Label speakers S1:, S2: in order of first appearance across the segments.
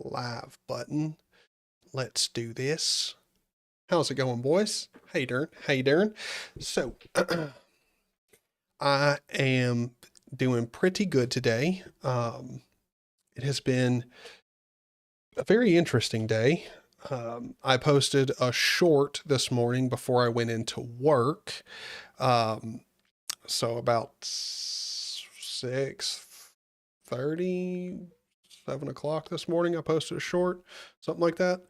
S1: live button. Let's do this. How's it going, boys? Hey, Darren. Hey, Darren. So, I am doing pretty good today. It has been a very interesting day. I posted a short this morning before I went into work. Um, so about 6:30, 7 o'clock this morning, I posted a short, something like that.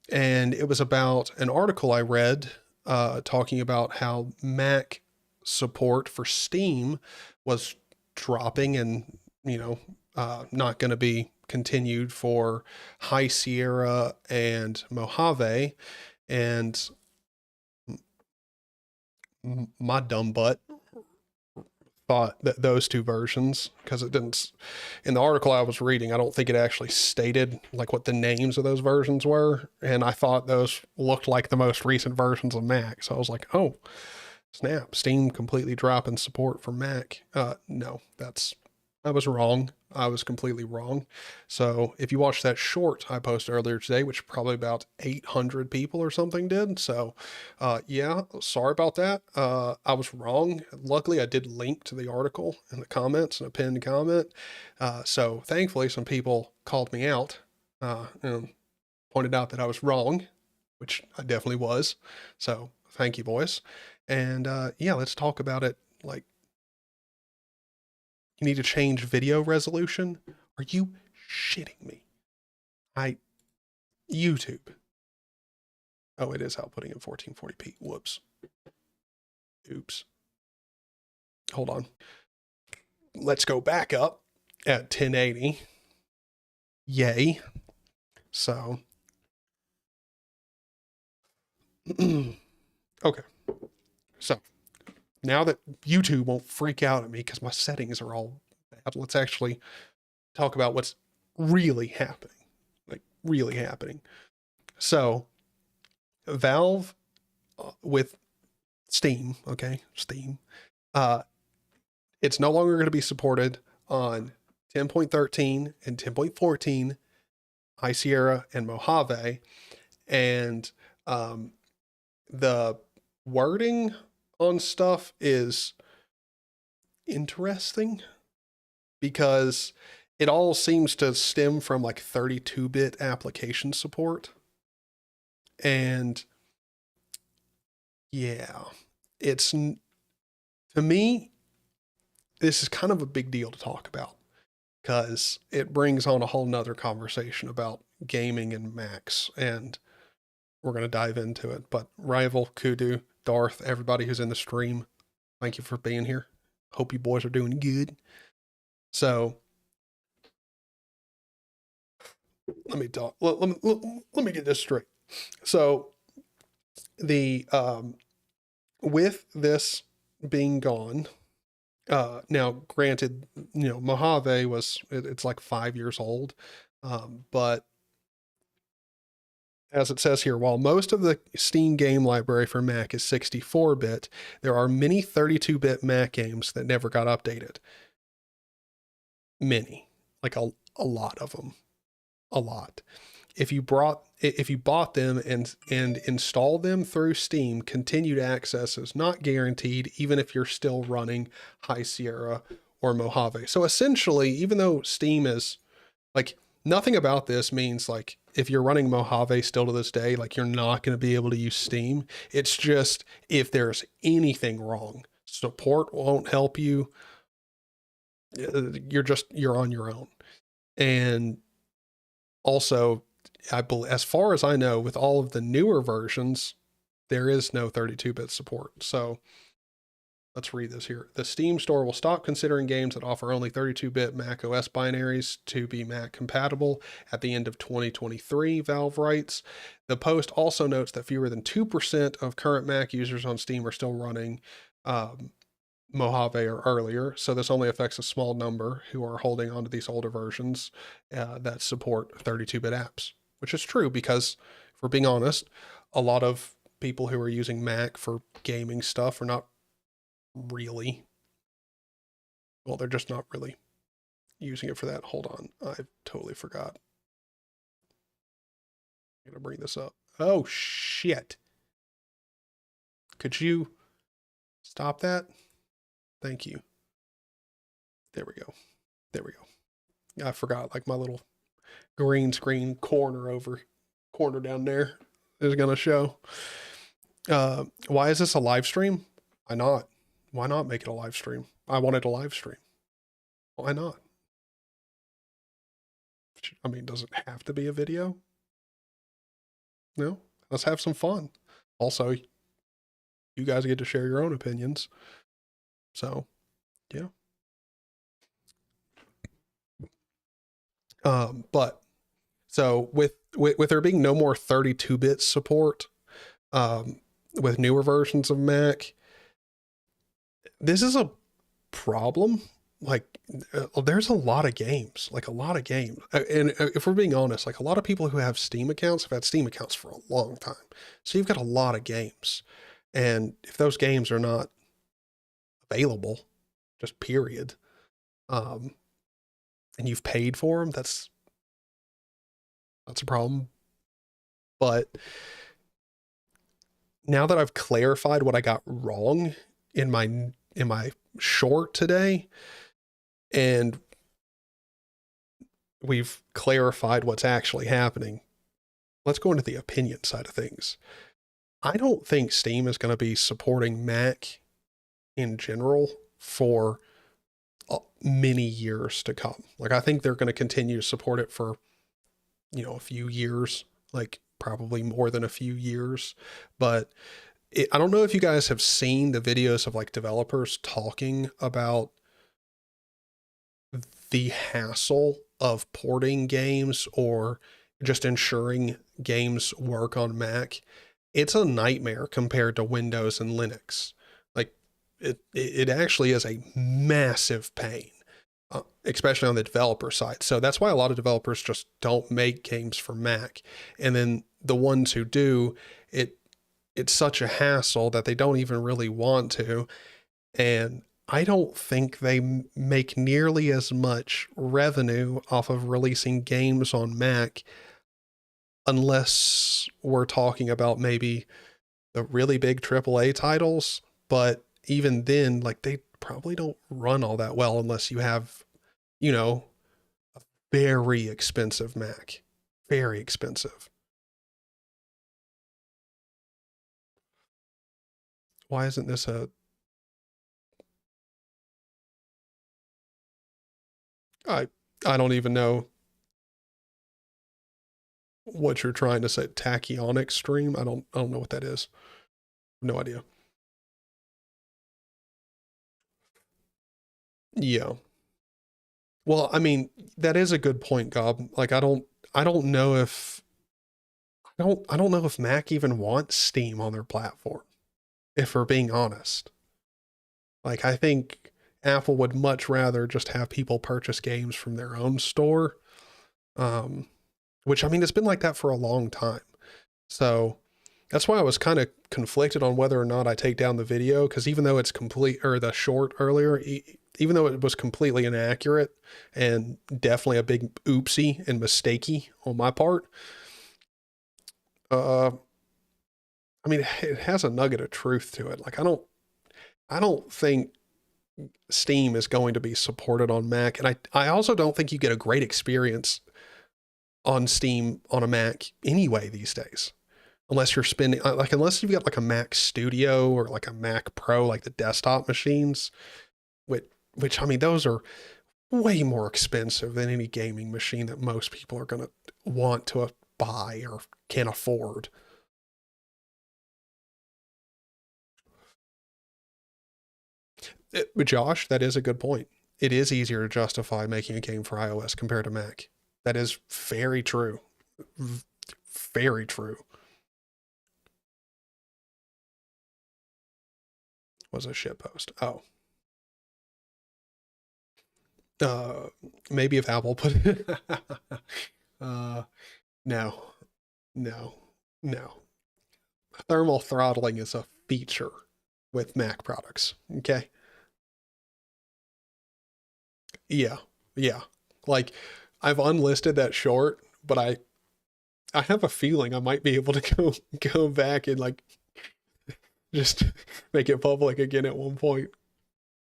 S1: And it was about an article I read talking about how Mac support for Steam was dropping and, not going to be continued for High Sierra and Mojave. And my dumb butt thought that those two versions, because it didn't, in the article I was reading, I don't think it actually stated like what the names of those versions were. And I thought those looked like the most recent versions of Mac. So I was like, oh, snap, Steam completely dropping support for Mac. No, I was wrong. I was completely wrong. So if you watch that short I posted earlier today, which probably about 800 people or something did. So, yeah, sorry about that. I was wrong. Luckily, I did link to the article in the comments and a pinned comment. So thankfully, some people called me out, and pointed out that I was wrong, which I definitely was. So thank you, boys. And, yeah, let's talk about it. Like, you need to change video resolution? Are you shitting me? YouTube. Oh, it is outputting in 1440p. Whoops. Oops. Hold on. Let's go back up at 1080. Yay. So. Okay. So, now that YouTube won't freak out at me because my settings are all bad, let's actually talk about what's really happening. Like, really happening. So, Valve with Steam, okay, Steam, it's no longer going to be supported on 10.13 and 10.14, High Sierra and Mojave. And the wording on stuff is interesting because it all seems to stem from like 32-bit application support. And yeah, it's, to me, this is kind of a big deal to talk about because it brings on a whole nother conversation about gaming and Macs, and we're going to dive into it. But Rival, Kudu, Darth, everybody who's in the stream, thank you for being here. Hope you boys are doing good. So let me talk. Let me get this straight. So the with this being gone, now granted, Mojave it's like 5 years old, but as it says here, while most of the Steam game library for Mac is 64-bit, there are many 32-bit Mac games that never got updated. Many, like a lot of them, a lot. If you bought them and installed them through Steam, continued access is not guaranteed, even if you're still running High Sierra or Mojave. So essentially, even though Steam is like, nothing about this means like if you're running Mojave still to this day, like you're not going to be able to use Steam. It's just if there's anything wrong, support won't help you. You're on your own. And also, as far as I know, with all of the newer versions, there is no 32-bit support. So let's read this here. The Steam store will stop considering games that offer only 32-bit macOS binaries to be Mac compatible at the end of 2023, Valve writes. The post also notes that fewer than 2% of current Mac users on Steam are still running Mojave or earlier, so this only affects a small number who are holding onto these older versions that support 32-bit apps, which is true because, if we're being honest, a lot of people who are using Mac for gaming stuff are not really, well, they're just not really using it for that. Hold on, I totally forgot I'm gonna bring this up. Oh shit. Could you stop that? Thank you. There we go. There we go. I forgot like my little green screen corner down there is gonna show. Why is this a live stream? Why not? Why not make it a live stream? I wanted a live stream. Why not? I mean, does it have to be a video? No, let's have some fun. Also, you guys get to share your own opinions. So, yeah. But so with there being no more 32-bit support, with newer versions of Mac, this is a problem. Like, there's a lot of games, and if we're being honest, like a lot of people who have Steam accounts have had Steam accounts for a long time. So you've got a lot of games, and if those games are not available, just period, and you've paid for them, that's a problem. But now that I've clarified what I got wrong in my short today, and we've clarified what's actually happening, let's go into the opinion side of things. I don't think Steam is going to be supporting Mac in general for many years to come. Like, I think they're going to continue to support it for, a few years, like probably more than a few years. But I don't know if you guys have seen the videos of like developers talking about the hassle of porting games or just ensuring games work on Mac. It's a nightmare compared to Windows and Linux. Like, it actually is a massive pain, especially on the developer side. So that's why a lot of developers just don't make games for Mac. And then the ones who do, it's such a hassle that they don't even really want to. And I don't think they make nearly as much revenue off of releasing games on Mac, unless we're talking about maybe the really big AAA titles. But even then, like, they probably don't run all that well unless you have, a very expensive Mac. Very expensive. Why isn't this I don't even know what you're trying to say. Tachyonic stream? I don't know what that is. No idea. Yeah. Well, I mean, that is a good point, Gob. Like, I don't know if I don't know if Mac even wants Steam on their platform, if we're being honest. Like, I think Apple would much rather just have people purchase games from their own store. Which, I mean, it's been like that for a long time. So that's why I was kind of conflicted on whether or not I take down the video, because even though it's complete, or the short earlier, even though it was completely inaccurate and definitely a big oopsie and mistakey on my part, I mean, it has a nugget of truth to it. Like, I don't think Steam is going to be supported on Mac, and I also don't think you get a great experience on Steam on a Mac anyway these days, unless you're spending unless you've got like a Mac Studio or like a Mac Pro, like the desktop machines, which I mean, those are way more expensive than any gaming machine that most people are going to want to buy or can afford. But Josh, that is a good point. It is easier to justify making a game for iOS compared to Mac. That is very true. Very true. Was a shit post. Oh. Uh, Maybe if Apple put it. uh, no, no, no. Thermal throttling is a feature with Mac products. Okay. Yeah. Yeah. Like, I've unlisted that short, but I have a feeling I might be able to go back and like just make it public again at one point.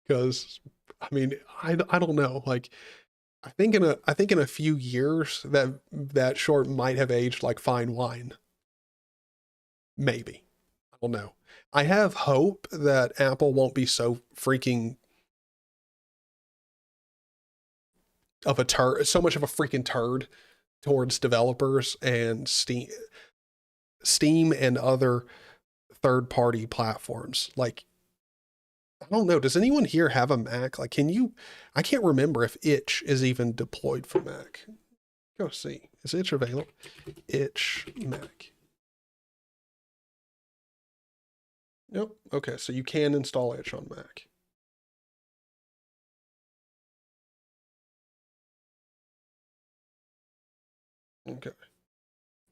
S1: Because I mean, I don't know. Like I think in a few years that short might have aged like fine wine. Maybe. I don't know. I have hope that Apple won't be so freaking of a turd, so much of a freaking turd towards developers and Steam and other third party platforms. Like, I don't know. Does anyone here have a Mac? Like, can you? I can't remember if Itch is even deployed for Mac. Go see. Is Itch available? Itch Mac. Nope. Okay, so you can install Itch on Mac. Okay.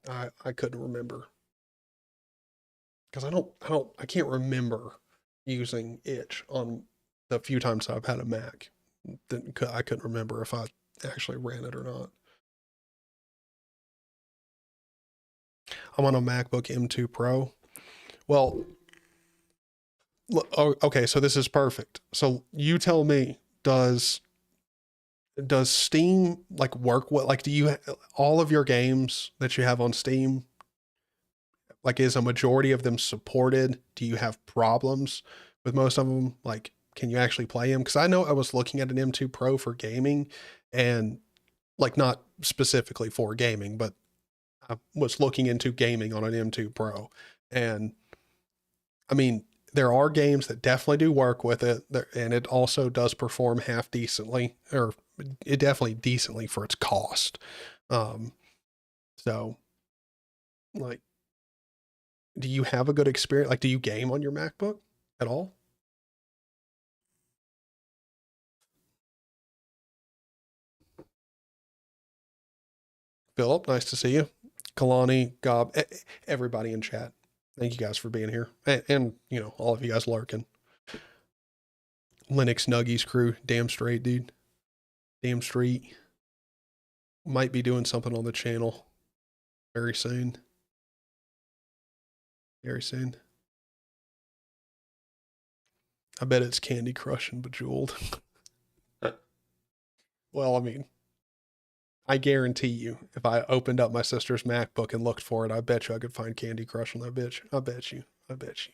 S1: I couldn't remember because I can't remember using Itch on the few times I've had a Mac. I couldn't remember if I actually ran it or not. I'm on a MacBook M2 Pro. Well, okay, so this is perfect. So you tell me, does Steam like work? What like do you all of your games that you have on Steam? Like, is a majority of them supported? Do you have problems with most of them? Like, can you actually play them? Because I know I was looking at an M2 Pro for gaming, and like not specifically for gaming, but I was looking into gaming on an M2 Pro, and I mean, there are games that definitely do work with it, and it also does perform half decently, or it definitely decently for its cost. Um, so, like, do you have a good experience? Like, do you game on your MacBook at all? Philip, nice to see you. Kalani, Gob, everybody in chat. Thank you guys for being here, and you know all of you guys lurking. Linux Nuggies crew, damn straight, dude. Damn straight. Might be doing something on the channel very soon. Very soon. I bet it's Candy Crush and Bejeweled. Well, I mean, I guarantee you, if I opened up my sister's MacBook and looked for it, I bet you I could find Candy Crush on that bitch. I bet you. I bet you.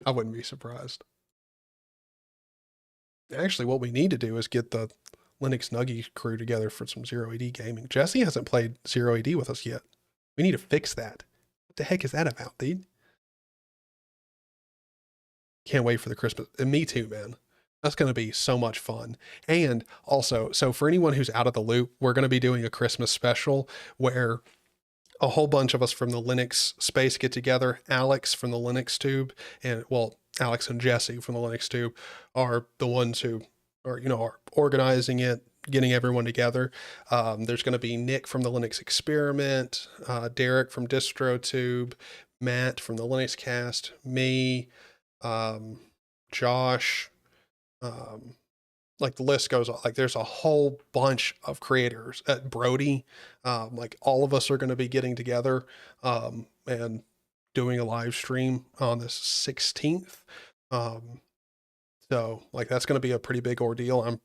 S1: I wouldn't be surprised. Actually, what we need to do is get the Linux Nuggy crew together for some Zero AD gaming. Jesse hasn't played Zero AD with us yet. We need to fix that. What the heck is that about, dude? Can't wait for the Christmas. And me too, man. That's going to be so much fun. And also, so for anyone who's out of the loop, we're going to be doing a Christmas special where a whole bunch of us from the Linux space get together. Alex from the Linux Tube, and well, Alex and Jesse from the Linux Tube are the ones who are organizing it, getting everyone together. There's going to be Nick from the Linux Experiment, Derek from DistroTube, Matt from the Linux Cast, me, Josh, um, like the list goes on. Like there's a whole bunch of creators at Brody. Like all of us are going to be getting together and doing a live stream on the 16th. Um, so like that's going to be a pretty big ordeal.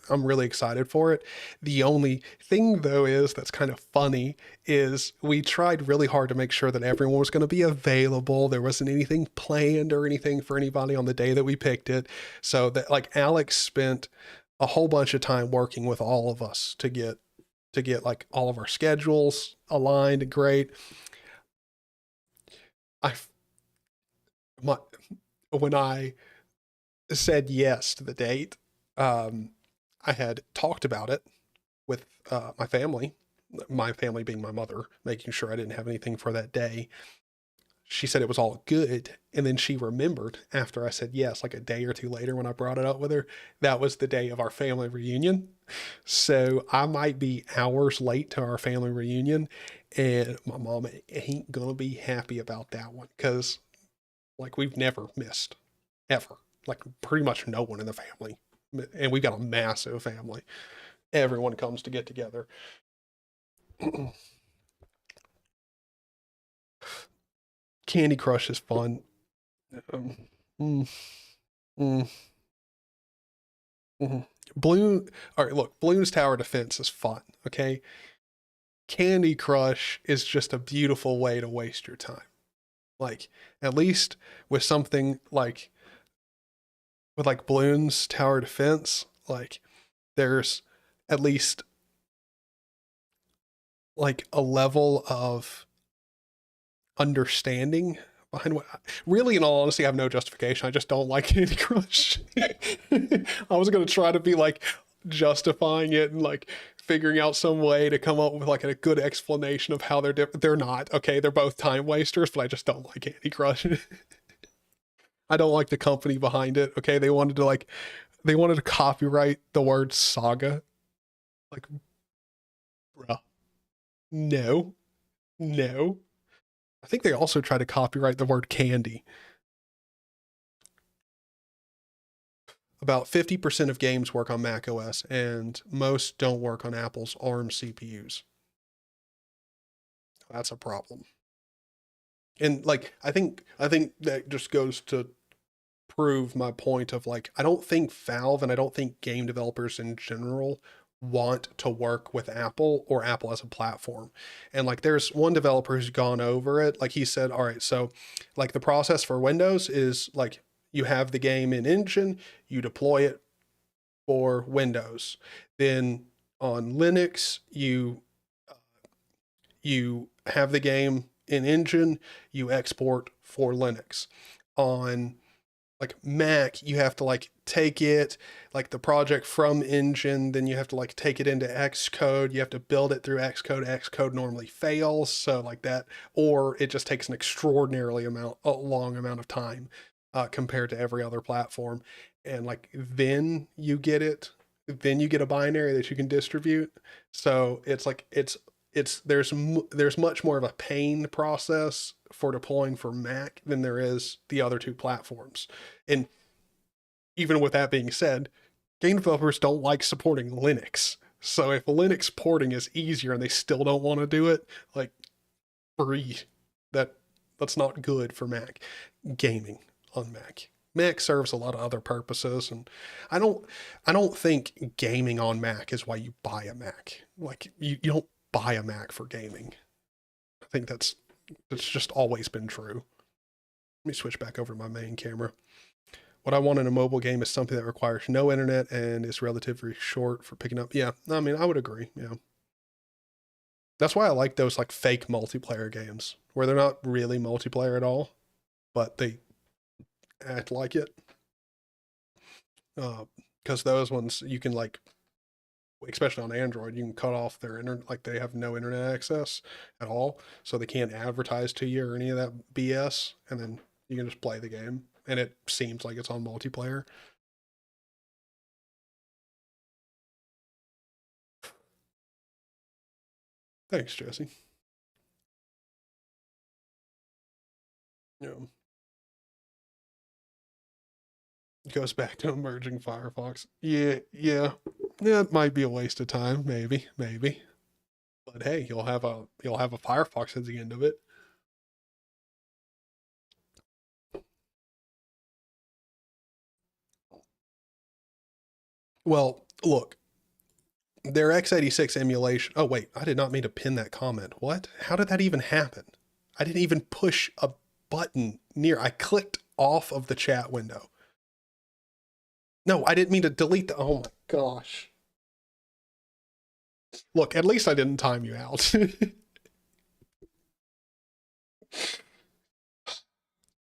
S1: I'm really excited for it. The only thing though is that's kind of funny is we tried really hard to make sure that everyone was going to be available. There wasn't anything planned or anything for anybody on the day that we picked it. So that like Alex spent a whole bunch of time working with all of us to get like all of our schedules aligned great. I my when I said yes to the date, I had talked about it with my family being my mother, making sure I didn't have anything for that day. She said it was all good. And then she remembered after I said yes, like a day or two later when I brought it up with her, that was the day of our family reunion. So I might be hours late to our family reunion. And my mom ain't going to be happy about that one because, like, we've never missed ever. Like, pretty much no one in the family. And we've got a massive family. Everyone comes to get together. Candy Crush is fun. Um, mm, mm, mm. Balloon. All right, look, Balloon's Tower Defense is fun. Okay, Candy Crush is just a beautiful way to waste your time. Like, at least with something like with like Balloon's Tower Defense, like there's at least like a level of understanding behind what really, in all honesty, I have no justification. I just don't like Candy Crush. I was gonna try to be like justifying it and like figuring out some way to come up with like a good explanation of how they're different. They're not. Okay, they're both time wasters, but I just don't like Candy Crush. I don't like the company behind it. Okay, they wanted to copyright the word saga. Like, bruh, no, no. I think they also tried to copyright the word candy. About 50% of games work on macOS, and most don't work on Apple's ARM CPUs. That's a problem. And like, I think that just goes to prove my point of like, I don't think Valve and I don't think game developers in general want to work with Apple or Apple as a platform. And like, there's one developer who's gone over it. Like, he said, all right, so like the process for Windows is like you have the game in engine, you deploy it for Windows. Then on Linux, you have the game in engine, you export for Linux. On like Mac, you have to like take it like the project from engine, then you have to like take it into Xcode, you have to build it through Xcode. Xcode normally fails, so like that, or it just takes an extraordinarily a long amount of time compared to every other platform. And like then you get a binary that you can distribute. So it's like there's much more of a pain process for deploying for Mac than there is the other two platforms. And even with that being said, game developers don't like supporting Linux. So if Linux porting is easier and they still don't want to do it, like free, that that's not good for Mac gaming on Mac. Mac serves a lot of other purposes, and I don't I don't think gaming on Mac is why you buy a Mac. Like you don't buy a Mac for gaming. I think that's just always been true. Let me switch back over to my main camera. What I want in a mobile game is something that requires no internet and is relatively short for picking up. Yeah, I mean, I would agree. Yeah. That's why I like those like fake multiplayer games where they're not really multiplayer at all, but they act like it. Because those ones you can like, especially on Android, you can cut off their internet, like they have no internet access at all, so they can't advertise to you or any of that BS, and then you can just play the game, and it seems like it's on multiplayer. Thanks, Jesse. Yeah, it goes back to emerging Firefox. Yeah, yeah, yeah. It might be a waste of time, maybe. But hey, you'll have a Firefox at the end of it. Well, look, their x86 emulation. Oh, wait, I did not mean to pin that comment. What? How did that even happen? I didn't even push a button near. I clicked off of the chat window. No, I didn't mean to delete the. Oh my gosh. Look, at least I didn't time you out.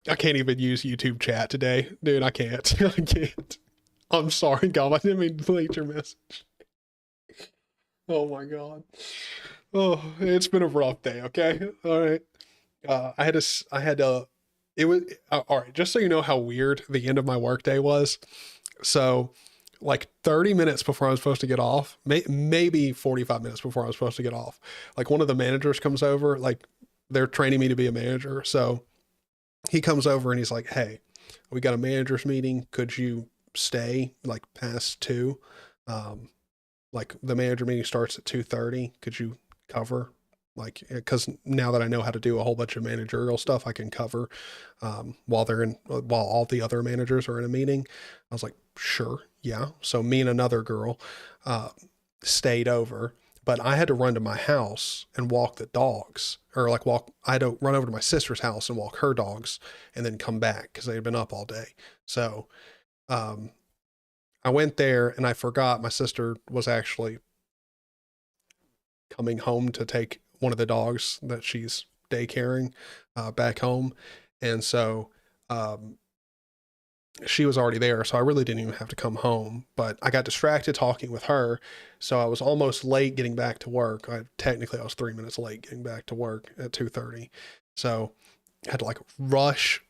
S1: I can't even use YouTube chat today. Dude, I can't. I can't. I'm sorry, God. I didn't mean to delete your message. Oh my God. Oh, it's been a rough day, okay? All right. I had to, it was, all right, just so you know how weird the end of my workday was. So, like 30 minutes before I was supposed to get off, maybe 45 minutes before I was supposed to get off, like one of the managers comes over, like they're training me to be a manager. So he comes over and he's like, hey, we got a manager's meeting. Could you stay like past 2? Um, like the manager meeting starts at 2:30. Could you cover, like, because now that I know how to do a whole bunch of managerial stuff, I can cover while all the other managers are in a meeting. I was like, sure, yeah. So me and another girl uh, stayed over, but I had to run to my house and walk the dogs, or like I had to run over to my sister's house and walk her dogs and then come back because they had been up all day. So um, I went there and I forgot my sister was actually coming home to take one of the dogs that she's daycaring back home. And so um, she was already there. So I really didn't even have to come home, but I got distracted talking with her. So I was almost late getting back to work. Technically I was 3 minutes late getting back to work at 2:30. So I had to like rush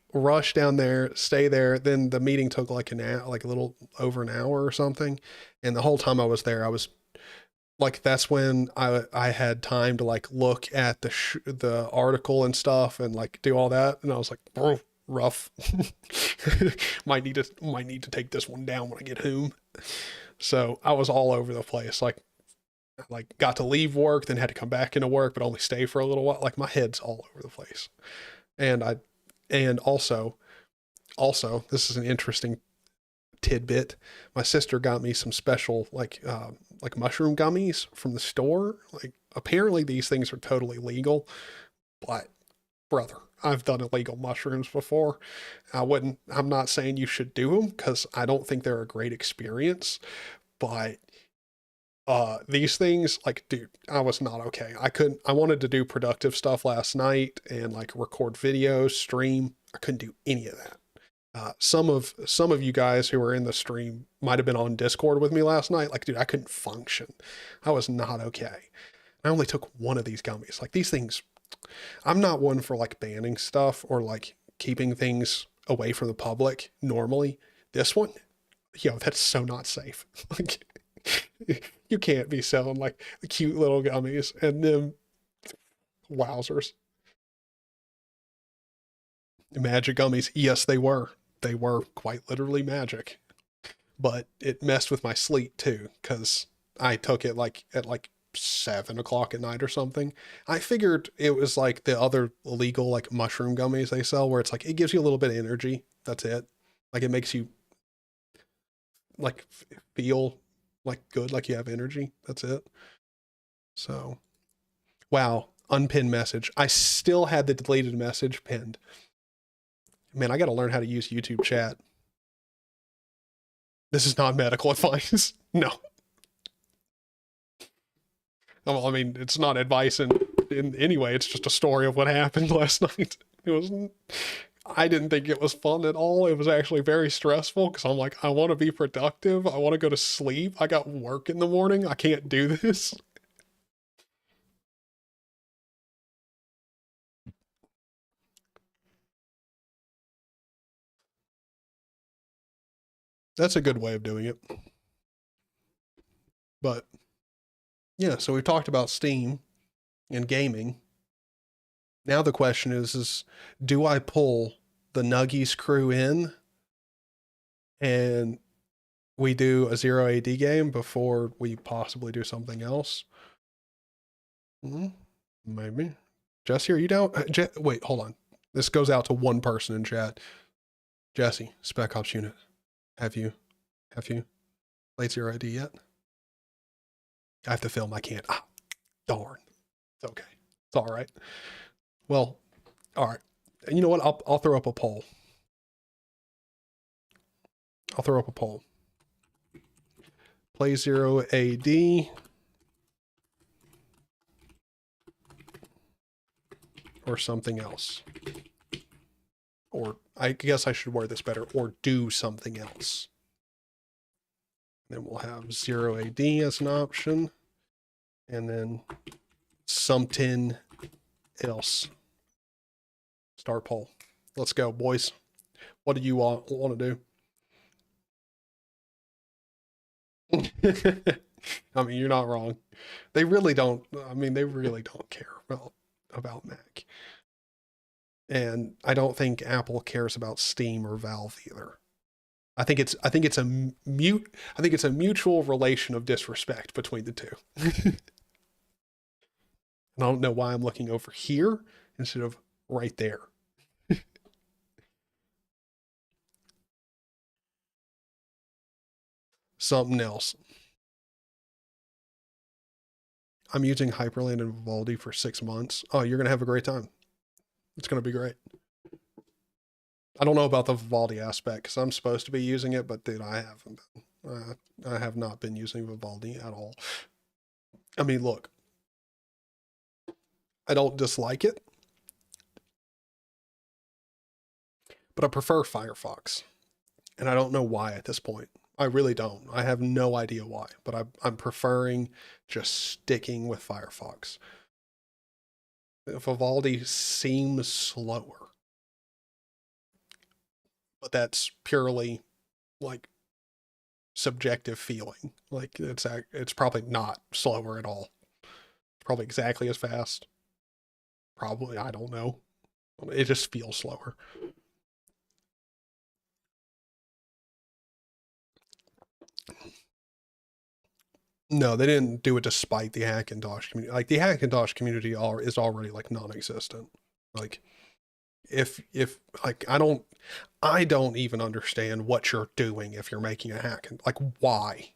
S1: down there, stay there. Then the meeting took like an hour, like a little over an hour or something. And the whole time I was there, I was like, that's when I had time to like look at the article and stuff and like do all that. And I was like, oh, rough. might need to take this one down when I get home. So I was all over the place. Like got to leave work, then had to come back into work, but only stay for a little while. Like my head's all over the place. And also, this is an interesting tidbit. My sister got me some special like mushroom gummies from the store. Like apparently these things are totally legal, but brother, I've done illegal mushrooms before. I'm not saying you should do them because I don't think they're a great experience, but these things, like, dude, I was not okay. I wanted to do productive stuff last night and like record videos, stream. I couldn't do any of that. Some of you guys who were in the stream might have been on Discord with me last night. Like, dude, I couldn't function. I was not okay. I only took one of these gummies. Like these things, I'm not one for like banning stuff or like keeping things away from the public normally. This one, that's so not safe. Like you can't be selling like the cute little gummies and then wowzers. Magic gummies. Yes, they were. They were quite literally magic. But it messed with my sleep too, because I took it like at like 7 o'clock at night or something. I figured it was like the other illegal like mushroom gummies they sell where it's like it gives you a little bit of energy. That's it. Like it makes you like feel like good, like you have energy. That's it. So wow, unpinned message. I still had the deleted message pinned. Man, I got to learn how to use YouTube chat. This is not medical advice. No. Well, I mean, it's not advice in any way. It's just a story of what happened last night. I didn't think it was fun at all. It was actually very stressful because I'm like, I want to be productive. I want to go to sleep. I got work in the morning. I can't do this. That's a good way of doing it. But yeah, so we've talked about Steam and gaming. Now the question is do I pull the Nuggies crew in and we do a 0 AD game before we possibly do something else? Maybe. Jesse, are you down? Wait, hold on. This goes out to one person in chat. Jesse, Spec Ops unit. Have you played 0 AD yet? I have to film. I can't. Ah, darn. It's okay. It's all right. Well, all right. And you know what? I'll throw up a poll. I'll throw up a poll. Play 0 AD or something else. Or I guess I should word this better, or do something else. Then we'll have 0 AD as an option. And then something else. Start poll. Let's go, boys. What do you want to do? I mean, you're not wrong. They really don't. I mean, they really don't care about Mac. And I don't think Apple cares about Steam or Valve either. I think it's a mutual relation of disrespect between the two. And I don't know why I'm looking over here instead of right there. Something else. I'm using Hyperland and Vivaldi for 6 months. Oh, you're going to have a great time. It's going to be great. I don't know about the Vivaldi aspect because I'm supposed to be using it, but dude, I haven't been. I have not been using Vivaldi at all. I mean, look, I don't dislike it, but I prefer Firefox. And I don't know why at this point. I really don't. I have no idea why, but I'm preferring just sticking with Firefox. Vivaldi seems slower, but that's purely like subjective feeling. Like it's probably not slower at all. It's probably exactly as fast. Probably, I don't know. It just feels slower. No, they didn't do it despite the Hackintosh community. Like the Hackintosh community is already like non-existent. Like if like I don't even understand what you're doing if you're making a hack. Like why?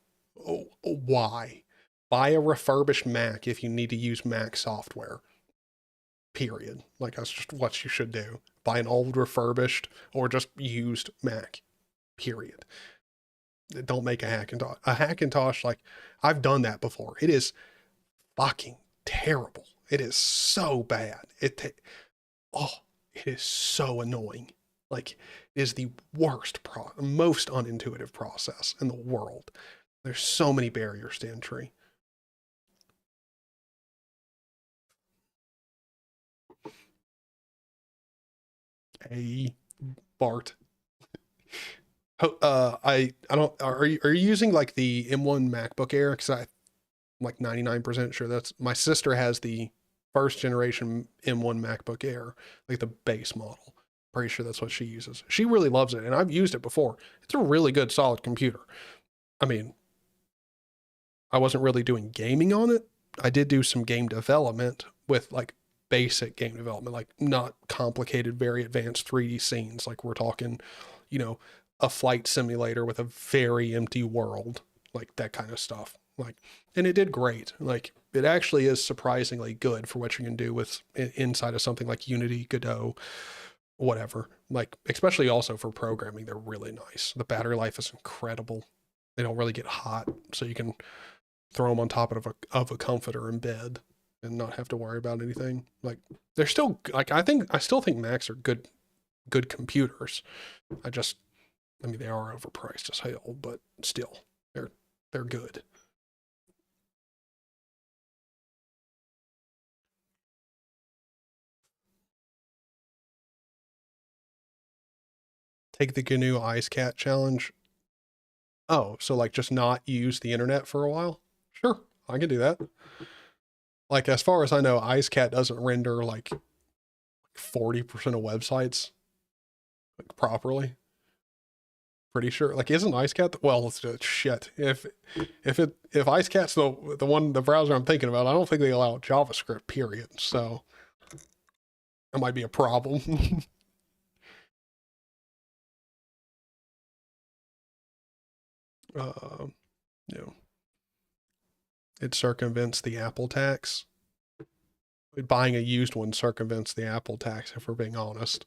S1: Oh, why? Buy a refurbished Mac if you need to use Mac software. Period. Like that's just what you should do. Buy an old refurbished or just used Mac. Period. Don't make a Hackintosh. A Hackintosh, like I've done that before. It is fucking terrible. It is so bad. Oh, it is so annoying. Like it is the most unintuitive process in the world. There's so many barriers to entry. Hey, Bart. I don't. Are you using like the M1 MacBook Air? Because I'm like 99% sure that's my sister has the first generation M1 MacBook Air, like the base model. Pretty sure that's what she uses. She really loves it, and I've used it before. It's a really good, solid computer. I mean, I wasn't really doing gaming on it. I did do some game development with like basic game development, like not complicated, very advanced 3D scenes. Like we're talking, you know, a flight simulator with a very empty world, like that kind of stuff. Like, and it did great. Like, it actually is surprisingly good for what you can do with inside of something like Unity, Godot, whatever. Like, especially also for programming, they're really nice. The battery life is incredible. They don't really get hot, so you can throw them on top of a comforter in bed and not have to worry about anything. Like they're still like I still think Macs are good computers. I mean they are overpriced as hell, but still they're good. Take the GNU Ice Cat challenge. Oh, so like just not use the internet for a while? Sure, I can do that. Like as far as I know, IceCat doesn't render like 40% of websites like properly. Pretty sure. Like, isn't IceCat? Well, let's do it. Shit. If IceCat's the browser I'm thinking about, I don't think they allow JavaScript. Period. So that might be a problem. uh, you know, it circumvents the Apple tax. Buying a used one circumvents the Apple tax, if we're being honest.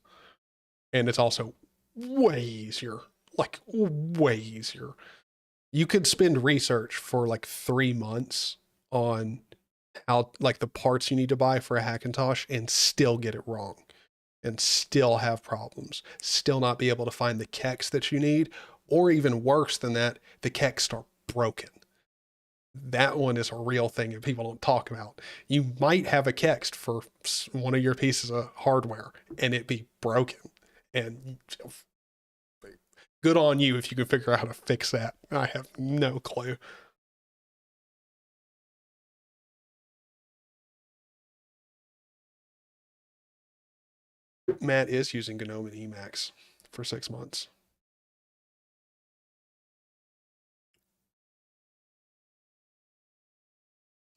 S1: And it's also way easier. Like way easier. You could spend research for like 3 months on how like the parts you need to buy for a Hackintosh and still get it wrong and still have problems, still not be able to find the kexts that you need, or even worse than that, the kexts are broken. That one is a real thing that people don't talk about. You might have a kext for one of your pieces of hardware and it be broken. And good on you if you can figure out how to fix that. I have no clue. Matt is using GNOME and Emacs for 6 months.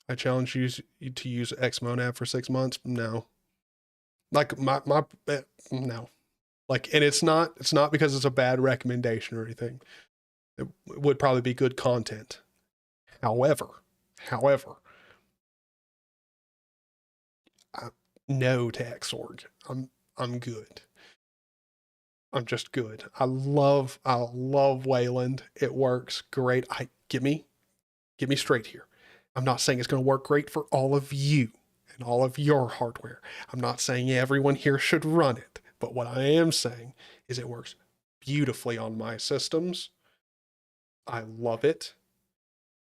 S1: I challenge you to use Xmonad for 6 months. No, like no, like, and it's not because it's a bad recommendation or anything. It would probably be good content. However, no to Xorg. I'm good. I'm just good. I love Wayland. It works great. Get me straight here. I'm not saying it's going to work great for all of you and all of your hardware. I'm not saying everyone here should run it. But what I am saying is it works beautifully on my systems. I love it.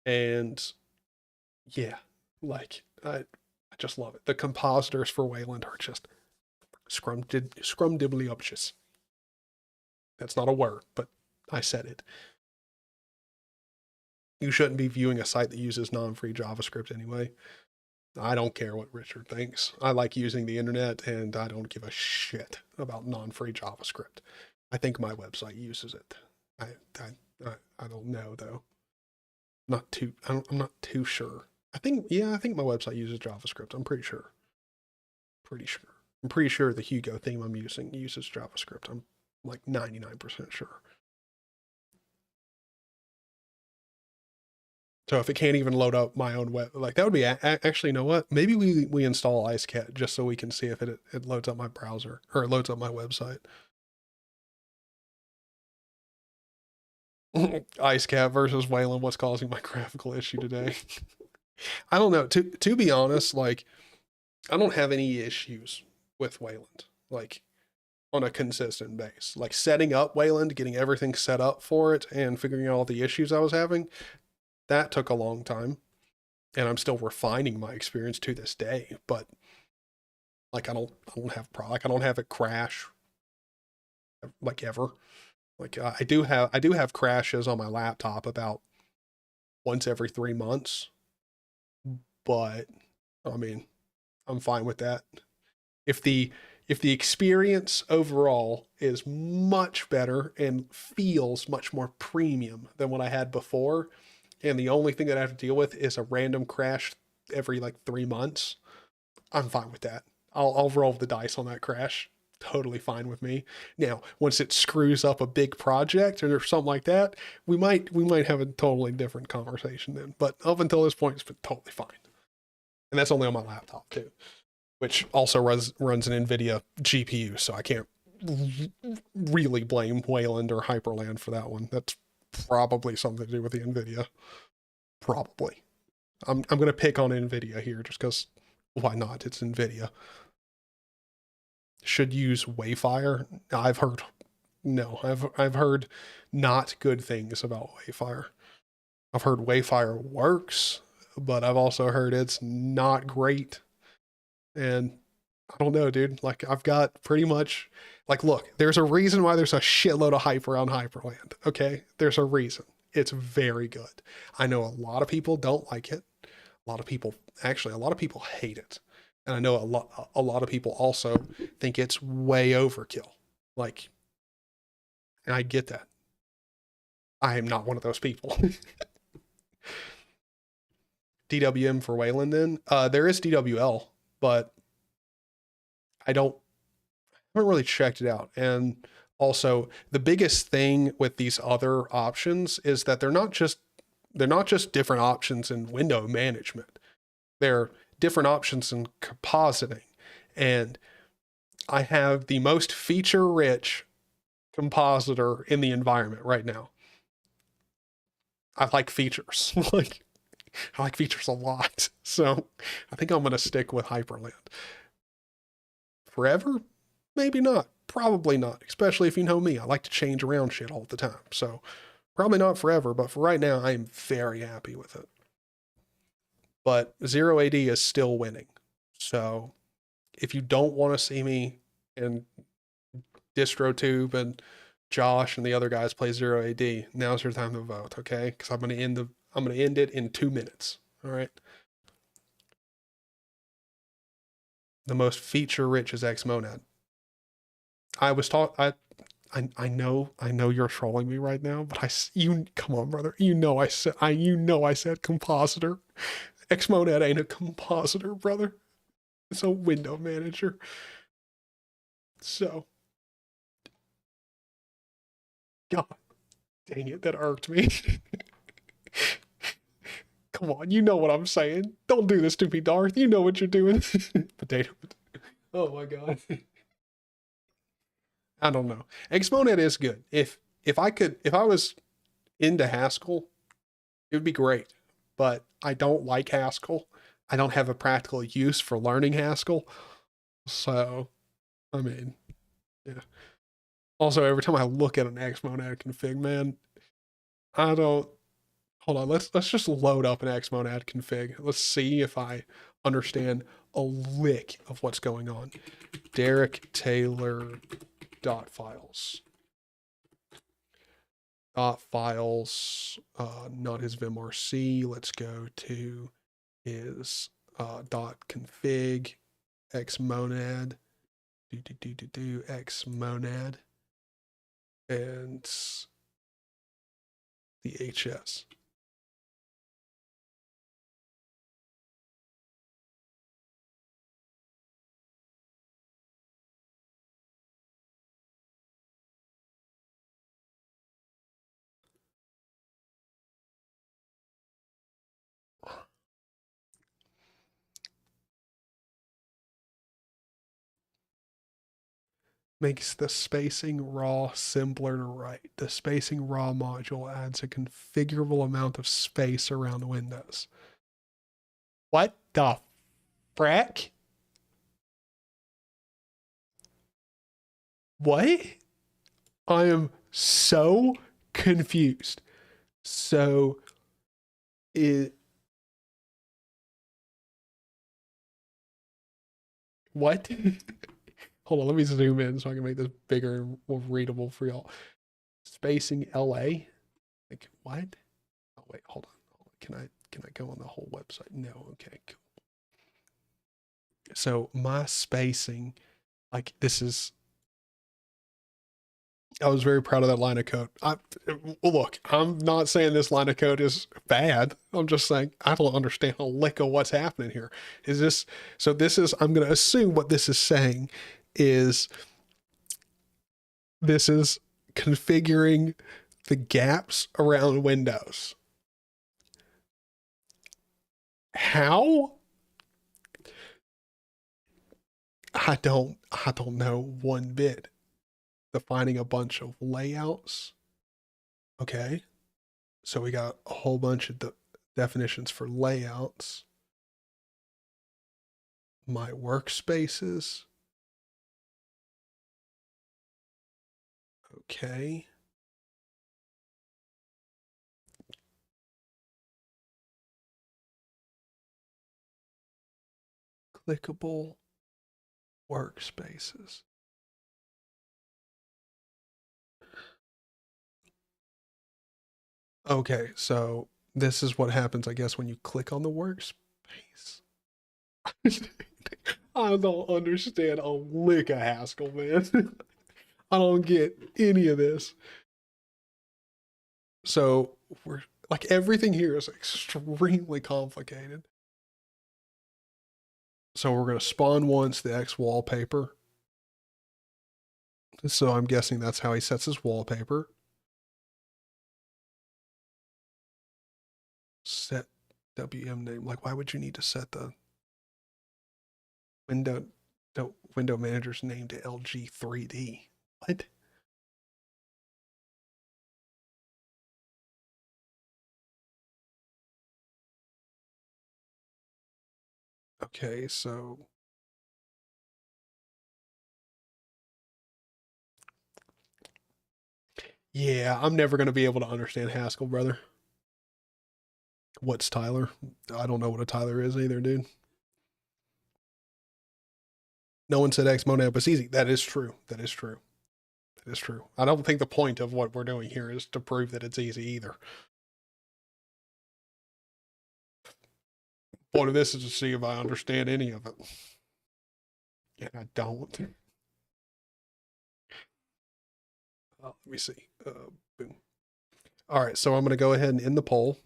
S1: And yeah, like I just love it. The compositors for Wayland are just scrumdiddlyumptious. That's not a word, but I said it. You shouldn't be viewing a site that uses non-free JavaScript anyway. I don't care what Richard thinks. I like using the internet, and I don't give a shit about non-free JavaScript. I think my website uses it. I don't know though. I'm not too sure. I think my website uses JavaScript. I'm pretty sure. I'm pretty sure the Hugo theme I'm using uses JavaScript. I'm like 99% sure. So if it can't even load up my own web, like that would be actually, you know what? Maybe we install IceCat just so we can see if it loads up my browser or it loads up my website. IceCat versus Wayland. What's causing my graphical issue today? I don't know. To be honest, like I don't have any issues with Wayland, like on a consistent base. Like setting up Wayland, getting everything set up for it, and figuring out all the issues I was having. That took a long time, and I'm still refining my experience to this day. But like, I don't have it crash like ever. Like I do have crashes on my laptop about once every 3 months, but I mean, I'm fine with that. If the experience overall is much better and feels much more premium than what I had before, and the only thing that I have to deal with is a random crash every like 3 months, I'm fine with that. I'll roll the dice on that crash. Totally fine with me. Now, once it screws up a big project or something like that, we might have a totally different conversation then. But up until this point, it's been totally fine. And that's only on my laptop too, which also runs an NVIDIA GPU, so I can't really blame Wayland or Hyperland for that one. That's probably something to do with the NVIDIA. Probably. I'm going to pick on NVIDIA here just because why not? It's NVIDIA. Should use Wayfire. I've heard not good things about Wayfire. I've heard Wayfire works, but I've also heard it's not great. And I don't know, dude. Like I've got pretty much like look, there's a reason why there's a shitload of hype around Hyperland. Okay? There's a reason. It's very good. I know a lot of people don't like it. A lot of people hate it. And I know a lot of people also think it's way overkill. Like, and I get that. I am not one of those people. DWM for Wayland then? There is DWL, but I haven't really checked it out. And also the biggest thing with these other options is that they're not just different options in window management. They're different options in compositing. And I have the most feature-rich compositor in the environment right now. I like features. I like features a lot. So I think I'm going to stick with Hyperland. Forever? Maybe not. Probably not. Especially if you know me. I like to change around shit all the time. So probably not forever, but for right now, I am very happy with it. But 0AD is still winning. So if you don't want to see me and DistroTube and Josh and the other guys play 0AD, now's your time to vote, okay? Because I'm gonna end it in 2 minutes. All right. The most feature rich is Xmonad. I was taught I know you're trolling me right now, but you come on, brother. I said compositor. Xmonad ain't a compositor, brother. It's a window manager. So, God dang it, that irked me. Come on, you know what I'm saying. Don't do this to me, Darth. You know what you're doing. Potato. Oh my God. I don't know. Xmonad is good. If I was into Haskell, it would be great. But I don't like Haskell. I don't have a practical use for learning Haskell. So, I mean, yeah. Also, every time I look at an Xmonad config, man, I don't. Hold on. Let's just load up an Xmonad config. Let's see if I understand a lick of what's going on. Derek Taylor dot files. Files, not his vimrc. Let's go to his dot config xmonad xmonad and the hs. Makes the spacing raw simpler to write. The spacing raw module adds a configurable amount of space around windows. What the frack? What? I am so confused. So it what? Hold on, let me zoom in so I can make this bigger and more readable for y'all. Spacing LA? Like what? Oh wait, hold on. Can I go on the whole website? No, okay, cool. So my spacing, like this is I was very proud of that line of code. Look, I'm not saying this line of code is bad. I'm just saying I don't understand a lick of what's happening here. Is this so? This is I'm going to assume what this is saying is this is configuring the gaps around windows. How? I don't know one bit. Defining a bunch of layouts. Okay. So we got a whole bunch of definitions for layouts. My workspaces. Okay. Clickable workspaces. Okay, so this is what happens, I guess, when you click on the workspace. I don't understand a lick of Haskell, man. I don't get any of this. So we're like everything here is extremely complicated. So we're going to spawn once the X wallpaper. So I'm guessing that's how he sets his wallpaper. Set WM name. Like, why would you need to set the window manager's name to LG3D? What? Okay, so yeah, I'm never going to be able to understand Haskell, brother. What's Tyler? I don't know what a Tyler is either, dude. No one said Xmonad was easy. That is true. That is true. That is true. I don't think the point of what we're doing here is to prove that it's easy either. The point of this is to see if I understand any of it. And I don't. Let me see. Boom. All right, so I'm going to go ahead and end the poll.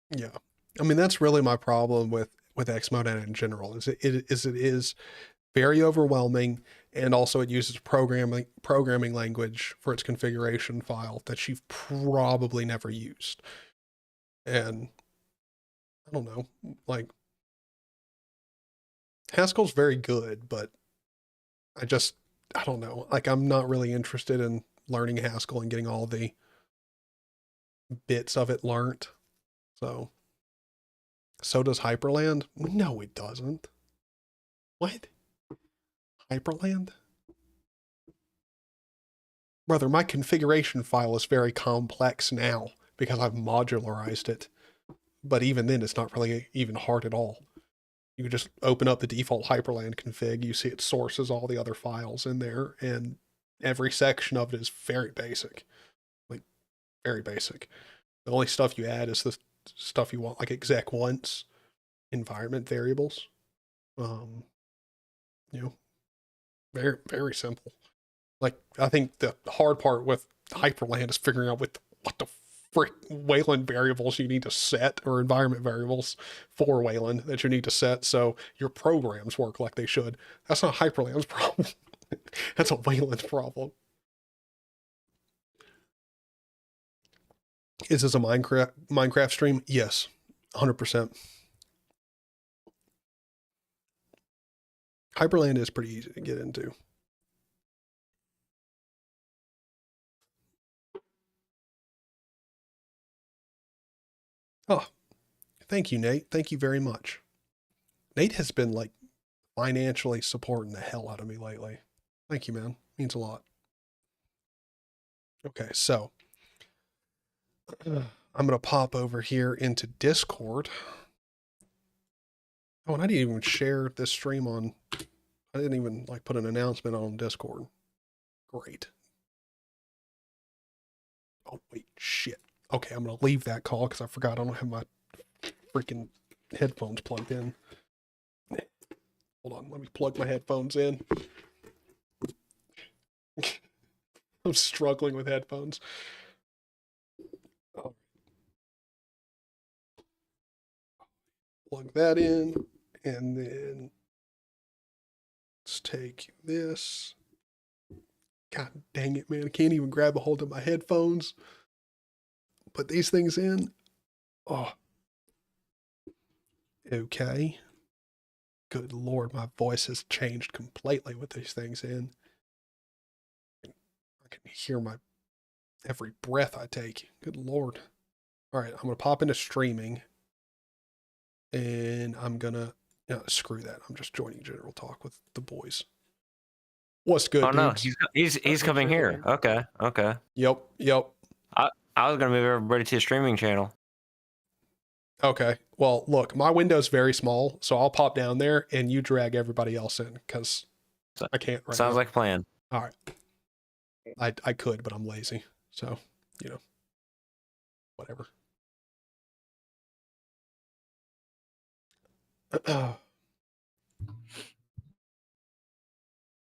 S1: Yeah. I mean, that's really my problem with Xmodent in general. It is very overwhelming, and also it uses programming language for its configuration file that you've probably never used. And I don't know, like Haskell's very good, but I just I don't know. Like I'm not really interested in learning Haskell and getting all the bits of it learnt. So does Hyperland? No, it doesn't. What? Hyperland? Brother, my configuration file is very complex now because I've modularized it. But even then, it's not really even hard at all. You can just open up the default Hyperland config. You see it sources all the other files in there, and every section of it is very basic. Like, very basic. The only stuff you add is the stuff you want, like exec once, environment variables. Um, you know, very, very simple. Like, I think the hard part with Hyperland is figuring out what the frick Wayland variables you need to set, or environment variables for Wayland that you need to set so your programs work like they should. That's not Hyperland's problem. That's a Wayland problem. Is this a Minecraft stream? Yes, 100%. Hyperland is pretty easy to get into. Oh, thank you, Nate. Thank you very much. Nate has been like financially supporting the hell out of me lately. Thank you, man. Means a lot. Okay, so I'm gonna pop over here into Discord. Oh, and I didn't even share this stream on. I didn't even like put an announcement on Discord. Great. Oh wait, shit. Okay, I'm gonna leave that call because I forgot I don't have my freaking headphones plugged in. Hold on, let me plug my headphones in. I'm struggling with headphones. Oh, plug that in, and then let's take this. God dang it, man. I can't even grab a hold of my headphones. Put these things in. Oh, okay. Good Lord, my voice has changed completely with these things in. I can hear my every breath I take. Good Lord. All right, I'm going to pop into streaming, and I'm going to, screw that. I'm just joining general talk with the boys. What's good,
S2: Oh no,
S1: dudes?
S2: he's coming here. Okay, okay.
S1: Yep.
S2: I was gonna move everybody to a streaming channel.
S1: Okay. Well, look, my window's very small, so I'll pop down there and you drag everybody else in because I can't right
S2: Sounds
S1: now.
S2: like a plan.
S1: All right. I could, but I'm lazy. So, whatever.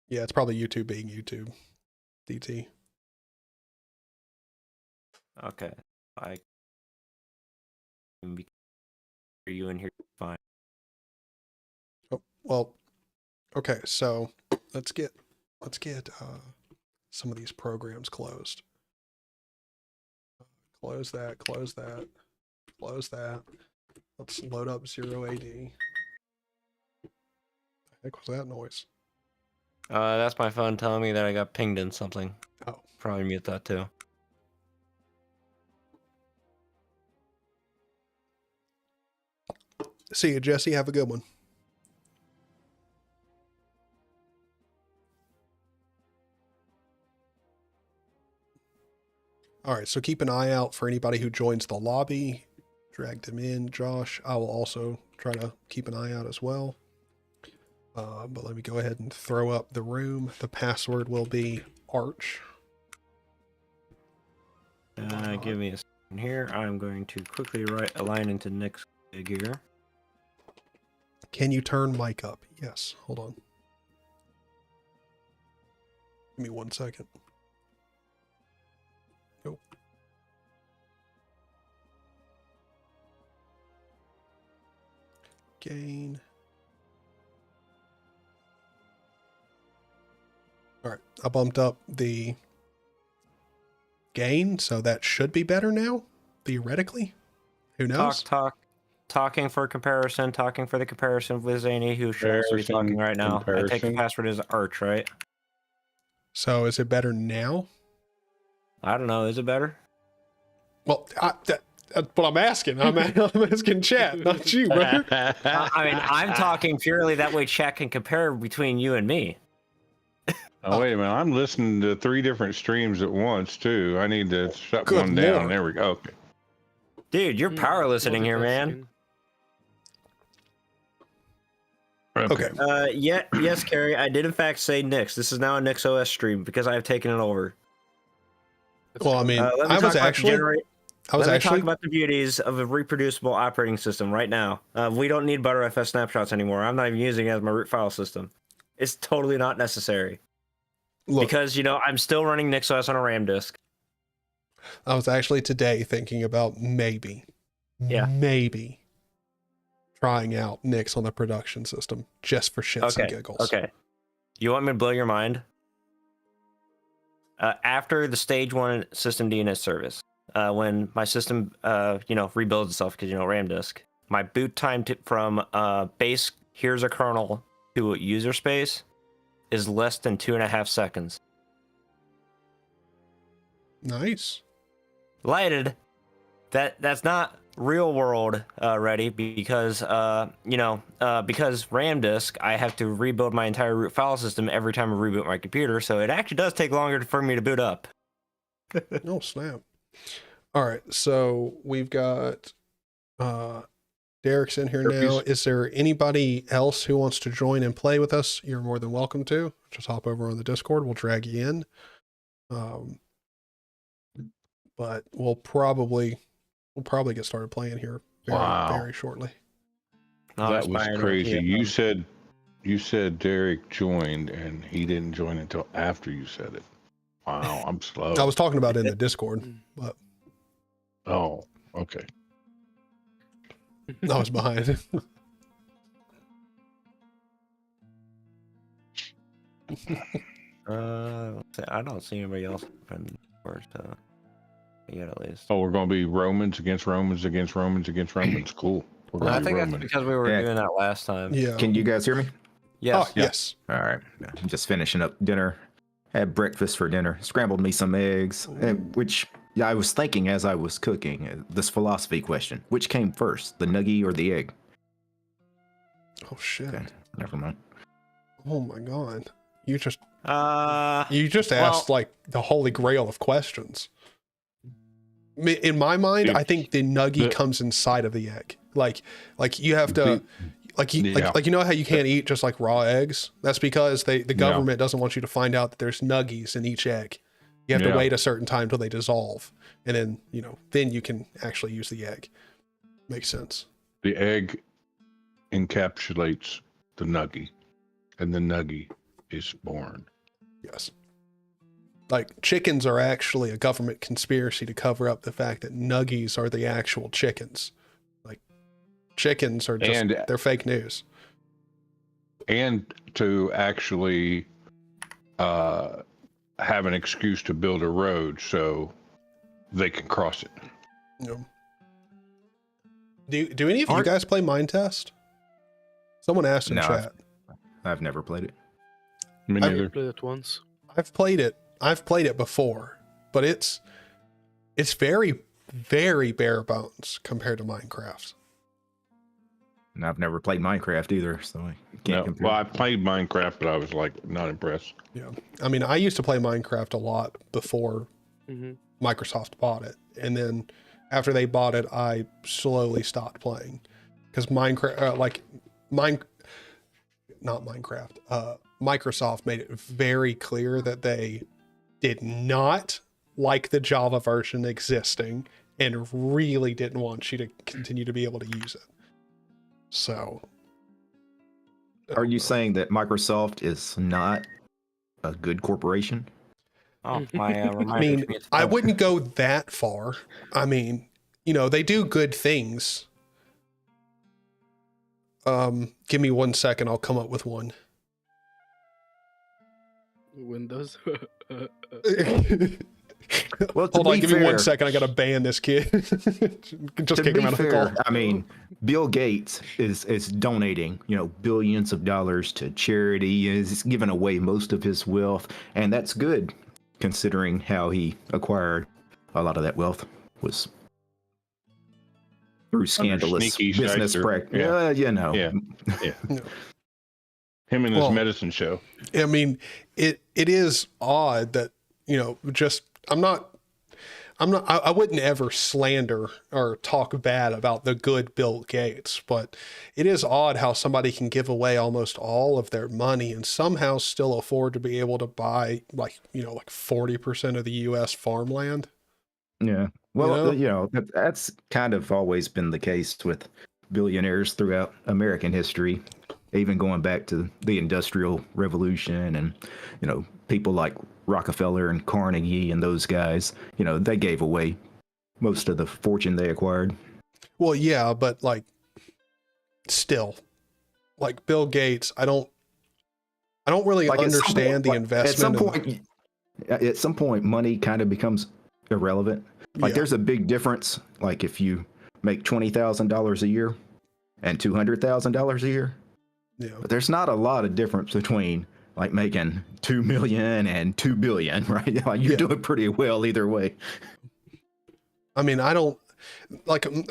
S1: Yeah, it's probably YouTube being YouTube. DT.
S2: Okay, I can be you in here fine.
S1: Oh, well, okay, so let's get some of these programs closed. Close that, close that, close that. Let's load up 0AD. The heck was that noise?
S2: That's my phone telling me that I got pinged in something.
S1: Oh.
S2: Probably mute that too.
S1: See you, Jesse. Have a good one. All right, so keep an eye out for anybody who joins the lobby. Drag them in, Josh. I will also try to keep an eye out as well. But let me go ahead and throw up the room. The password will be Arch.
S2: Give me a second here. I'm going to quickly write a line into Nick's figure.
S1: Can you turn mic up? Yes. Hold on. Give me 1 second. Nope. gain. All right, I bumped up the gain, so that should be better now, theoretically. Who knows?
S2: Talking for comparison, talking for the comparison with Zany, who should also be talking right now. I take the password as Arch, right?
S1: So is it better now?
S2: I don't know. Is it better?
S1: Well, that's what I'm asking. I'm asking chat, not you, brother.
S2: I mean, I'm talking purely that way chat can compare between you and me.
S3: Oh, wait a minute. I'm listening to 3 different streams at once, too. I need to shut
S1: Good
S3: one down.
S1: Lord.
S3: There we go. Okay.
S2: Dude, you're power listening here, man.
S1: Okay.
S2: Yes, Carrie, I did in fact say Nix. This is now a Nix OS stream because I have taken it over.
S1: Well, I mean, I was actually
S2: talk about the beauties of a reproducible operating system right now. We don't need ButterFS snapshots anymore. I'm not even using it as my root file system. It's totally not necessary.
S1: Look,
S2: because, I'm still running NixOS on a RAM disk.
S1: I was actually today thinking about maybe trying out Nix on the production system just for shits and giggles.
S2: Okay. You want me to blow your mind? After the stage 1 system DNS service, when my system, rebuilds itself because, RAM disk, my boot time from base, here's a kernel, to user space is less than 2.5 seconds.
S1: Nice.
S2: Lighted. That's not real world ready because because RAM disk, I have to rebuild my entire root file system every time I reboot my computer, so it actually does take longer for me to boot up.
S1: Oh snap. All right, so we've got Derek's in here now. Is there anybody else who wants to join and play with us? You're more than welcome to. Just hop over on the Discord. We'll drag you in. But we'll probably get started playing here very shortly.
S3: That was crazy. You said Derek joined and he didn't join until after you said it. Wow, I'm slow.
S1: I was talking about it in the Discord, but
S3: oh, okay.
S1: I was behind.
S2: I don't see anybody else first yet, at least.
S3: Oh, we're going to be Romans against Romans against Romans against Romans. Cool.
S2: I think that's because we were doing that last time.
S1: Yeah.
S4: Can you guys hear me?
S2: Yes.
S1: Oh, yes.
S4: All right. I'm just finishing up dinner. Had breakfast for dinner. Scrambled me some eggs, which I was thinking as I was cooking, this philosophy question. Which came first, the nugget or the egg?
S1: Oh, shit.
S4: Okay, never mind.
S1: Oh, my God. You just asked like the holy grail of questions. In my mind, I think the nugget comes inside of the egg. Like you have to, like you know how you can't eat just like raw eggs? That's because the government doesn't want you to find out that there's nuggies in each egg. You have to wait a certain time till they dissolve, and then then you can actually use the egg. Makes sense.
S3: The egg encapsulates the nugget, and the nugget is born.
S1: Yes. Like chickens are actually a government conspiracy to cover up the fact that nuggies are the actual chickens. Like chickens are just, they're fake news.
S3: And to actually have an excuse to build a road so they can cross it.
S1: Yeah. Do any of you guys play Mind Test? Someone asked in chat.
S4: I've never played it.
S3: Me neither.
S5: I've played it once.
S1: I've played it before, but it's very, very bare bones compared to Minecraft.
S4: And I've never played Minecraft either, so I can't compare.
S3: Well, I played Minecraft, but I was like not impressed.
S1: Yeah, I mean, I used to play Minecraft a lot before Microsoft bought it, and then after they bought it, I slowly stopped playing because Microsoft made it very clear that they did not like the Java version existing and really didn't want you to continue to be able to use it. So,
S4: are you saying that Microsoft is not a good corporation?
S2: Oh, my
S1: I mean, I wouldn't go that far. I mean, they do good things. Give me 1 second. I'll come up with one.
S5: Windows.
S4: Well,
S1: Hold on. Give me 1 second. I got to ban this kid. Just kick him out of the call.
S4: I mean, Bill Gates is donating, billions of dollars to charity. Is giving away most of his wealth, and that's good, considering how he acquired a lot of that wealth was through scandalous
S3: sneaky
S4: business
S3: shyster.
S4: practice.
S3: Yeah.
S4: Yeah.
S3: Him and his
S1: Well,
S3: medicine show.
S1: I mean, it is odd that, just I wouldn't ever slander or talk bad about the good Bill Gates, but it is odd how somebody can give away almost all of their money and somehow still afford to be able to buy like 40% of the US farmland.
S4: Yeah. Well, that's kind of always been the case with billionaires throughout American history, even going back to the Industrial Revolution and, people like Rockefeller and Carnegie and those guys, they gave away most of the fortune they acquired.
S1: Well, yeah, but still, Bill Gates, I don't really understand the investment.
S4: At some point, money kind of becomes irrelevant.
S1: Yeah.
S4: There's a big difference. If you make $20,000 a year and $200,000 a year,
S1: Yeah.
S4: but there's not a lot of difference between making 2 million and 2 billion, right? You're doing pretty well either way.
S1: I mean, I don't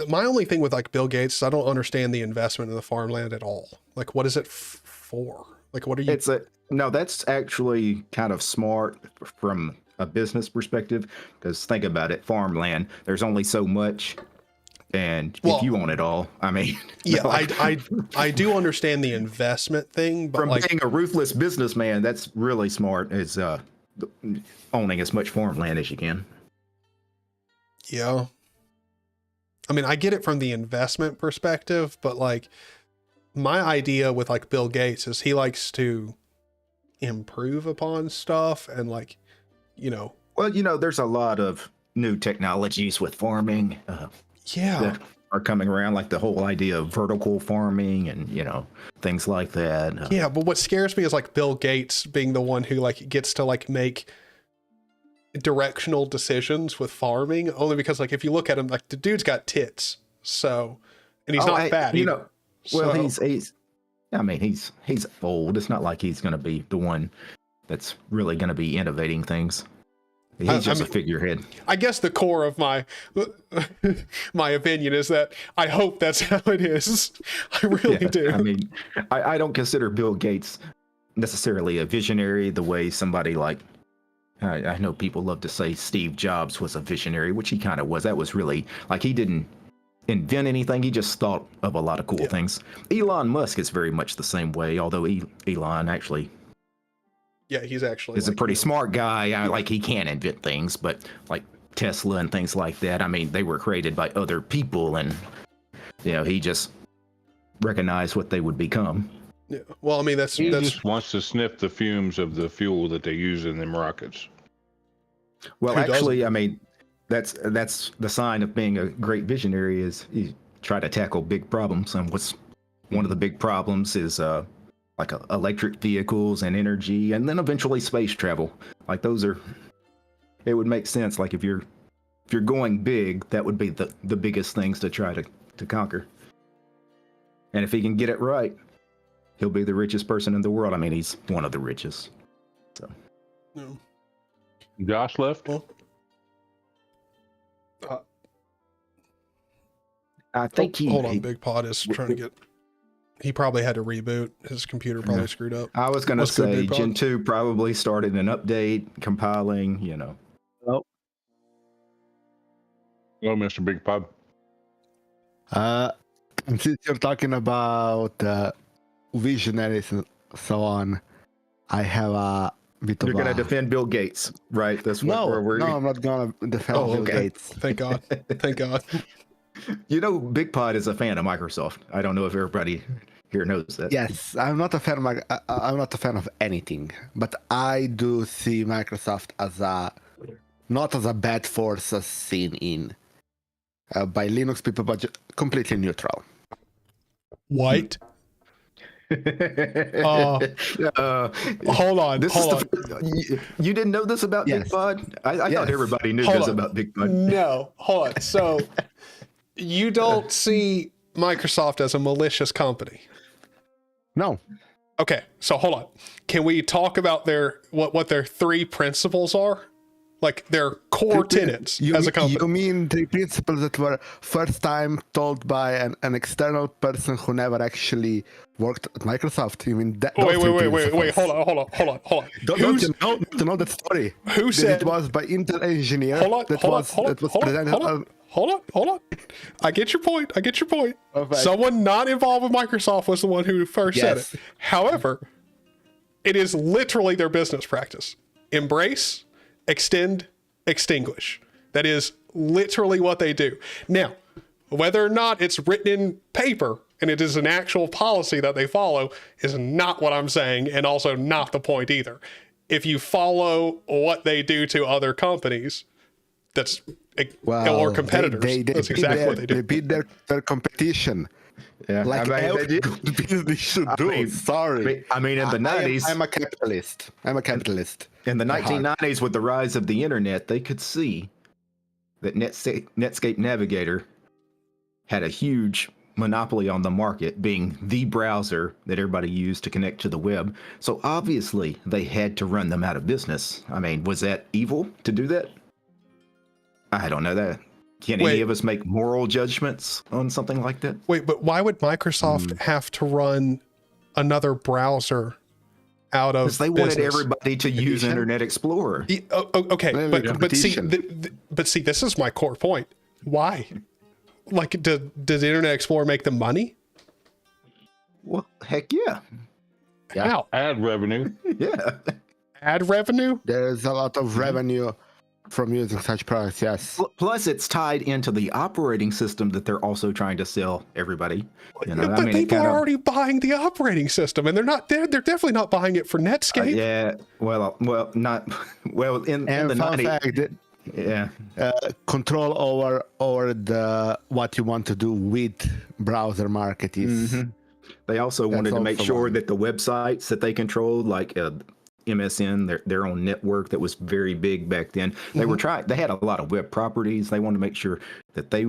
S1: my only thing with Bill Gates is I don't understand the investment in the farmland at all. What is it for? What are you?
S4: No, that's actually kind of smart from a business perspective, because think about it, farmland, there's only so much. And if you own it all, I mean,
S1: yeah, I do understand the investment thing, but
S4: from being a ruthless businessman, that's really smart, is owning as much farmland as you can.
S1: Yeah. I mean, I get it from the investment perspective, but my idea with Bill Gates is he likes to improve upon stuff and
S4: Well, there's a lot of new technologies with farming. That are coming around, the whole idea of vertical farming and things like that.
S1: Yeah, but what scares me is Bill Gates being the one who gets to make directional decisions with farming, only because if you look at him, the dude's got tits, so, and he's not fat.
S4: Well,
S1: so.
S4: he's old. It's not like he's going to be the one that's really going to be innovating things. He's just a figurehead.
S1: I guess the core of my opinion is that I hope that's how it is. I really do.
S4: I mean, I don't consider Bill Gates necessarily a visionary the way somebody I know people love to say Steve Jobs was a visionary, which he kind of was. That was really he didn't invent anything. He just thought of a lot of cool things. Elon Musk is very much the same way, although Elon actually...
S1: Yeah, he's actually
S4: a pretty smart guy. He can invent things, but Tesla and things like that, I mean, they were created by other people, and he just recognized what they would become.
S1: Yeah. Well, I mean,
S3: He just wants to sniff the fumes of the fuel that they use in them rockets.
S4: Well, actually, I mean, that's the sign of being a great visionary, is you try to tackle big problems. And one of the big problems is electric vehicles and energy, and then eventually space travel. Those are, it would make sense. If you're going big, that would be the biggest things to try to conquer. And if he can get it right, he'll be the richest person in the world. I mean, he's one of the richest. So.
S1: No.
S3: Josh left.
S1: Well,
S4: I think
S1: hold on. Big Pod is trying to get. He probably had to reboot. His computer probably screwed up.
S4: I was going to say Gen 2 probably started an update, compiling,
S3: Hello, Mr. Big Pod.
S6: Since you're talking about visionaries and so on, I have a bit of
S4: You're going to defend Bill Gates, right? That's what
S6: No,
S4: we're...
S6: I'm not going to defend Bill Gates.
S1: Thank God. Thank God.
S4: Big Pod is a fan of Microsoft. I don't know if everybody here knows that.
S6: Yes, I'm not a fan of anything, but I do see Microsoft as not as a bad force as seen in by Linux people, but completely neutral.
S1: White. Hold on.
S4: This
S1: hold on.
S4: You didn't know this about
S6: Yes.
S4: Big Bud? I
S6: Yes.
S4: thought everybody knew
S1: Hold
S4: this
S1: on.
S4: about Big Bud.
S1: No, hold on. So you don't see Microsoft as a malicious company.
S6: No.
S1: Okay, so hold on. Can we talk about their what their three principles are? Like their core tenets as a company.
S6: You mean the principles that were first time told by an external person who never actually worked at Microsoft? You mean that?
S1: Wait, hold on.
S6: Don't you know that story?
S1: Who
S6: That
S1: said
S6: it was by Intel engineer
S1: Hold
S6: that was presented?
S1: Hold on. I get your point.
S6: Okay.
S1: Someone not involved with Microsoft was the one who first said
S6: Yes.
S1: it. However, it is literally their business practice. Embrace, extend, extinguish. That is literally what they do. Now, whether or not it's written in paper and it is an actual policy that they follow is not what I'm saying, and also not the point either. If you follow what they do to other companies, that's or competitors. That's exactly what they do.
S6: They beat their competition.
S4: Yeah,
S6: Like
S4: I mean,
S6: every
S4: they did.
S6: good business should do.
S4: mean,
S6: Sorry.
S4: I mean, in the 90s,
S6: I'm a capitalist.
S4: in the
S6: at heart.
S4: 1990s, with the rise of the internet, they could see that Netscape Navigator had a huge monopoly on the market, being the browser that everybody used to connect to the web. So obviously, they had to run them out of business. I mean, was that evil to do that? I don't know that. Can any of us make moral judgments on something like that?
S1: Wait, but why would Microsoft have to run another browser out of
S4: Because they wanted
S1: business?
S4: everybody to use Internet Explorer.
S1: Okay,
S6: Maybe
S1: but see,
S6: competition.
S1: but see, this is my core point. Why? Like, does Internet Explorer make them money?
S4: Well, heck yeah.
S1: How?
S3: Ad revenue.
S4: Yeah.
S1: Ad revenue?
S6: There's a lot of revenue from using such products, yes.
S4: Plus, it's tied into the operating system that they're also trying to sell everybody. You know,
S1: But
S4: I mean,
S1: people are already buying the operating system, and they're definitely not buying it for Netscape.
S4: yeah. Well, not well in
S6: And
S4: the
S6: fun
S4: 90s.
S6: fact,
S4: Yeah.
S6: control over the what you want to do with browser market is
S4: They also wanted to make
S6: also
S4: sure
S6: one.
S4: that the websites that they controlled, like MSN, their own network that was very big back then, they were trying. They had a lot of web properties. They wanted to make sure that they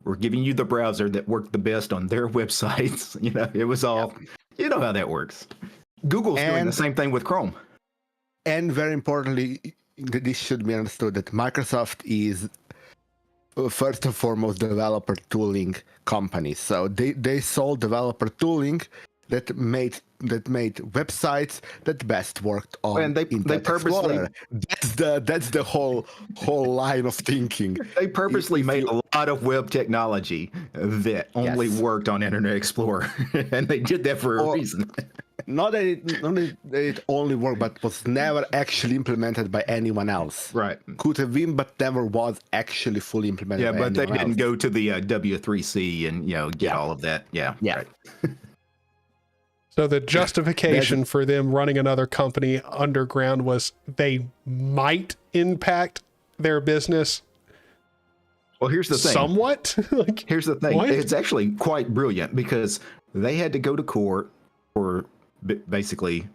S4: were giving you the browser that worked the best on their websites. You know, it was all. You know how that works. Google's doing the same thing with Chrome.
S6: And very importantly, this should be understood that Microsoft is first and foremost developer tooling company. So they sold developer tooling that made websites that best worked on
S4: And they
S6: Internet
S4: purposely-
S6: Explorer. That's the whole line of thinking.
S4: They purposely made a lot of web technology that only
S6: Yes.
S4: worked on Internet Explorer, and they did that for a reason.
S6: Not that it only worked, but was never actually implemented by anyone else.
S4: Right.
S6: Could have been, but never was actually fully implemented.
S4: Yeah,
S6: by
S4: but they
S6: anyone
S4: didn't
S6: else.
S4: go to the W3C and get all of that. Yeah.
S6: Yeah.
S4: Right.
S1: So the justification for them running another company underground was they might impact their business
S4: Well, here's the thing.
S1: somewhat. Like,
S4: Here's the thing.
S1: What?
S4: It's actually quite brilliant because they had to go to court for basically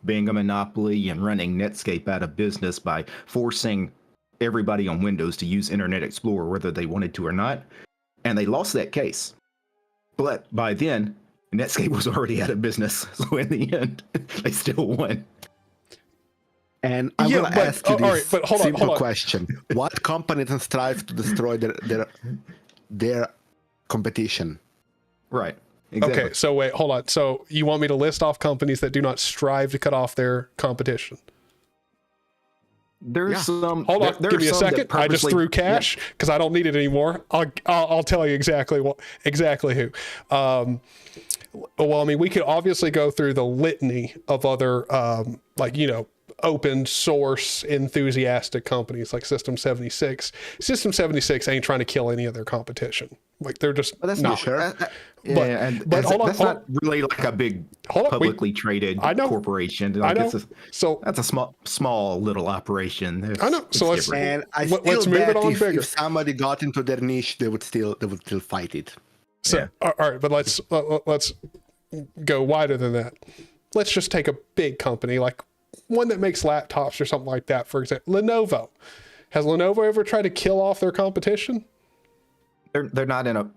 S4: being a monopoly and running Netscape out of business by forcing everybody on Windows to use Internet Explorer, whether they wanted to or not. And they lost that case. But by then, Netscape was already out of business. So in the end, they still won.
S6: And I'm
S1: Yeah,
S6: going to
S1: but-
S6: ask you
S1: all
S6: this
S1: right, but hold on,
S6: simple
S1: hold on.
S6: question: what company can strive to destroy their competition?
S4: Right. Exactly.
S1: okay, so wait, hold on. So you want me to list off companies that do not strive to cut off their competition?
S4: There's some.
S1: Hold on,
S4: there
S1: give
S4: are
S1: me a
S4: some that
S1: second. I just
S4: purposely-
S1: threw cash because I don't need it anymore. I'll tell you exactly who. Well, I mean, we could obviously go through the litany of other open source enthusiastic companies like System 76. System 76 ain't trying to kill any of their competition. Like they're just
S4: Well, that's
S1: not.
S4: not
S6: sure?
S4: Yeah,
S1: But-
S4: and
S1: but
S4: that's,
S1: hold on,
S4: that's
S1: hold
S4: not really like a big
S1: Hold on,
S4: publicly traded
S1: I know.
S4: corporation.
S1: I
S4: Like
S1: know.
S4: it's
S1: So
S4: that's a small little operation.
S1: I know. So let's-
S4: different.
S6: And I
S1: Let's
S6: still
S1: move it
S6: bet
S1: on
S6: if,
S1: bigger.
S6: if somebody got into their niche, they would still fight it.
S1: So,
S4: Yeah.
S1: all right, but let's go wider than that. Let's just take a big company, like one that makes laptops or something like that. For example, Lenovo. Has Lenovo ever tried to kill off their competition?
S4: They're not in a.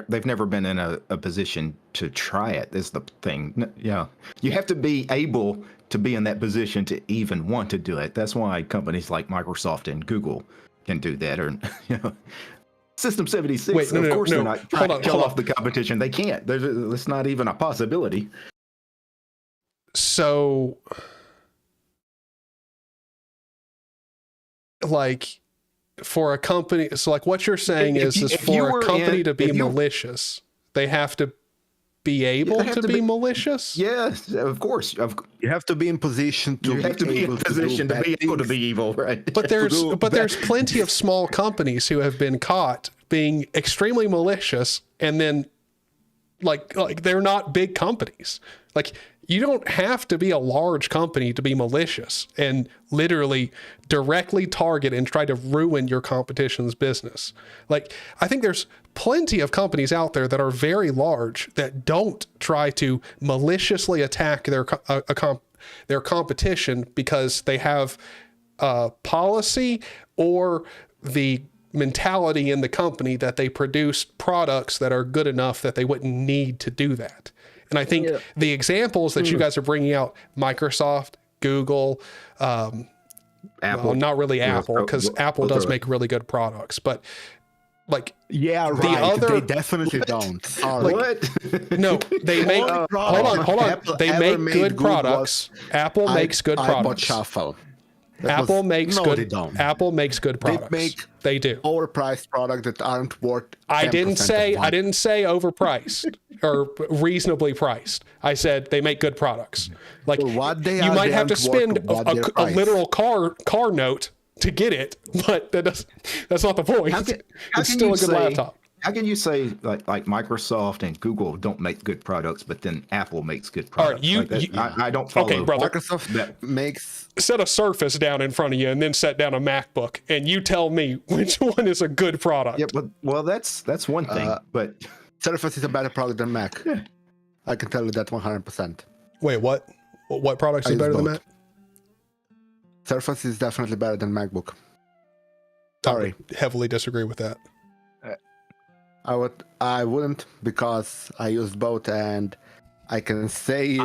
S4: They've never been in a position to try it. Is the thing. Yeah, you have to be able to be in that position to even want to do it. That's why companies like Microsoft and Google can do that. Or System 76.
S1: Wait,
S4: of course, they're not trying to kill off the competition. They can't. It's not even a possibility.
S1: So, like, for a company, so like what you're saying is for a company to be malicious, they have to be able to be malicious?
S4: Yes, of course.
S6: You have to be in position to
S4: be able to be evil, right?
S1: But there's plenty of small companies who have been caught being extremely malicious, and then like they're not big companies. Like, you don't have to be a large company to be malicious and literally directly target and try to ruin your competition's business. Like, I think there's plenty of companies out there that are very large that don't try to maliciously attack their competition because they have a policy or the mentality in the company that they produce products that are good enough that they wouldn't need to do that. And I think the examples that you guys are bringing out, Microsoft, Google, Apple, well, not really Apple, because Apple does make really good products, but like,
S6: they definitely don't.
S1: No, they make, hold on. They make good products. Apple makes good products.
S6: Shuffle.
S1: Apple makes good products. They do.
S6: Overpriced products that aren't worth 10%
S1: I didn't say overpriced or reasonably priced. I said they make good products. Like,
S6: what they
S1: you
S6: are,
S1: might have to
S6: aren't
S1: spend
S6: worth
S1: a literal car note to get it, but that's not the point. It's still a good laptop.
S4: How can you say like Microsoft and Google don't make good products, but then Apple makes good products?
S1: All right,
S4: I don't follow.
S1: Okay, brother.
S6: Microsoft makes...
S1: Set a Surface down in front of you and then set down a MacBook, and you tell me which one is a good product.
S4: Yeah, but that's one thing. But
S6: Surface is a better product than Mac. Yeah. I can tell you that 100%.
S1: Wait, what? What products is better than Mac?
S6: Surface is definitely better than MacBook. Sorry.
S1: I heavily disagree with that.
S6: I wouldn't, because I used both, and I can say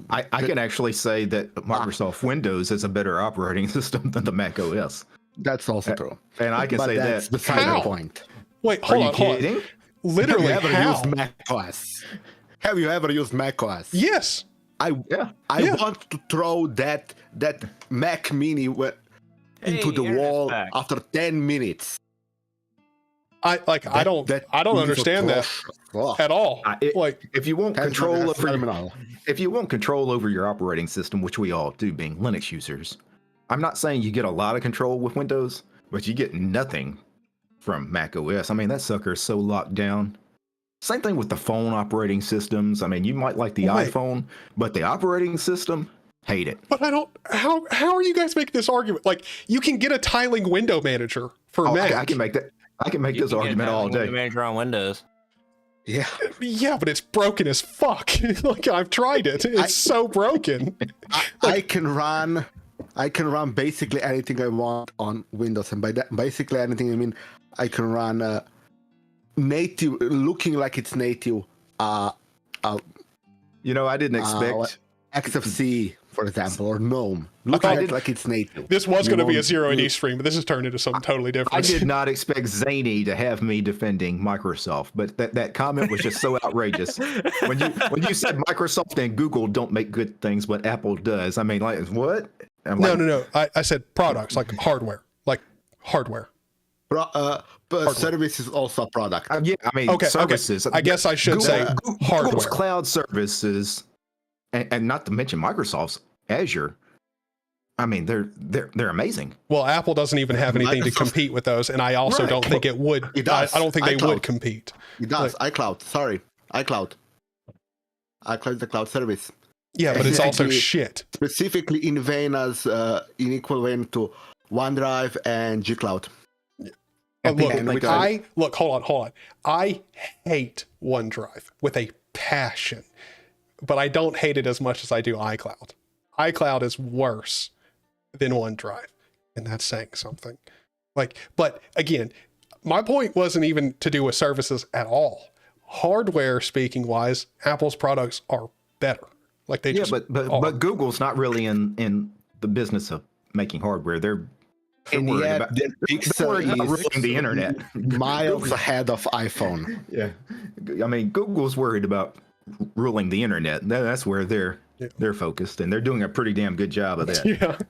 S4: I can actually say that Microsoft Windows is a better operating system than the MacOS.
S6: That's also true.
S4: And I can say
S6: that's beside the point.
S1: Wait, hold on. Literally,
S6: have you ever used macOS? Have you ever used macOS?
S1: Yes.
S6: I want to throw that Mac Mini into the wall after 10 minutes.
S1: I don't understand that at all.
S4: If you want control over your operating system, which we all do, being Linux users, I'm not saying you get a lot of control with Windows, but you get nothing from Mac OS. I mean, that sucker is so locked down. Same thing with the phone operating systems. I mean, you might like the iPhone, but the operating system, hate it.
S1: But I don't. How are you guys making this argument? Like, you can get a tiling window manager for Mac.
S4: I can make that. I can make this argument all day.
S2: Manager on Windows.
S1: Yeah, but it's broken as fuck. Like, I've tried it. It's so broken.
S6: I can run basically anything I want on Windows, and by that basically anything I mean I can run native, looking like it's native.
S4: I didn't expect
S6: XFC, for example, or GNOME. Looking like it's native.
S1: This was going to be a Zero AD stream, but this has turned into something totally different.
S4: I did not expect Zany to have me defending Microsoft, but that comment was just so outrageous. When you said Microsoft and Google don't make good things, but Apple does, I mean, like, what?
S1: No. I said products, like hardware.
S6: Service is also a product.
S4: Services.
S1: I guess I should say hardware.
S4: Google's cloud services, and not to mention Microsoft's Azure. I mean, they're amazing.
S1: Well, Apple doesn't even have anything to compete with those, and I also don't think it would.
S6: It does.
S1: I don't think they would compete.
S6: It does. iCloud. Sorry, iCloud. iCloud is the cloud service.
S1: Yeah, but it's also shit.
S6: Specifically in equal vein to OneDrive and Gcloud.
S1: Hold on. I hate OneDrive with a passion. but I don't hate it as much as I do iCloud. iCloud is worse than OneDrive, and that's saying something. Like, but again, my point wasn't even to do with services at all. Hardware speaking wise, Apple's products are better. Like they just
S4: but Google's not really in the business of making hardware. They're
S6: And
S4: worried
S6: yet,
S4: about,
S6: the
S4: they're
S6: Pixel
S4: worried about ruining
S6: is
S4: the internet.
S6: miles ahead of iPhone.
S4: Yeah, I mean, Google's worried about ruling the internet. That's where they're focused, and they're doing a pretty damn good job of that.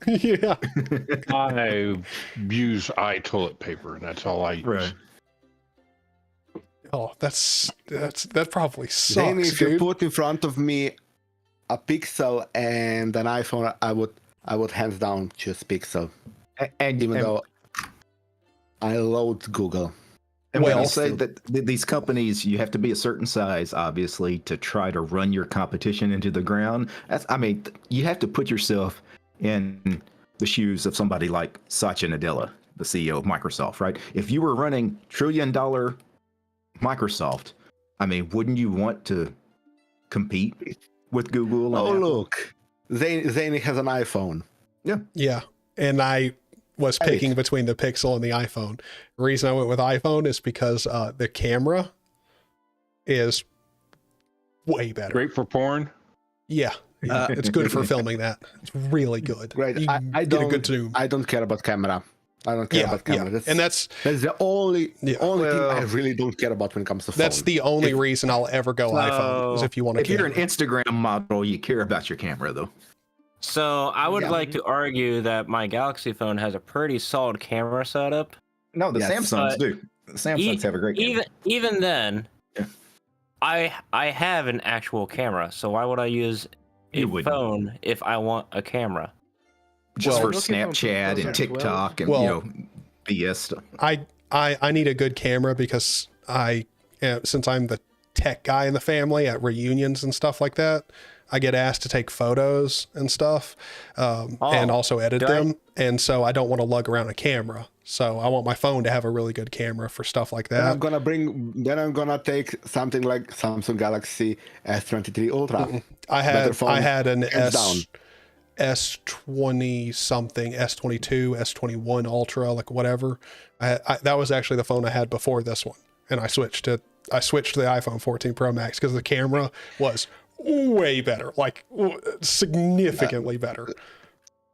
S1: Yeah.
S3: I use toilet paper, and that's all I use.
S4: Right.
S1: Oh, that probably sucks,
S6: Then if you
S1: dude.
S6: put in front of me a Pixel and an iPhone, I would hands down choose Pixel, even though I loathe Google.
S4: And when
S1: Well,
S4: you say that these companies, you have to be a certain size, obviously, to try to run your competition into the ground. You have to put yourself in the shoes of somebody like Satya Nadella, the CEO of Microsoft, right? If you were running $1 trillion Microsoft, I mean, wouldn't you want to compete with Google?
S6: Oh,
S4: and Apple?
S6: look, Zany has an iPhone.
S1: Yeah. And I was picking between the Pixel and the iPhone. The reason I went with iPhone is because the camera is way better.
S3: Great for porn.
S1: Yeah. It's good for filming that. It's really good.
S6: Right.
S1: You
S6: I
S1: get a good zoom.
S6: I don't care about camera. I don't care about camera.
S1: And that's
S6: the only thing I really don't care about when it comes to phone.
S1: that's the only reason I'll ever go iPhone is if you want to.
S4: If you're an Instagram model, you care about your camera, though.
S2: So I would like to argue that my Galaxy phone has a pretty solid camera setup.
S4: No, the Samsungs do. The Samsungs have a great camera.
S2: Even then,
S4: Yeah.
S2: I have an actual camera. So why would I use a
S4: You wouldn't.
S2: phone if I want a camera?
S4: Just
S1: Well,
S4: for Snapchat and TikTok and
S1: Well,
S4: BS stuff.
S1: I need a good camera because since I'm the tech guy in the family at reunions and stuff like that, I get asked to take photos and stuff, and also edit them. And so I don't want to lug around a camera. So I want my phone to have a really good camera for stuff like that.
S6: Then I'm gonna take something like Samsung Galaxy S23 Ultra.
S1: I had an
S6: down.
S1: S20 something, S22, S21 Ultra, like whatever. That was actually the phone I had before this one, and I switched to the iPhone 14 Pro Max because the camera was way better, like significantly better.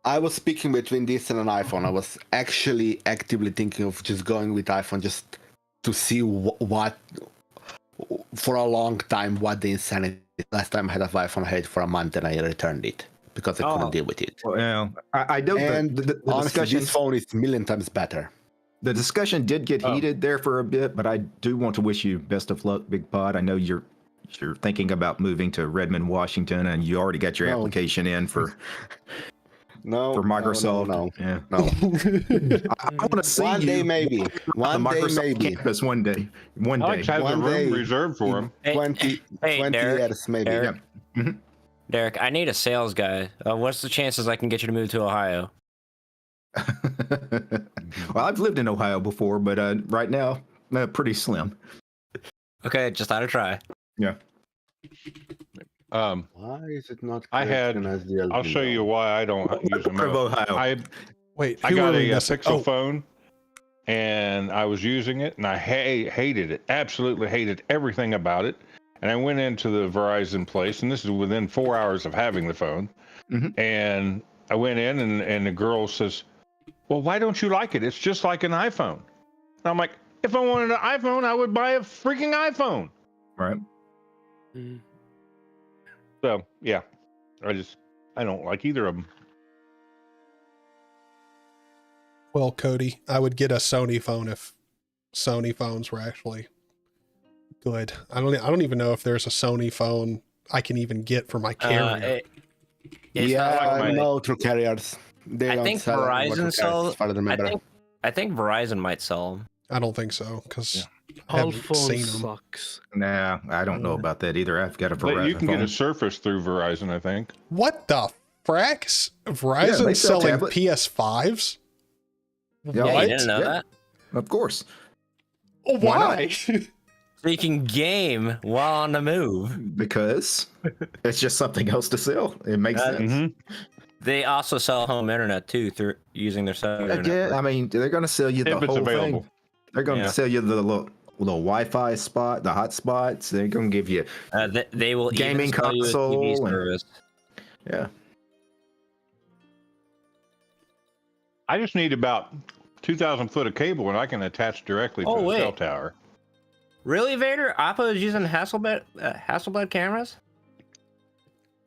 S6: I was speaking between this and an iPhone. I was actually actively thinking of just going with iPhone just to see what for a long time what the insanity. Last time I had an iPhone, I had it for a month and I returned it because I couldn't deal with it.
S4: Well, I know
S6: And
S4: the
S6: honestly,
S4: discussion.
S6: this phone is a million times better.
S4: The discussion did get heated there for a bit, but I do want to wish you best of luck, Big Pod. I know you're thinking about moving to Redmond, Washington, and you already got your application in for Microsoft.
S6: No.
S4: Yeah. I want to see
S6: One
S4: you
S6: day maybe.
S4: on the
S6: One day
S4: Microsoft
S6: maybe.
S4: campus one day. One
S3: I like
S4: day.
S3: to have the
S6: One
S3: room
S6: day.
S3: reserved for him.
S6: 20
S2: Derek,
S6: years maybe.
S2: Derek.
S4: Yeah.
S2: Derek, I need a sales guy. What's the chances I can get you to move to Ohio?
S4: Well, I've lived in Ohio before, but right now, pretty slim.
S2: Okay, just thought I'd try.
S4: Yeah.
S6: Why is it not?
S3: I'll show you why I don't use them.
S4: Of Ohio.
S1: Wait,
S3: I
S1: who
S3: got
S1: were
S3: a
S1: we missing?
S3: Pixel phone, and I was using it, and I hated it. Absolutely hated everything about it. And I went into the Verizon place, and this is within 4 hours of having the phone.
S4: Mhm.
S3: And I went in, and the girl says, "Well, why don't you like it? It's just like an iPhone." And I'm like, if I wanted an iPhone, I would buy a freaking iPhone.
S4: Right.
S3: So yeah, I don't like either of them.
S1: Well, Cody, I would get a Sony phone if Sony phones were actually good. I don't even know if there's a Sony phone I can even get for my carrier.
S2: It's not like my-
S6: no, through carriers. They
S2: I
S6: don't
S2: think
S6: sell anymore
S2: Verizon
S6: through carriers,
S2: sells.
S6: as far as I remember.
S2: I think Verizon might sell them.
S1: I don't think so because I
S5: All
S1: haven't seen
S5: phones
S1: them.
S5: sucks.
S4: Nah, I don't know about that either. I've got a Verizon
S3: But you can
S4: phone.
S3: get a Surface through Verizon, I think.
S1: What the fracks?
S4: they
S1: Verizon
S4: sell
S1: selling
S4: tablet.
S1: PS5s?
S4: Yeah,
S2: Yeah,
S1: What?
S2: you didn't know
S4: Yeah.
S2: that?
S4: Of course.
S1: Oh,
S4: Why
S1: why?
S2: So you can game while on the move.
S4: Because it's just something else to sell. It makes sense.
S3: Mm-hmm.
S2: They also sell home internet too through using their cellular
S4: Yeah,
S2: network.
S4: I mean, they're going to sell you the
S3: If it's
S4: whole
S3: available.
S4: thing. They're going to
S2: Yeah.
S4: sell you the little Wi-Fi spot, the hotspots. They're going to give you,
S2: They will
S4: Gaming
S2: even sell you a TV
S4: console and-
S2: service.
S4: yeah.
S3: I just need about 2,000 foot of cable, and I can attach directly to
S2: Oh,
S3: the cell
S2: wait.
S3: tower.
S2: Really, Vader? Oppo is using Hasselblad cameras?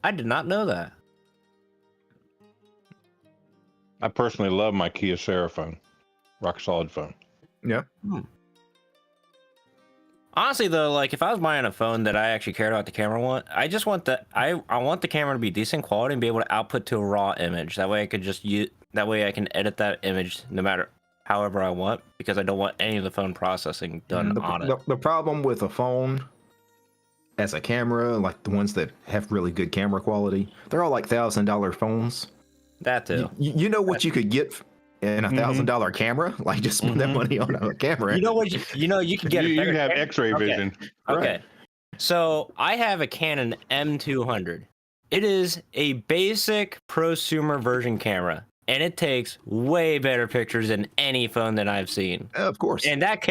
S2: I did not know that.
S3: I personally love my Kia Ceira phone, rock solid phone.
S4: Yeah.
S2: Honestly, though, like if I was buying a phone that I actually cared about the camera I just want I want the camera to be decent quality and be able to output to a raw image. That way I could just use. That way I can edit that image no matter however I want, because I don't want any of the phone processing done on it.
S4: The problem with a phone as a camera, like the ones that have really good camera quality, they're all like $1,000 phones.
S2: That too.
S4: You know what you could get in $1,000 camera? Like just spend that money on a camera.
S2: You know what? You can get.
S3: You
S2: a better
S3: can have
S2: camera.
S3: X-ray
S2: Okay.
S3: vision.
S2: Okay.
S4: Right.
S2: So I have a Canon M200. It is a basic prosumer version camera, and it takes way better pictures than any phone that I've seen.
S4: Of course.
S2: And that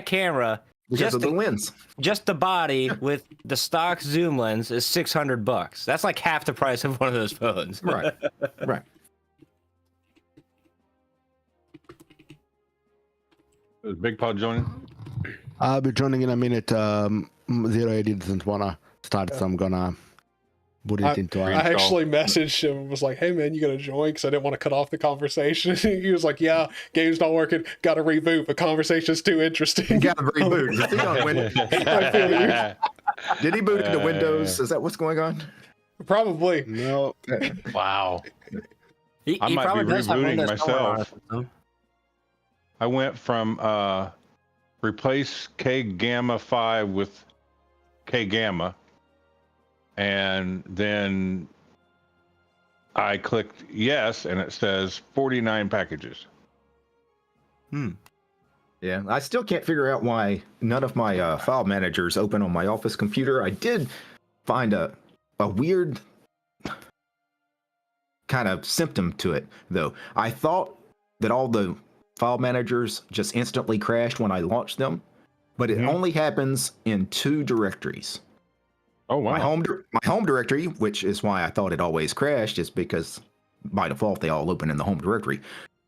S2: camera,
S4: Because of the lens.
S2: just the body with the stock zoom lens is $600. That's like half the price of one of those phones.
S4: Right. Right.
S3: Is Big Paw joining?
S6: I'll be joining in a minute. Zero AD doesn't wanna start, so I'm gonna put it into
S1: I actually messaged him and was like, hey man, you gotta join, because I didn't want to cut off the conversation. He was like, yeah, game's not working, gotta reboot, the conversation's too interesting.
S4: You got to reboot. Is he on Windows?
S1: I feel you.
S4: Did he boot into Windows? Is that what's going on?
S1: Probably.
S6: No.
S3: Wow.
S2: He
S3: I might
S2: probably
S3: be
S2: does have
S3: rebooting
S2: Windows somewhere on
S3: myself.
S2: his system.
S3: I went from replace K Gamma 5 with K Gamma, and then I clicked yes, and it says 49 packages.
S4: Yeah, I still can't figure out why none of my file managers open on my office computer. I did find a weird kind of symptom to it, though. I thought that all the file managers just instantly crashed when I launched them, but it only happens in 2 directories.
S3: Oh wow!
S4: My home directory, which is why I thought it always crashed, is because by default they all open in the home directory.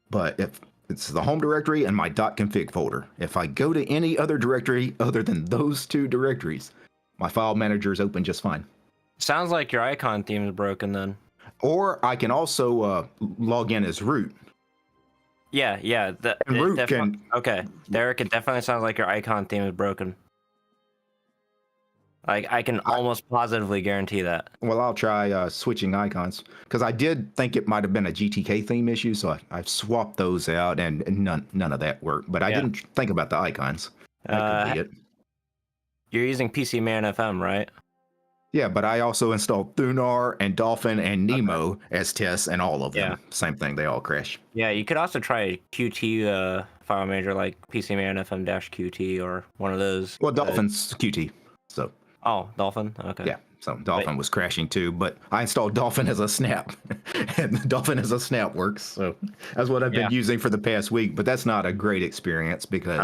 S4: But if it's the home directory and my .config folder, if I go to any other directory other than those 2 directories, my file manager is open just fine.
S2: Sounds like your icon theme is broken then.
S4: Or I can also log in as root.
S2: Yeah.
S4: And root
S2: Okay, Derek, it definitely sounds like your icon theme is broken. I can almost positively guarantee that.
S4: Well, I'll try switching icons, because I did think it might have been a GTK theme issue, so I've swapped those out, and none of that worked. But I didn't think about the icons. That could be it.
S2: You're using PC Man FM, right?
S4: Yeah, but I also installed Thunar and Dolphin and Nemo as tests, and all of them. Same thing, they all crash.
S2: Yeah, you could also try a Qt file manager like PC Man FM -Qt or one of those.
S4: Well, Dolphin's Qt, so.
S2: Oh, Dolphin? Okay.
S4: Yeah, so Dolphin was crashing too, but I installed Dolphin as a snap, and Dolphin as a snap works. So that's what I've been using for the past week, but that's not a great experience because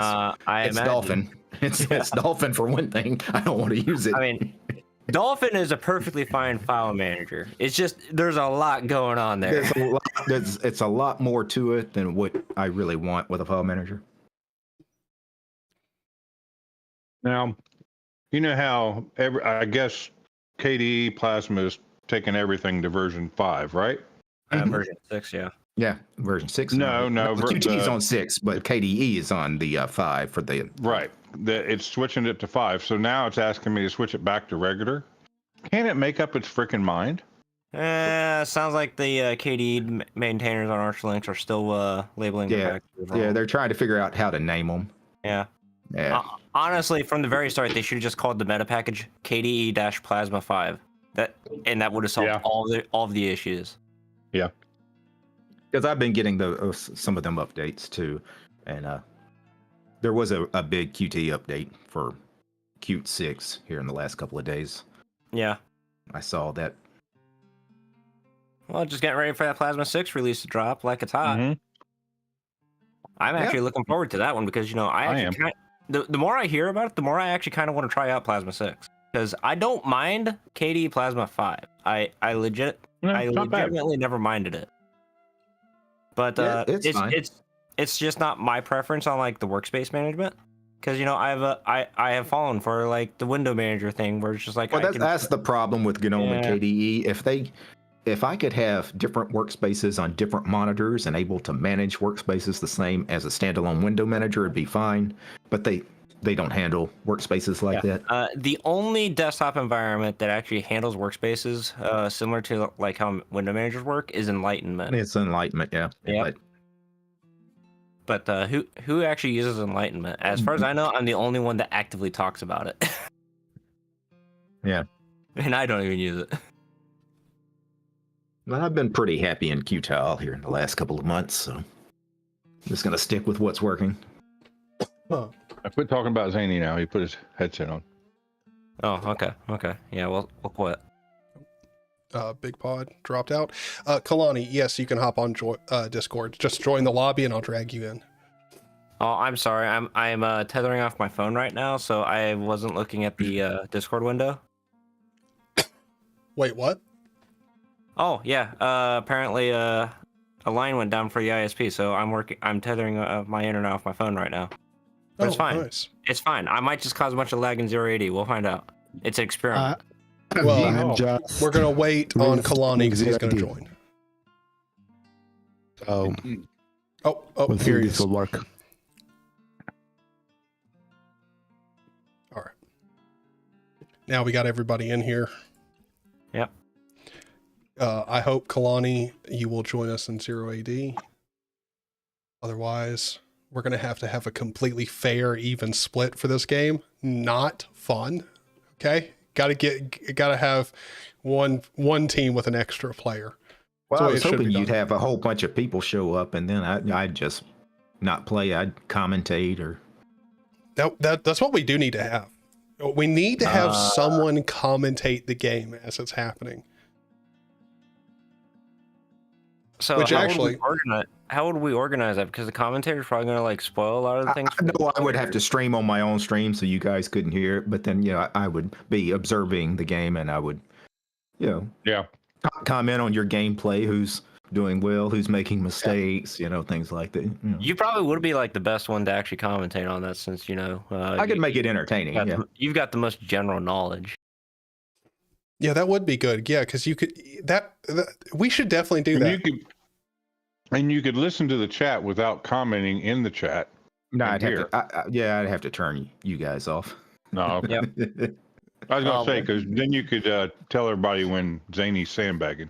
S4: it's Dolphin. It's Dolphin for one thing. I don't want to use it.
S2: I mean, Dolphin is a perfectly fine file manager. It's just there's a lot going on there.
S4: It's a lot more to it than what I really want with a file manager.
S3: Now, you know how I guess KDE Plasma is taking everything to version 5, right?
S2: Version 6, yeah.
S4: Yeah, version 6.
S3: No,
S4: Qt is on 6, but KDE is on the 5 for the.
S3: Right. It's switching it to 5. So now it's asking me to switch it back to regular. Can it make up its freaking mind?
S2: Sounds like the KDE maintainers on Archlinks are still labeling the packages wrong.
S4: Yeah, they're trying to figure out how to name them.
S2: Yeah.
S4: Yeah.
S2: Honestly, from the very start, they should have just called the meta package KDE-Plasma 5. That would have solved all of the issues.
S3: Yeah.
S4: Because I've been getting some of them updates too, and there was a big Qt update for Qt 6 here in the last couple of days.
S2: Yeah.
S4: I saw that.
S2: Well, just getting ready for that Plasma 6 release to drop like it's hot.
S3: Mm-hmm.
S2: I'm actually looking forward to that one because,
S3: I am.
S2: The more I hear about it, the more I actually kind of want to try out Plasma 6. Because I don't mind KDE Plasma 5. I legitimately never minded it. But
S4: it's fine.
S2: it's just not my preference on like the workspace management. Because I have fallen for like the window manager thing where it's just like
S4: Well, that's the problem with GNOME and KDE. If I could have different workspaces on different monitors and able to manage workspaces the same as a standalone window manager, it'd be fine. But they don't handle workspaces like that.
S2: The only desktop environment that actually handles workspaces similar to like how window managers work is Enlightenment.
S4: It's Enlightenment, yeah.
S2: Yep. But who actually uses Enlightenment? As far as I know, I'm the only one that actively talks about it.
S4: Yeah.
S2: And I don't even use it.
S4: Well, I've been pretty happy in Qtile here in the last couple of months, so I'm just going to stick with what's working.
S1: Huh.
S3: I quit talking about Zany now. He put his headset on.
S2: Oh, okay. Yeah, we'll quit.
S1: Big Pod dropped out. Kalani, yes, you can hop on Discord. Just join the lobby and I'll drag you in.
S2: Oh, I'm sorry. I'm tethering off my phone right now, so I wasn't looking at the Discord window.
S1: Wait, what?
S2: Oh, yeah. Apparently, a line went down for the ISP, so I'm tethering my internet off my phone right now. But it's fine.
S1: Nice.
S2: It's fine. I might just cause a bunch of lag in 080. We'll find out. It's an experiment.
S1: Well, we're going to wait on Kalani because he's going to join.
S6: Oh,
S1: Oh,
S6: we'll see
S1: here
S6: if
S1: he
S6: this
S1: is.
S6: will work.
S1: All right. Now we got everybody in here.
S2: Yep.
S1: I hope, Kalani, you will join us in 0AD. Otherwise, we're going to have a completely fair, even split for this game. Not fun. Okay? Got to have one team with an extra player.
S4: Well,
S1: So
S4: I was
S1: it should
S4: hoping
S1: be
S4: you'd
S1: done.
S4: have a whole bunch of people show up, and then I'd just not play. I'd commentate or.
S1: That's what we do need to have. We need to have someone commentate the game as it's happening.
S2: So
S1: Which
S2: how would we organize that? Because the commentator's probably going to like spoil a lot of the things.
S4: No, I would have to stream on my own stream so you guys couldn't hear it. But then, I would be observing the game, and I would,
S3: Yeah.
S4: comment on your gameplay. Who's doing well? Who's making mistakes? Things like that.
S2: You probably would be like the best one to actually commentate on that, since
S4: I could make it entertaining.
S2: you've got the most general knowledge.
S1: Yeah, that would be good. Yeah, because you could we should definitely do that.
S3: You could listen to the chat without commenting in the chat.
S4: No, I'd have to turn you guys off.
S3: No, okay.
S2: Yep.
S3: I was gonna say, because then you could tell everybody when Zany's sandbagging.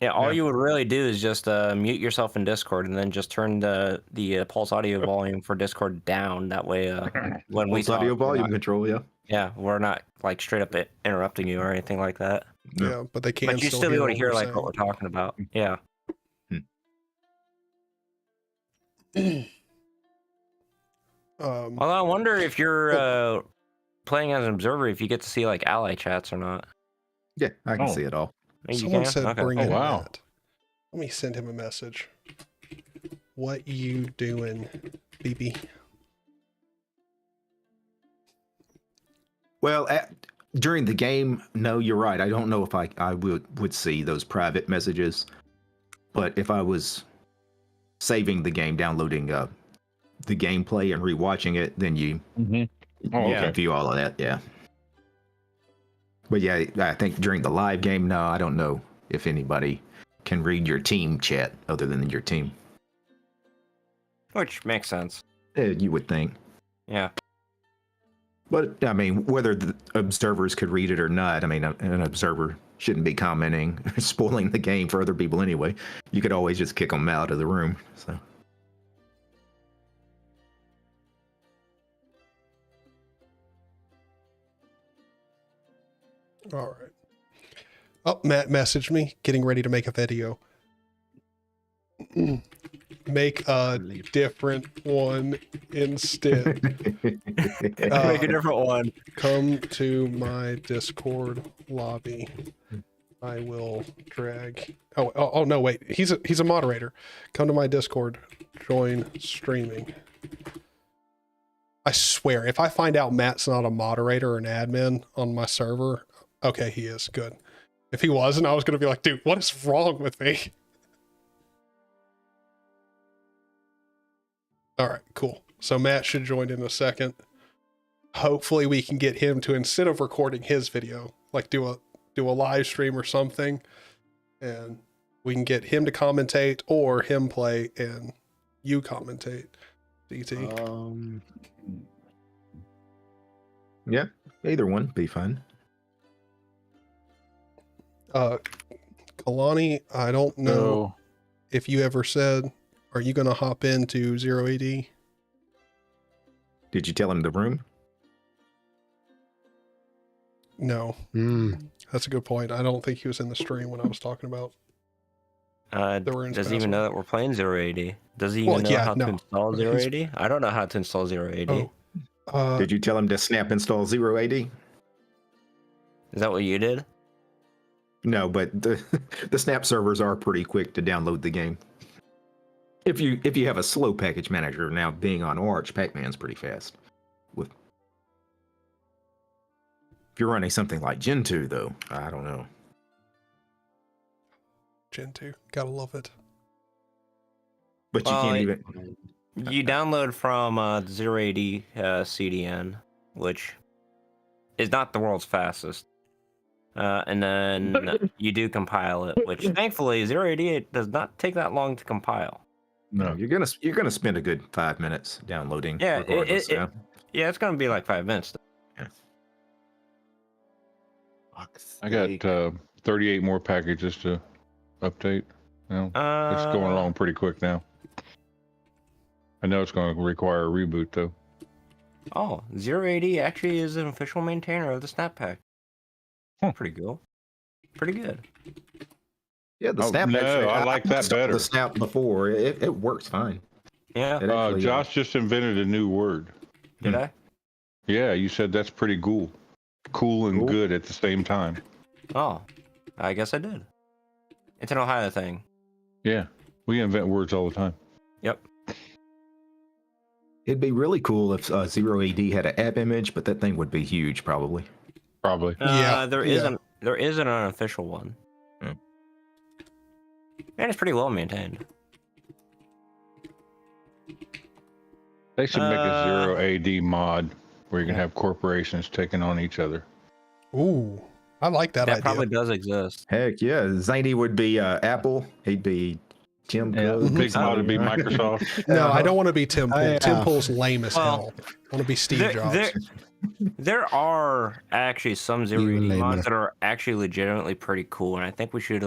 S2: Yeah, all you would really do is just mute yourself in Discord and then just turn the Pulse audio volume for Discord down. That way, when we
S4: Pulse
S2: talk,
S4: audio volume control,
S2: yeah, we're not like straight up interrupting you or anything like that.
S1: Yeah, but they can't.
S2: But you still be able to hear like what we're talking about. Yeah. Well, I wonder if you're playing as an observer, if you get to see like ally chats or not.
S4: Yeah, I can see it all.
S1: Someone said bring in
S3: wow.
S1: Matt. Let me send him a message. What you doing, BB?
S4: Well, during the game, no, you're right. I don't know if I would see those private messages, but if I was saving the game, downloading the gameplay and rewatching it, then you can view all of that. Yeah. But yeah, I think during the live game, no, I don't know if anybody can read your team chat other than your team.
S2: Which makes sense.
S4: You would think.
S2: Yeah.
S4: But I mean, whether the observers could read it or not, I mean, an observer shouldn't be commenting or spoiling the game for other people anyway. You could always just kick them out of the room. So.
S1: All right. Oh, Matt messaged me, getting ready to make a video. make a different one instead.
S2: Make a different one.
S1: Come to my Discord lobby. I will drag. Oh no, wait. He's a moderator. Come to my Discord. Join streaming. I swear, if I find out Matt's not a moderator or an admin on my server, okay, he is good. If he wasn't, I was gonna be like, dude, what is wrong with me? All right, cool. So Matt should join in a second. Hopefully we can get him to, instead of recording his video, like do a live stream or something, and we can get him to commentate or him play and you commentate. DT.
S4: Yeah, either one be fun.
S1: Kalani, I don't know if you ever said, are you gonna hop into 0AD?
S4: Did you tell him the room?
S1: No. That's a good point. I don't think he was in the stream when I was talking about.
S2: Does he even know that we're playing 080? Does he even know how to install 080? I don't know how to install 080.
S4: Did you tell him to snap install 080?
S2: Is that what you did?
S4: No, but the snap servers are pretty quick to download the game. If you have a slow package manager, now being on Arch, Pac-Man's pretty fast. If you're running something like Gentoo, though, I don't know.
S1: Gentoo, gotta love it.
S4: But you can't even.
S2: You download from 080 CDN, which is not the world's fastest. And then you do compile it, which thankfully 088 does not take that long to compile.
S4: No, you're gonna spend a good 5 minutes downloading.
S2: Yeah, it's gonna be like 5 minutes.
S4: Yeah.
S3: I got 38 more packages to update. It's going along pretty quick now. I know it's going to require a reboot though.
S2: Oh, 080 actually is an official maintainer of the Snap Pack. Pretty cool. Pretty good.
S4: Yeah, the Snap.
S3: I like that better.
S4: The Snap before it works fine.
S2: Yeah.
S3: Josh just invented a new word.
S2: Did I?
S3: Yeah, you said that's pretty cool. Cool and good at the same time.
S2: Oh, I guess I did. It's an Ohio thing.
S3: Yeah, we invent words all the time.
S2: Yep.
S4: It'd be really cool if 0AD had an app image, but that thing would be huge, probably.
S3: Probably.
S2: There isn't an unofficial one.
S4: Hmm.
S2: And it's pretty well maintained.
S3: They should make a 0AD mod where you can have corporations taking on each other.
S1: Ooh, I like that idea.
S2: That probably does exist.
S4: Heck yeah, Zany would be Apple. He'd be Tim.
S3: Big mod would be Microsoft.
S1: No, I don't want to be Tim Pool.
S6: Yeah.
S1: Tim Pool's lame as hell. I want to be Steve Jobs.
S2: There are actually some 080 mods that are actually legitimately pretty cool, and I think we should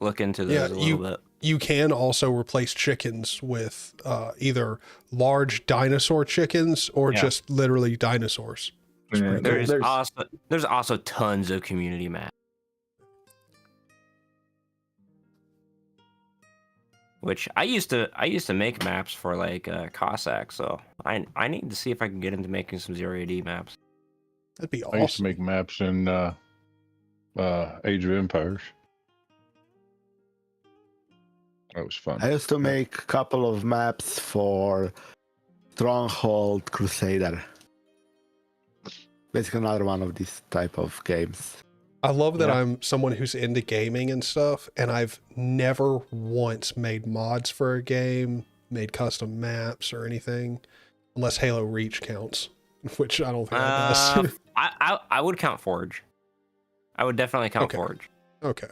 S2: look into those a little bit.
S1: You can also replace chickens with either large dinosaur chickens or just literally dinosaurs.
S4: Yeah,
S2: There's also tons of community maps. Which I used to make maps for like Cossack, so I need to see if I can get into making some 080 maps.
S1: That'd be awesome.
S3: I used to make maps in Age of Empires. That was fun.
S6: I used to make a couple of maps for Stronghold Crusader. Basically another one of these type of games.
S1: I love that I'm someone who's into gaming and stuff, and I've never once made mods for a game, made custom maps or anything, unless Halo Reach counts, which I don't think that does.
S2: I would count Forge. I would definitely count Forge.
S1: Okay.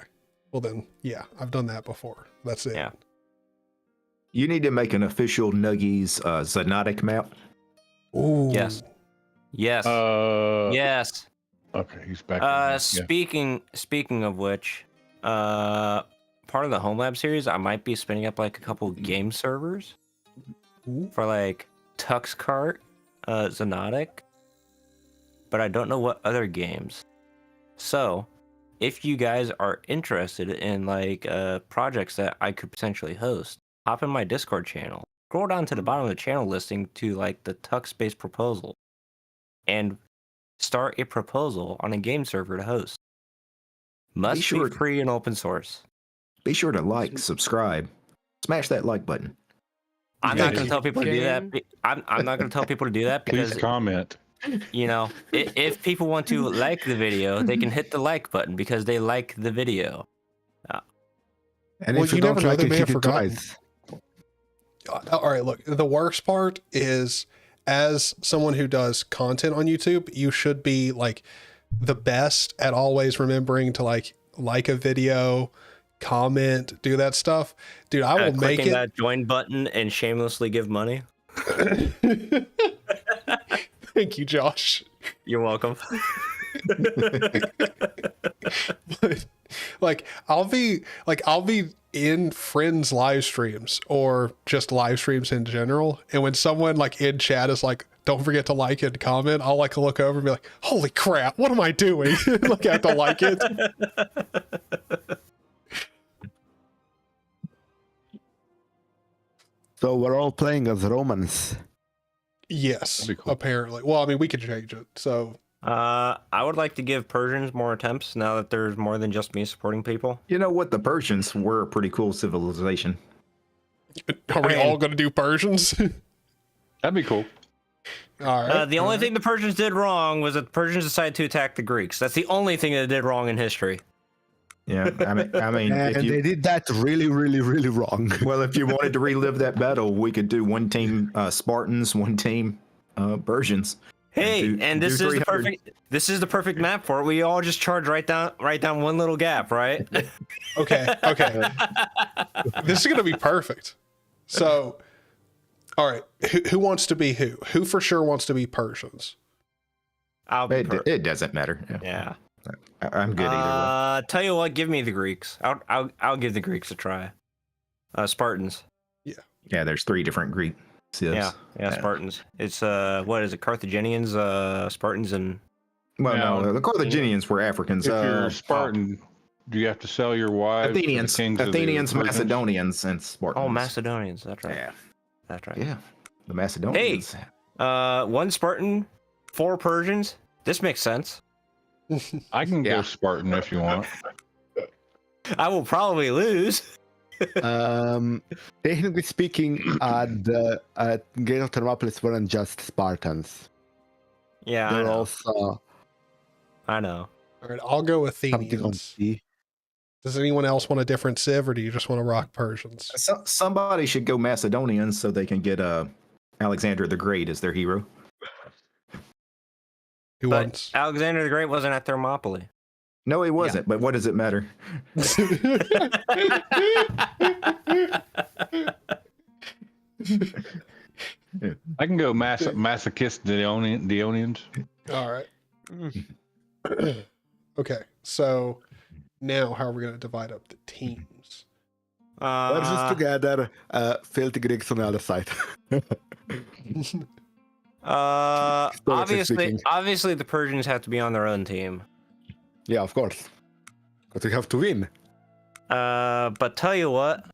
S1: Well then, yeah, I've done that before. That's it.
S2: Yeah.
S4: You need to make an official Nuggies Zenotic map.
S1: Ooh.
S2: Yes. Yes. Yes.
S3: Okay, he's back.
S2: Speaking of which, part of the Home Lab series, I might be spinning up like a couple game servers for like Tuxcart, Zenotic, but I don't know what other games. So, if you guys are interested in like projects that I could potentially host, hop in my Discord channel, scroll down to the bottom of the channel listing to like the Tux Space proposal, and start a proposal on a game server to host. Must be free and open source.
S4: Be sure to like, subscribe, smash that like button.
S2: I'm not going to tell people to do that. I'm not going to tell people to do that because
S3: Please comment.
S2: You know, if people want to like the video, they can hit the like button because they like the video.
S6: And if you don't like it, hit it twice.
S1: All right, look, the worst part is, as someone who does content on YouTube, you should be like the best at always remembering to like a video, comment, do that stuff. Dude, I will make it.
S2: That join button and shamelessly give money.
S1: Thank you, Josh.
S2: You're welcome.
S1: But, like I'll be in friends live streams or just live streams in general, and when someone like in chat is like, don't forget to like and comment, I'll like look over and be like, holy crap, what am I doing? Like I have to like it.
S6: So we're all playing as Romans.
S1: Yes,
S3: cool.
S1: Apparently. Well, I mean, we could change it. So
S2: I would like to give Persians more attempts now that there's more than just me supporting people.
S4: You know what? The Persians were a pretty cool civilization.
S1: are we all going to do Persians?
S3: That'd be cool.
S1: All right.
S2: The only thing the Persians did wrong was that the Persians decided to attack the Greeks. That's the only thing they did wrong in history.
S4: Yeah, I mean,
S6: And they did that really, really, really wrong.
S4: well, if you wanted to relive that battle, we could do one team Spartans, one team Persians.
S2: Hey, and this is the
S4: 300.
S2: perfect perfect map for it. We all just charge right down one little gap, right?
S1: Okay. This is going to be perfect. So, all right. Who wants to be who? Who for sure wants to be Persians?
S2: I'll be
S4: It doesn't matter.
S2: yeah.
S4: I'm good either way.
S2: Tell you what, give me the Greeks. I'll give the Greeks a try. Spartans.
S4: Yeah, there's 3 different Greek civs.
S2: Yeah, Spartans. It's what is it? Carthaginians, Spartans, and
S4: Well,
S3: Now,
S4: no, the Carthaginians were Africans.
S3: If you're a Spartan, do you have to sell your wives?
S4: Athenians,
S3: to the kings of the
S4: Persians,
S3: Persians?
S4: Macedonians, and Spartans.
S2: oh, Macedonians. That's right.
S4: Yeah,
S2: That's right.
S4: yeah, the Macedonians.
S2: One Spartan, 4 Persians. This makes sense.
S3: I can go Spartan if you want.
S2: I will probably lose.
S6: Technically speaking, at Gate of Thermopolis weren't just Spartans.
S2: Yeah, I
S6: They're
S2: know.
S6: also
S2: I know.
S1: All right, I'll go
S6: something on
S1: Athenians.
S6: sea.
S1: Does anyone else want a different civ, or do you just want to rock Persians?
S4: Somebody should go Macedonians so they can get Alexander the Great as their hero.
S1: Who
S2: But
S1: wants?
S2: Alexander the Great wasn't at Thermopylae.
S4: No, he wasn't. But what does it matter?
S3: I can go masochist Dionians.
S1: All right. Okay, so now how are we going to divide up the teams?
S6: Persians together, filthy Greeks on the other side. speaking.
S2: Obviously, the Persians have to be on their own team.
S6: Yeah, of course. But we have to win.
S2: But tell you what,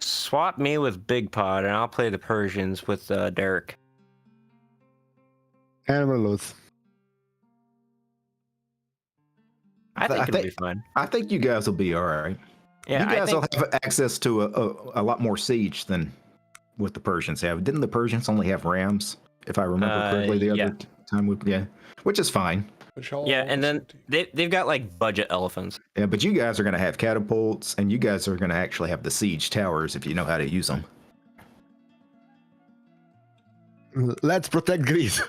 S2: swap me with Big Pod, and I'll play the Persians with Derek.
S6: And we'll lose.
S2: I think it'll be fun.
S4: I think you guys will be all right.
S2: Yeah,
S4: you guys
S2: I
S4: will
S2: think
S4: have access to a lot more siege than what the Persians have. Didn't the Persians only have rams, if I remember correctly, the other time? Which is fine.
S2: Yeah, and then they've got like budget elephants.
S4: Yeah, but you guys are going to have catapults, and you guys are going to actually have the siege towers if you know how to use them.
S6: Let's protect Greece.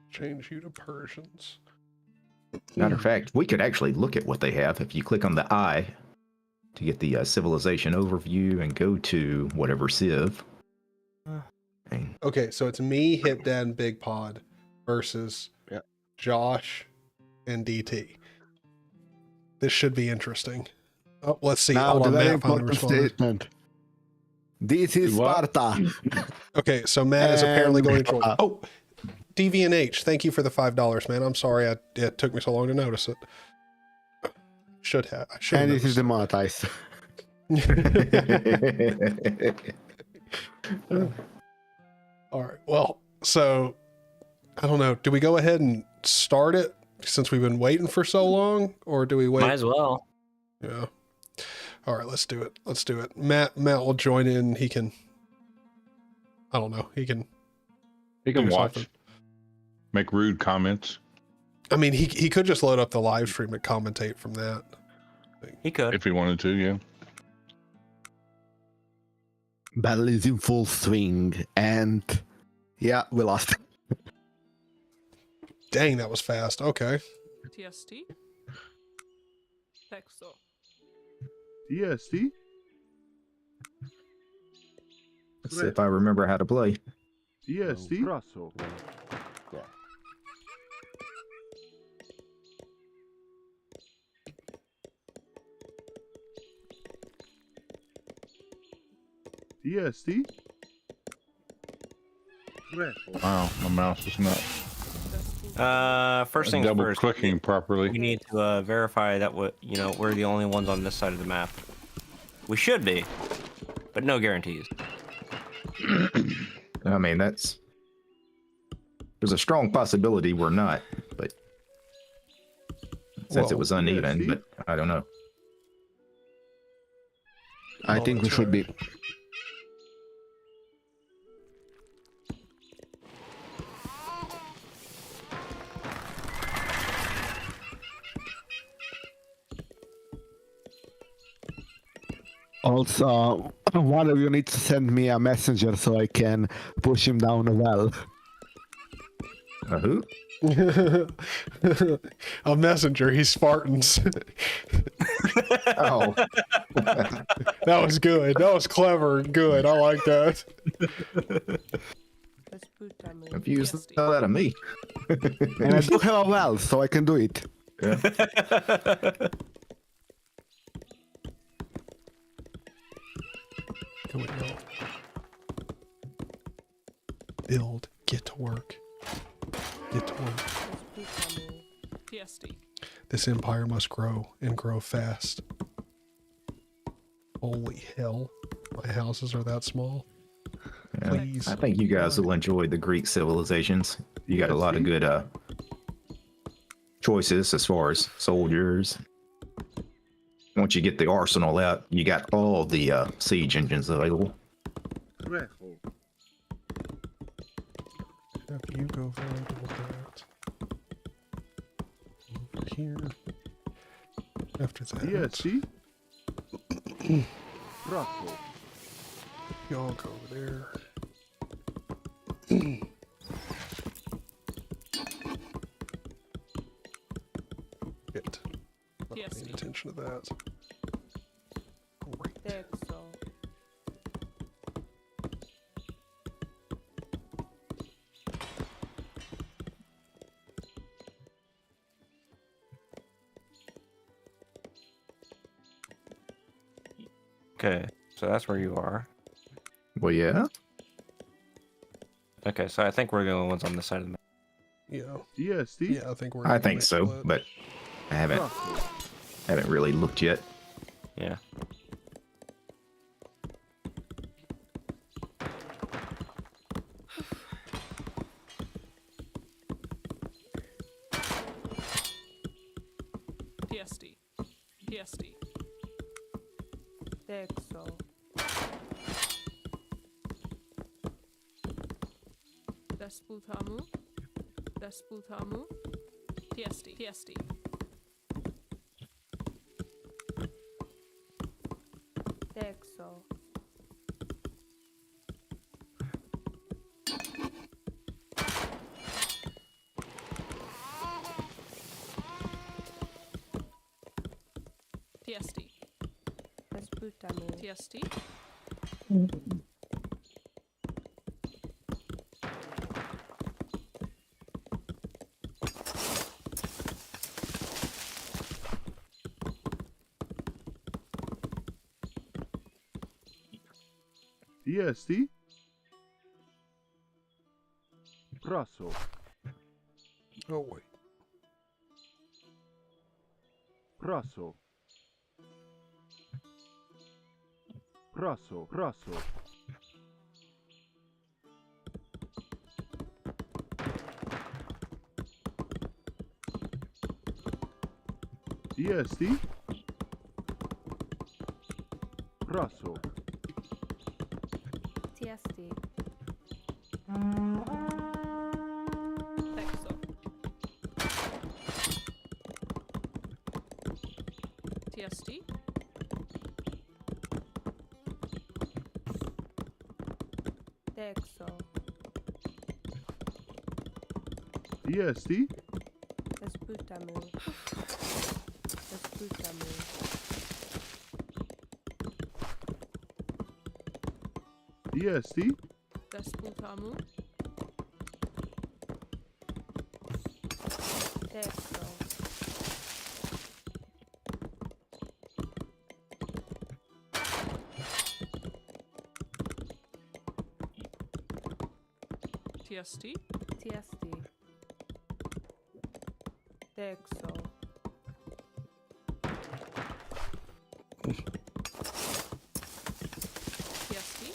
S1: Change you to Persians.
S4: Matter of fact, we could actually look at what they have if you click on the eye to get the civilization overview and go to whatever civ.
S1: Okay, so it's me, Hip Dad, and Big Pod versus Josh and DT. This should be interesting. Oh, let's see.
S6: Now,
S1: Hold
S6: the
S1: on,
S6: very
S1: Matt finally
S6: important
S1: responded.
S6: statement. This is
S3: What?
S6: Sparta.
S1: Okay, so Matt is apparently going to join.
S6: And-
S1: Oh, DVNH, thank you for the $5, man. I'm sorry it took me so long to notice it. Should have. I should have.
S6: And it is demonetized.
S1: All right. Well, so I don't know. Do we go ahead and start it since we've been waiting for so long, or do we wait?
S2: Might as well.
S1: Yeah. All right. Let's do it. Let's do it. Matt will join in. He can. I don't know. He can
S3: can
S1: do
S3: watch,
S1: something.
S3: make rude comments.
S1: I mean, he could just load up the live stream and commentate from that.
S2: He could.
S3: If he wanted to, yeah.
S6: Battle is in full swing, and yeah, we lost.
S1: Dang, that was fast. Okay.
S5: TST. Texto.
S7: TST?
S4: Let's see if I remember how to play.
S7: TST?
S8: Brasso.
S7: TST?
S3: Wow, my mouse is not
S2: First things
S3: double
S2: first.
S3: clicking
S2: We
S3: properly.
S2: need to verify that we're the only ones on this side of the map. We should be, but no guarantees.
S4: I mean, there's a strong possibility we're not, but since it was uneven, but I don't know.
S6: I think we should be. Also, one of you needs to send me a messenger so I can push him down a well.
S4: Who?
S1: A messenger. He's Spartans.
S4: Oh,
S1: That was good. That was clever and good. I like that.
S4: confused the hell out of me.
S6: And I do have a well, so I can do it.
S1: Here we go. Build. Get to work. Get to work.
S5: TST.
S1: This empire must grow and grow fast. Holy hell. My houses are that small.
S4: Yeah,
S1: Please.
S4: I think you guys will enjoy the Greek civilizations. You got a lot of good choices as far as soldiers. Once you get the arsenal out, you got all the siege engines available.
S1: Have you go handle that. Over here. After that.
S7: TST? Brasso.
S1: Y'all go over there. It. Not
S5: Yes.
S1: paying attention to that. Great.
S5: Texto.
S2: Okay, so that's where you are.
S4: Well, yeah.
S2: Okay, so I think we're the only ones on this side of the map.
S1: Yeah.
S7: TST?
S1: Yeah, I think we're.
S4: I
S1: gonna
S4: think
S1: make
S4: so,
S1: split.
S4: but I haven't really looked yet.
S2: Yeah.
S5: TST. TST. Texto. Desputamu. Desputamu. TST. TST. Texto. TST.
S9: Desputamu.
S5: TST.
S7: TST? Brasso.
S1: Oh wait.
S7: Brasso. Rosso. Rosso. EST. Rosso.
S9: TSD.
S5: Texo. TSD.
S9: Texo.
S7: EST.
S9: Esputamu. Esputamu.
S7: EST.
S5: Desputamu.
S9: Texo.
S5: TSD.
S9: TSD. Texo.
S5: TSD.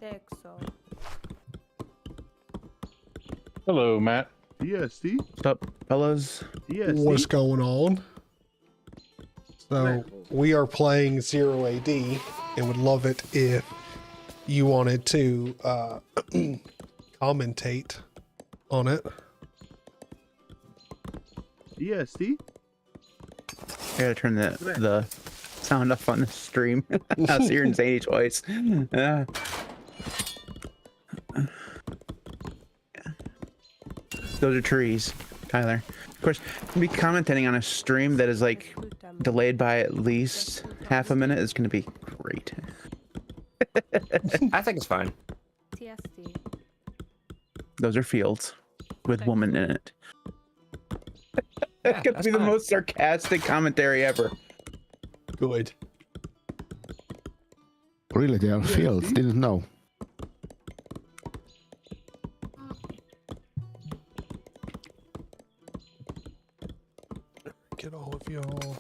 S9: Texo.
S3: Hello, Matt.
S7: EST.
S8: What's up, fellas?
S1: What's
S7: EST.
S1: going on? So we are playing Zero AD and would love it if you wanted to commentate on it.
S7: EST.
S8: I gotta turn the sound off on the stream. I was hearing Zany twice. Those are trees, Tyler. Of course, to be commentating on a stream that is like
S9: Esputamu.
S8: delayed by at least half a minute is gonna be great.
S2: I think it's fine.
S9: TSD.
S8: Those are fields with woman in it.
S2: Yeah,
S8: That could
S2: that's
S8: be the
S2: fine.
S8: most sarcastic commentary ever.
S1: Good.
S6: Really, they are fields. Didn't know.
S1: Get all of y'all.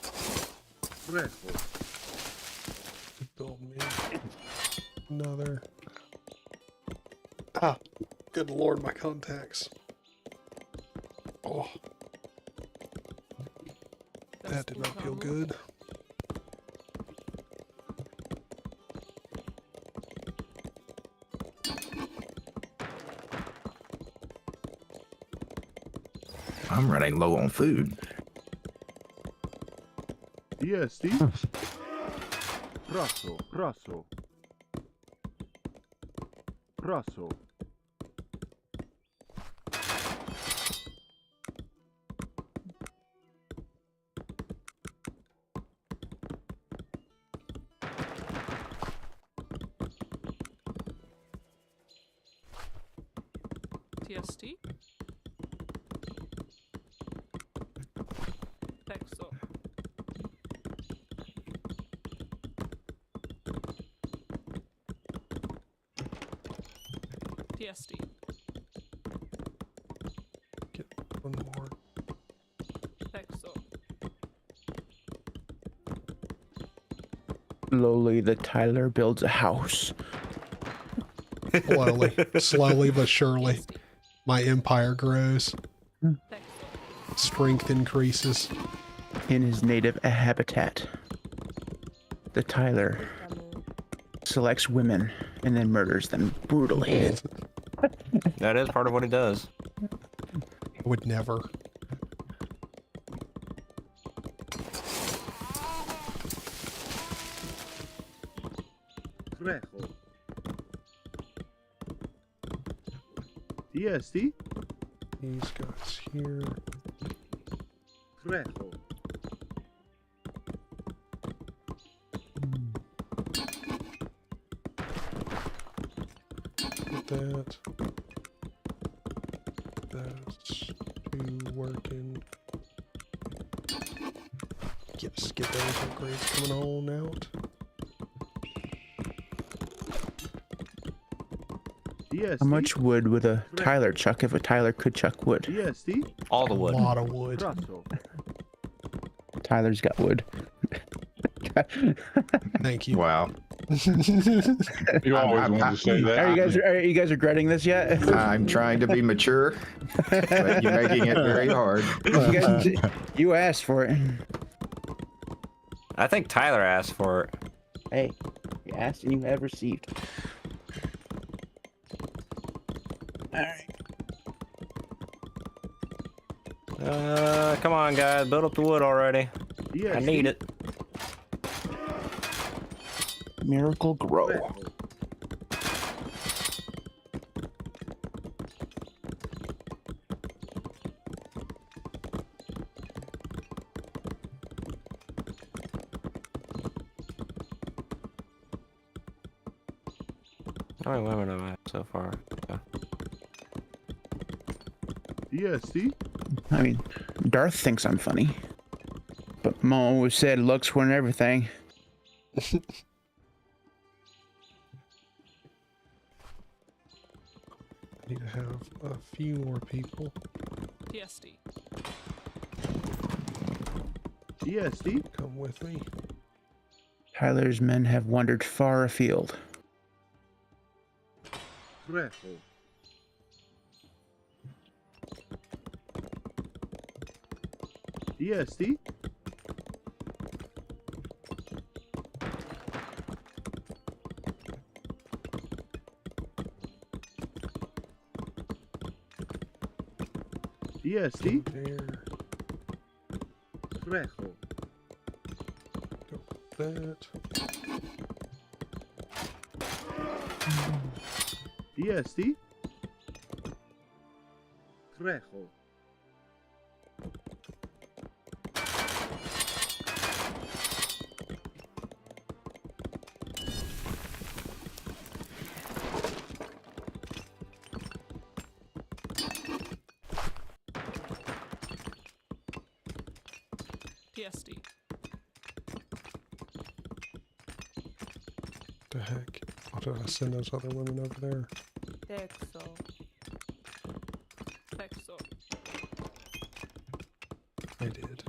S1: Build me another. Ah, good lord, my contacts. Oh, that did not feel
S5: Desputamu.
S1: good.
S4: I'm running low on food.
S7: EST. Rosso. Rosso. Rosso.
S5: TSD. Texo. TSD.
S1: Get one more.
S5: Texo.
S8: Slowly, the Tyler builds a house.
S1: Slowly, slowly but surely,
S5: TSD.
S1: my empire grows.
S5: Texo.
S1: Strength increases.
S8: In his native habitat, the Tyler
S9: Esputamu.
S8: selects women and then murders them brutally.
S2: That is part of what he does.
S1: Would never.
S7: EST.
S1: These guys here. Get that. That's two working. Yes, get those upgrades coming on out.
S7: EST.
S8: How much wood would a Tyler chuck if a Tyler could chuck wood?
S7: EST.
S2: All the
S1: A
S2: wood.
S1: lot of wood.
S7: Rosso.
S8: Tyler's got wood.
S1: Thank you.
S4: Wow.
S3: You always wanted to say that.
S8: Are you guys regretting this yet?
S4: I'm trying to be mature, but you're making it very hard.
S8: You asked for it.
S2: I think Tyler asked for it.
S8: Hey, you asked and you have received. All right.
S2: Come on, guys, build up the wood already.
S7: TST.
S2: I need it.
S8: Miracle Grow.
S2: How many women have I had so far? Okay.
S7: TST.
S8: I mean, Darth thinks I'm funny, but Mom always said looks weren't everything.
S1: Need to have a few more people.
S5: TST.
S7: TST.
S1: Come with me.
S8: Tyler's men have wandered far afield.
S7: Fresco. TST. TST.
S1: There.
S7: Fresco.
S1: That.
S7: TST. Fresco.
S5: TST.
S1: The heck? Why did I send those other women over there?
S9: Texo.
S5: Texo.
S1: I did.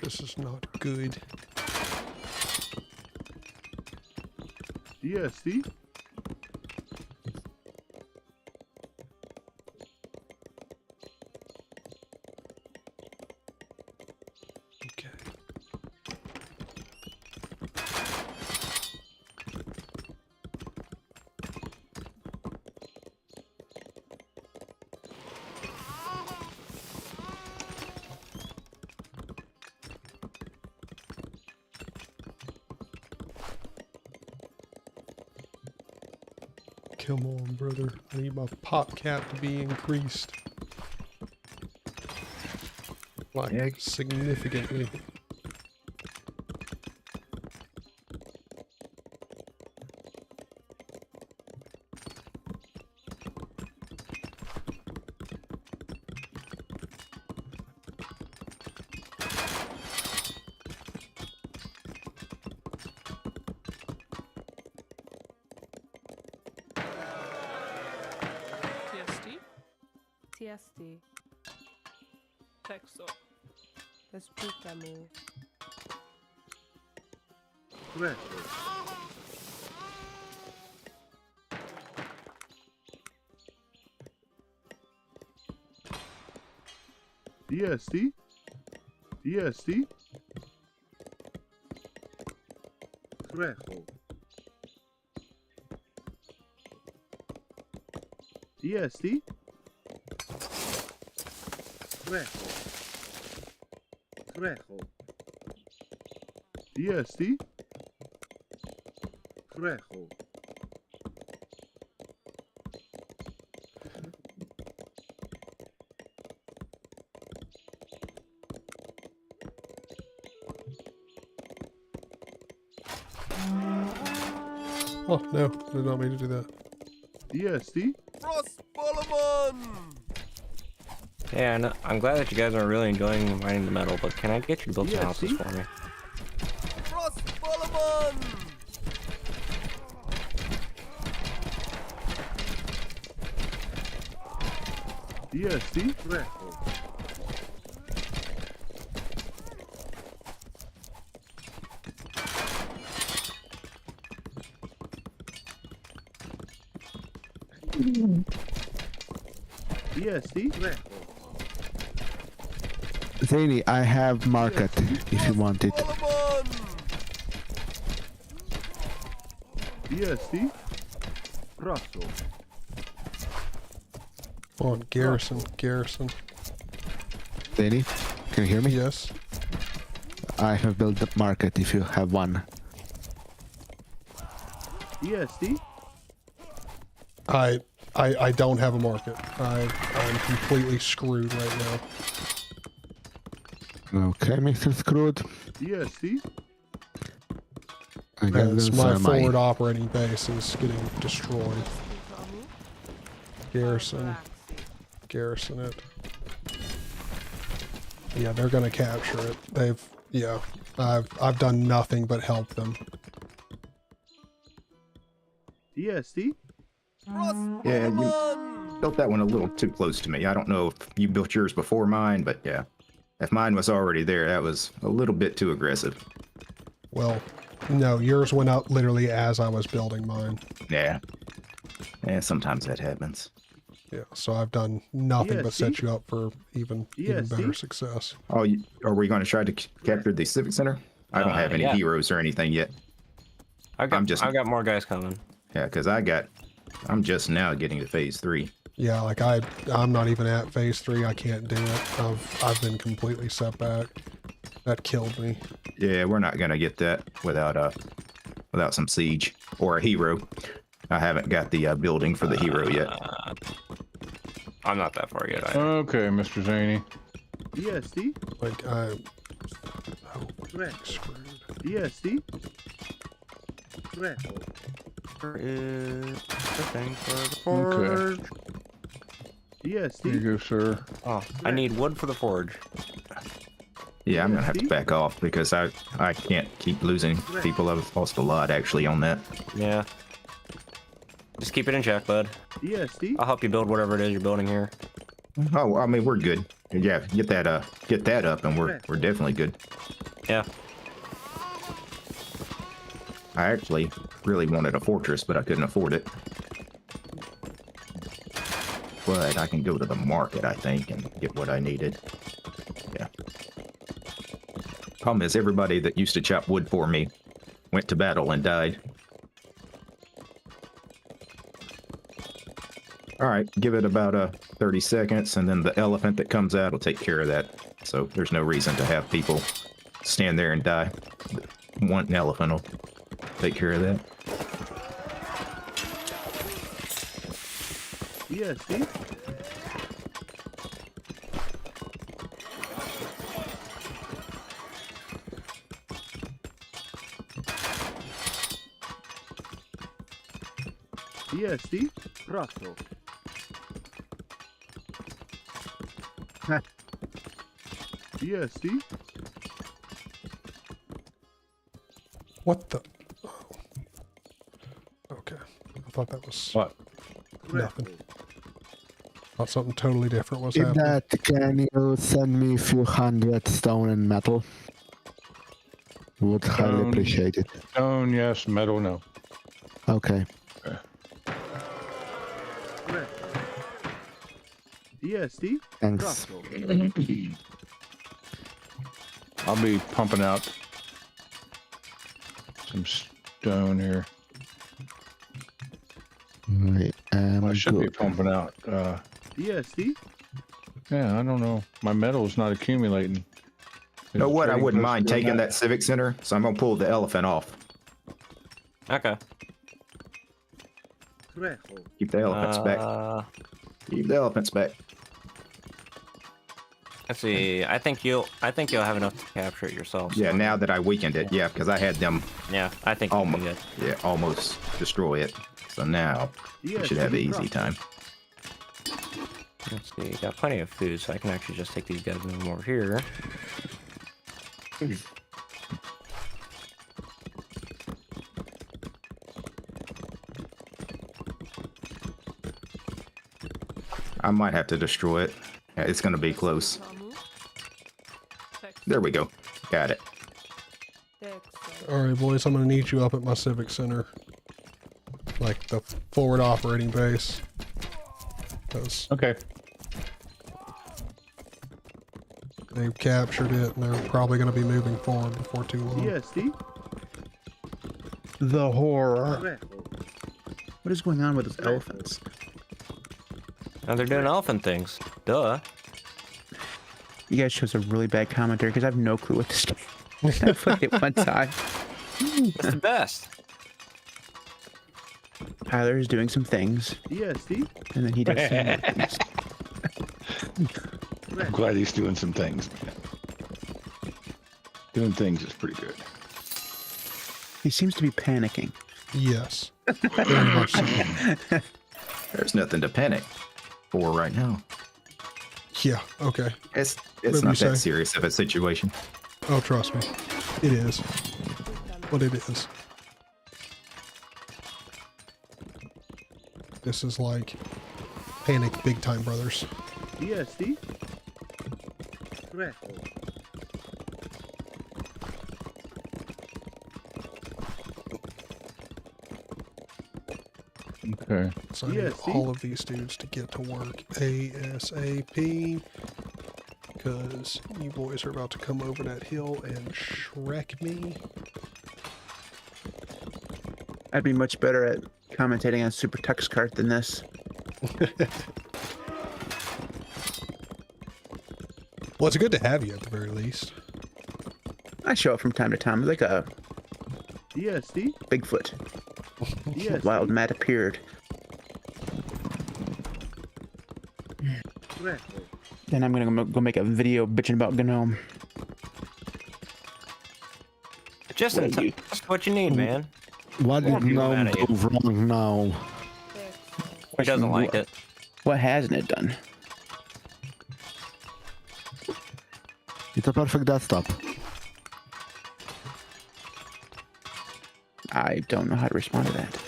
S1: This is not good.
S7: TST.
S1: Okay. Come on, brother. I need my pop cap to be increased. Like,
S4: Yeah.
S1: significantly.
S5: TST.
S9: TST.
S5: Texo.
S9: Escúchame.
S7: Fresco. TST. TST. Fresco. TST. Fresco. Fresco. TST. Fresco.
S1: Oh, no. Did not mean to do that.
S7: DST?
S2: Yeah, no, I'm glad that you guys are really enjoying mining the metal, but can I get you to build some
S7: Yeah,
S2: houses
S7: see?
S2: for me?
S7: DST? DST?
S6: Zany, I have market if you want it.
S7: DST? Russell.
S1: Come on, Garrison.
S6: Zany, can you hear me?
S1: Yes.
S6: I have built the market if you have one.
S7: DST?
S1: I don't have a market. I'm completely screwed right now.
S6: Okay, Mr. Screwed.
S7: DST?
S6: I guess
S1: As
S6: that's
S1: my
S6: my
S1: forward operating base is getting destroyed. Garrison it. Yeah, they're gonna capture it. I've done nothing but help them.
S7: DST?
S4: Yeah, you built that one a little too close to me. I don't know if you built yours before mine, but yeah. If mine was already there, that was a little bit too aggressive.
S1: Well, no, yours went up literally as I was building mine.
S4: Yeah. Yeah, sometimes that happens.
S1: Yeah, so I've done nothing
S7: Yeah,
S1: but
S7: see?
S1: set you up for even better
S7: see?
S1: success.
S4: Oh, are we going to try to capture the Civic Center? I don't have any
S2: yeah.
S4: heroes or anything yet.
S2: I've got more guys coming.
S4: Yeah, because I'm just now getting to phase 3.
S1: Yeah, like I'm not even at phase 3. I can't do it. I've been completely set back. That killed me.
S4: Yeah, we're not gonna get that without some siege or a hero. I haven't got the building for the hero yet.
S2: I'm not that far yet. Either.
S3: Okay, Mr. Zany.
S7: DST?
S1: Like screwed.
S7: DST?
S2: Where is the thing for the
S3: Okay.
S2: forge?
S3: Here
S7: DST?
S3: you go, sir.
S2: Oh, I need wood for the forge.
S4: Yeah, I'm gonna have to back off because I can't keep losing people. I've lost a lot actually on that.
S2: Yeah. Just keep it in check, bud.
S7: DST?
S2: I'll help you build whatever it is you're building here.
S4: Oh, I mean we're good. Yeah, get that up, and we're definitely good.
S2: Yeah.
S4: I actually really wanted a fortress, but I couldn't afford it. But I can go to the market, I think, and get what I needed. Yeah. Problem is, everybody that used to chop wood for me went to battle and died. All right, give it about 30 seconds, and then the elephant that comes out will take care of that. So there's no reason to have people stand there and die. One elephant will take care of that.
S7: DST? DST? Russell. DST?
S1: What the? Oh. Okay, I thought that was
S3: What?
S1: nothing. Thought something totally different was
S6: If
S1: happening.
S6: that, can you send me a few hundred stone and metal? Would highly appreciate it.
S3: Stone, yes. Metal, no.
S6: Okay.
S7: DST?
S6: Thanks.
S7: Russell.
S3: I'll be pumping out some stone here.
S6: I am
S3: I should be
S6: good.
S3: pumping out.
S7: DST?
S3: Yeah, I don't know. My metal's not accumulating.
S4: You know
S3: Is it
S4: what? I
S3: getting
S4: wouldn't
S3: close
S4: mind
S3: to
S4: taking that Civic Center, so I'm gonna pull the elephant off.
S2: Okay.
S4: Keep the elephants back. Keep the elephants back.
S2: Let's see. I think you'll have enough to capture it yourself.
S4: Yeah,
S2: so-
S4: now that I weakened it, yeah, because I had them
S2: Yeah, I think you'll be good.
S4: almost destroy it. So now we should have an easy time.
S2: Let's see. Got plenty of food, so I can actually just take these guys and move them over here.
S4: I might have to destroy it. Yeah, it's going to be close.
S5: Tamu. Texo.
S4: There we go. Got it.
S9: Texo.
S1: All right, boys, I'm gonna need you up at my civic center, like the forward operating base. 'Cause
S3: Okay.
S1: they've captured it, and they're probably gonna be moving forward before too long.
S7: TST.
S8: The horror.
S7: Correcto.
S8: What is going on with those elephants?
S2: Now they're doing elephant things. Duh.
S8: You guys chose a really bad commentary because I have no clue what this. I played it one time.
S2: It's the best.
S8: Tyler is doing some things,
S7: TST.
S8: and then he does some more things.
S3: I'm glad he's doing some things. Doing things is pretty good.
S8: He seems to be panicking.
S1: Yes, very much so.
S4: There's nothing to panic for right now.
S1: Yeah. Okay.
S4: It's
S1: Whatever
S4: not
S1: you
S4: that
S1: say.
S4: serious of a situation.
S1: Oh, trust me, it is. But it is. This is like panic big time, brothers.
S7: TST. Correcto.
S3: Okay.
S1: So I need
S7: Yes, see?
S1: all of these dudes to get to work ASAP. Because you boys are about to come over that hill and Shrek me.
S8: I'd be much better at commentating on Super Tux Kart than this.
S1: Well, it's good to have you at the very least.
S8: I show up from time to time like a
S7: TST.
S8: Bigfoot.
S7: TST.
S8: Wild Matt appeared.
S7: Correcto.
S8: Then I'm gonna go make a video bitching about GNOME.
S2: Just in time. Just what you need, man.
S6: What
S2: More
S6: did
S2: people
S6: GNOME
S2: mad at you.
S6: do wrong now?
S9: Texo.
S2: He doesn't like it.
S8: What hasn't it done?
S6: It's a perfect desktop.
S8: I don't know how to respond to that.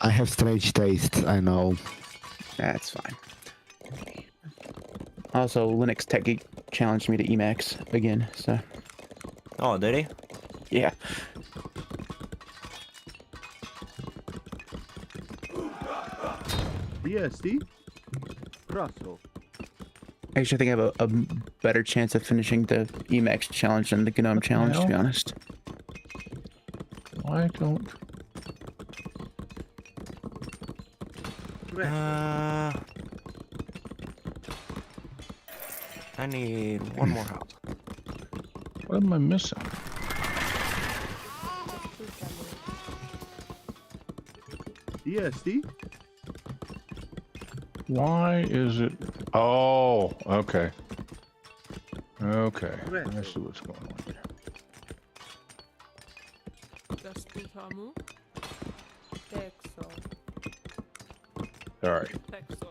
S6: I have strange taste, I know.
S8: That's fine. Also, Linux Tech Geek challenged me to Emacs again, so
S2: Oh, did he?
S8: yeah.
S7: TST. Brasso.
S8: Actually, I think I have a better chance of finishing the Emacs challenge than the GNOME challenge, to be honest.
S3: Why don't...
S2: I need one more house.
S3: What am I missing?
S7: TST.
S3: Why is it... Oh, okay. Okay. I see what's going on here.
S5: Tamu.
S9: Texo.
S3: All right.
S5: Texo.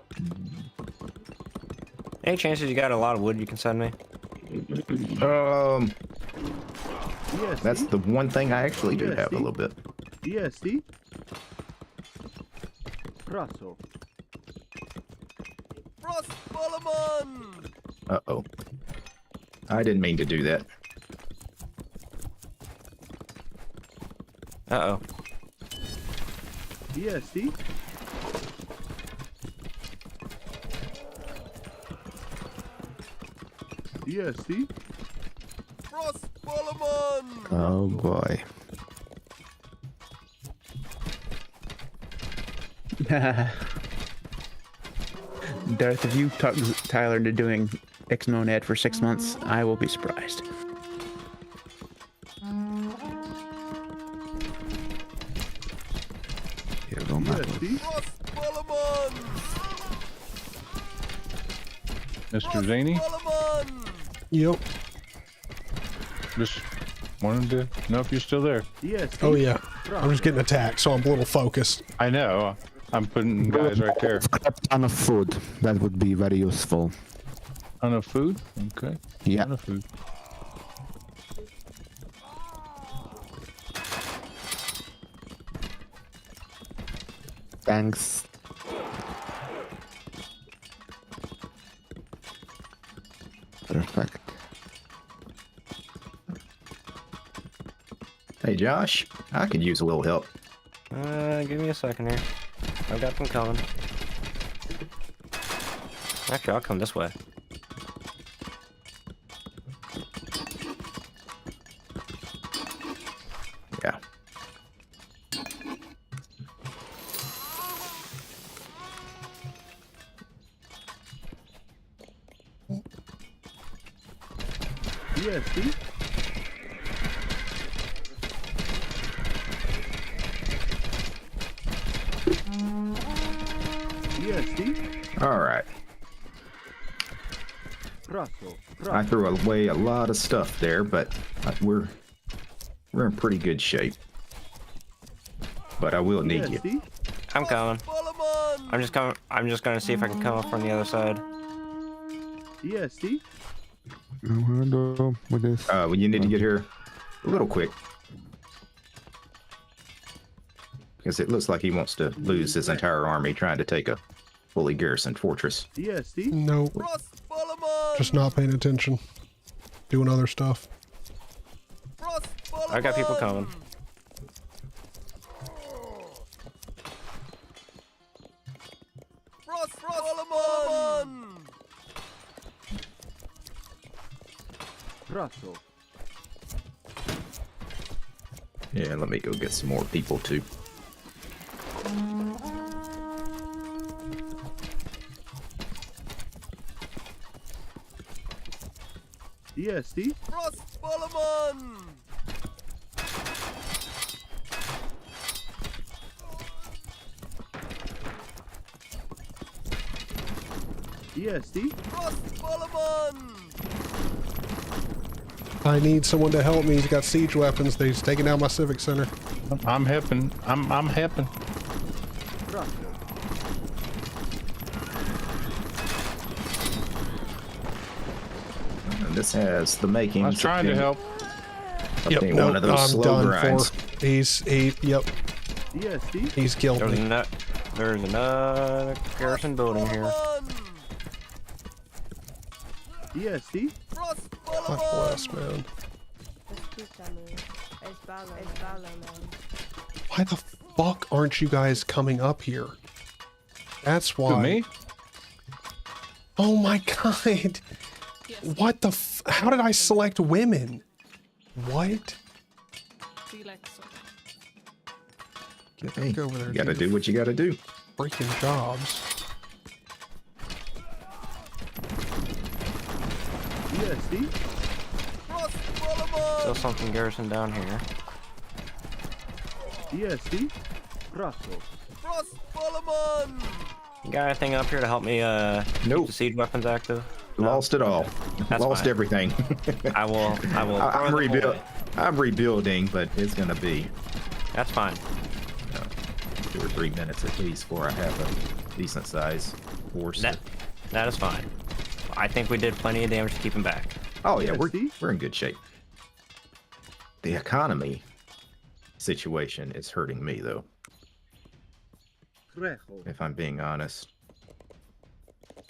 S2: Any chances you got a lot of wood you can send me?
S7: TST.
S4: That's the one thing I actually do have a little bit.
S7: TST. Brasso.
S4: Uh-oh. I didn't mean to do that.
S2: Uh-oh.
S7: TST. TST.
S6: Oh boy.
S8: Darth, if you talk Tyler into doing Xmonad for 6 months, I will be surprised.
S6: Here go my
S7: TST.
S3: Mr. Zany?
S1: Yep.
S3: Just wanted to know if you're still there.
S7: Yes.
S1: Oh yeah. I'm just getting attacked, so I'm a little focused.
S3: I know. I'm putting guys right there.
S6: A ton of food. That would be very useful.
S3: On a food? Okay.
S6: Yeah.
S3: On a food.
S6: Thanks. Perfect.
S4: Hey, Josh, I could use a little help.
S2: Give me a second here. I've got them coming. Actually, I'll come this way.
S4: Yeah.
S7: Yes. See? Yes. See?
S4: All right.
S7: Brasso.
S4: I threw away a lot of stuff there, but we're in pretty good shape. But I will need you.
S7: See?
S2: I'm coming. I'm just coming. I'm just gonna see if I can come up from the other side.
S7: Yes. See?
S6: I'm gonna do with this.
S4: Well, you need to get here a little quick. Because it looks like he wants to lose his entire army trying to take a fully garrisoned fortress.
S7: Yes. See?
S1: Nope. Just not paying attention. Doing other stuff.
S2: I got people coming.
S7: Brasso.
S4: Yeah, let me go get some more people too.
S7: Yes. See? Yes. See?
S1: I need someone to help me. He's got siege weapons. He's taking down my civic center.
S3: I'm helping. I'm helping.
S7: Brasso.
S4: And this has the makings.
S3: I was trying to help.
S1: Yep.
S4: being
S1: Nope.
S4: one of those
S1: I'm
S4: slow
S1: done
S4: grinds.
S1: for. Yep.
S7: Yes. See?
S1: He's killed me.
S2: There's another garrison building here.
S7: Yes. See?
S1: God bless, man. Why the fuck aren't you guys coming up here? That's why.
S3: To me?
S1: Oh my god. What the how did I select women? What?
S5: Relax.
S1: Get
S4: Hey,
S1: back over there.
S4: you gotta
S1: do
S4: do what you gotta do.
S1: freaking jobs.
S7: Yes. See?
S2: Still something garrison down here.
S7: Yes. See? Brasso.
S2: You got anything up here to help me keep
S4: Nope.
S2: the siege weapons active?
S4: Lost it all.
S2: That's
S4: Lost
S2: fine.
S4: everything.
S2: I will.
S4: I'm
S2: throw them away.
S4: I'm rebuilding, but it's gonna be
S2: That's fine.
S4: 2 or 3 minutes at least before I have a decent size force.
S2: That is fine. I think we did plenty of damage to keep him back.
S4: Oh yeah,
S7: Yeah, see?
S4: we're in good shape. The economy situation is hurting me though,
S7: Trejo.
S4: if I'm being honest.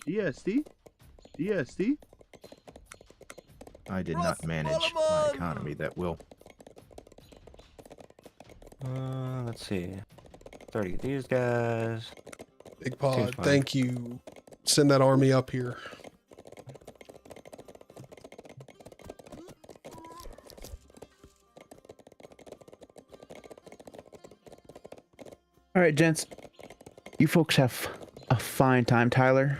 S7: Yes. See? Yes. See?
S4: I did not manage my economy that well.
S2: Let's see. 30 of these guys.
S1: Big
S2: Seems
S1: Pod,
S2: fine.
S1: thank you. Send that army up here.
S8: All right, gents. You folks have a fine time, Tyler.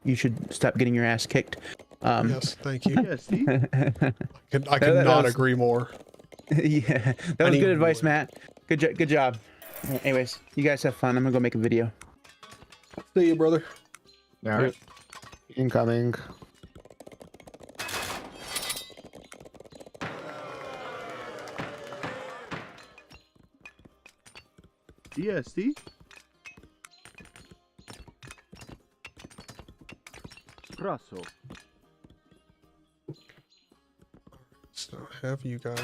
S8: You should stop getting your ass kicked.
S1: Yes, thank you.
S7: Yes. See?
S1: I could
S8: that
S1: not
S8: was-
S1: agree more.
S8: Yeah, that was
S1: need
S8: good advice,
S1: more.
S8: Matt. Good job. Anyways, you guys have fun. I'm gonna go make a video.
S1: See you, brother.
S4: All right.
S6: Incoming.
S7: EST. Raso.
S1: So have you guys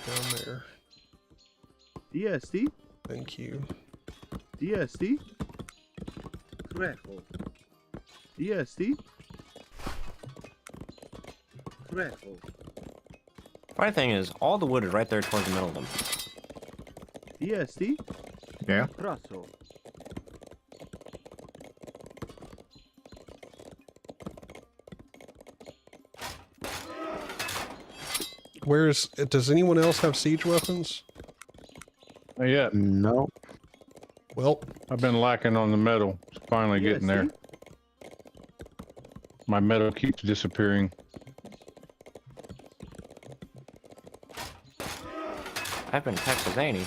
S1: down there.
S7: EST.
S1: Thank you.
S7: EST. Rejo. EST. Rejo.
S2: Funny thing is, all the wood is right there towards the middle of them.
S7: EST.
S4: Yeah.
S7: Raso.
S1: Does anyone else have siege weapons?
S3: Not yet.
S6: No.
S1: Well,
S3: I've been lacking on the metal. It's finally getting there. My metal keeps disappearing.
S2: I've been Texas, ain't he?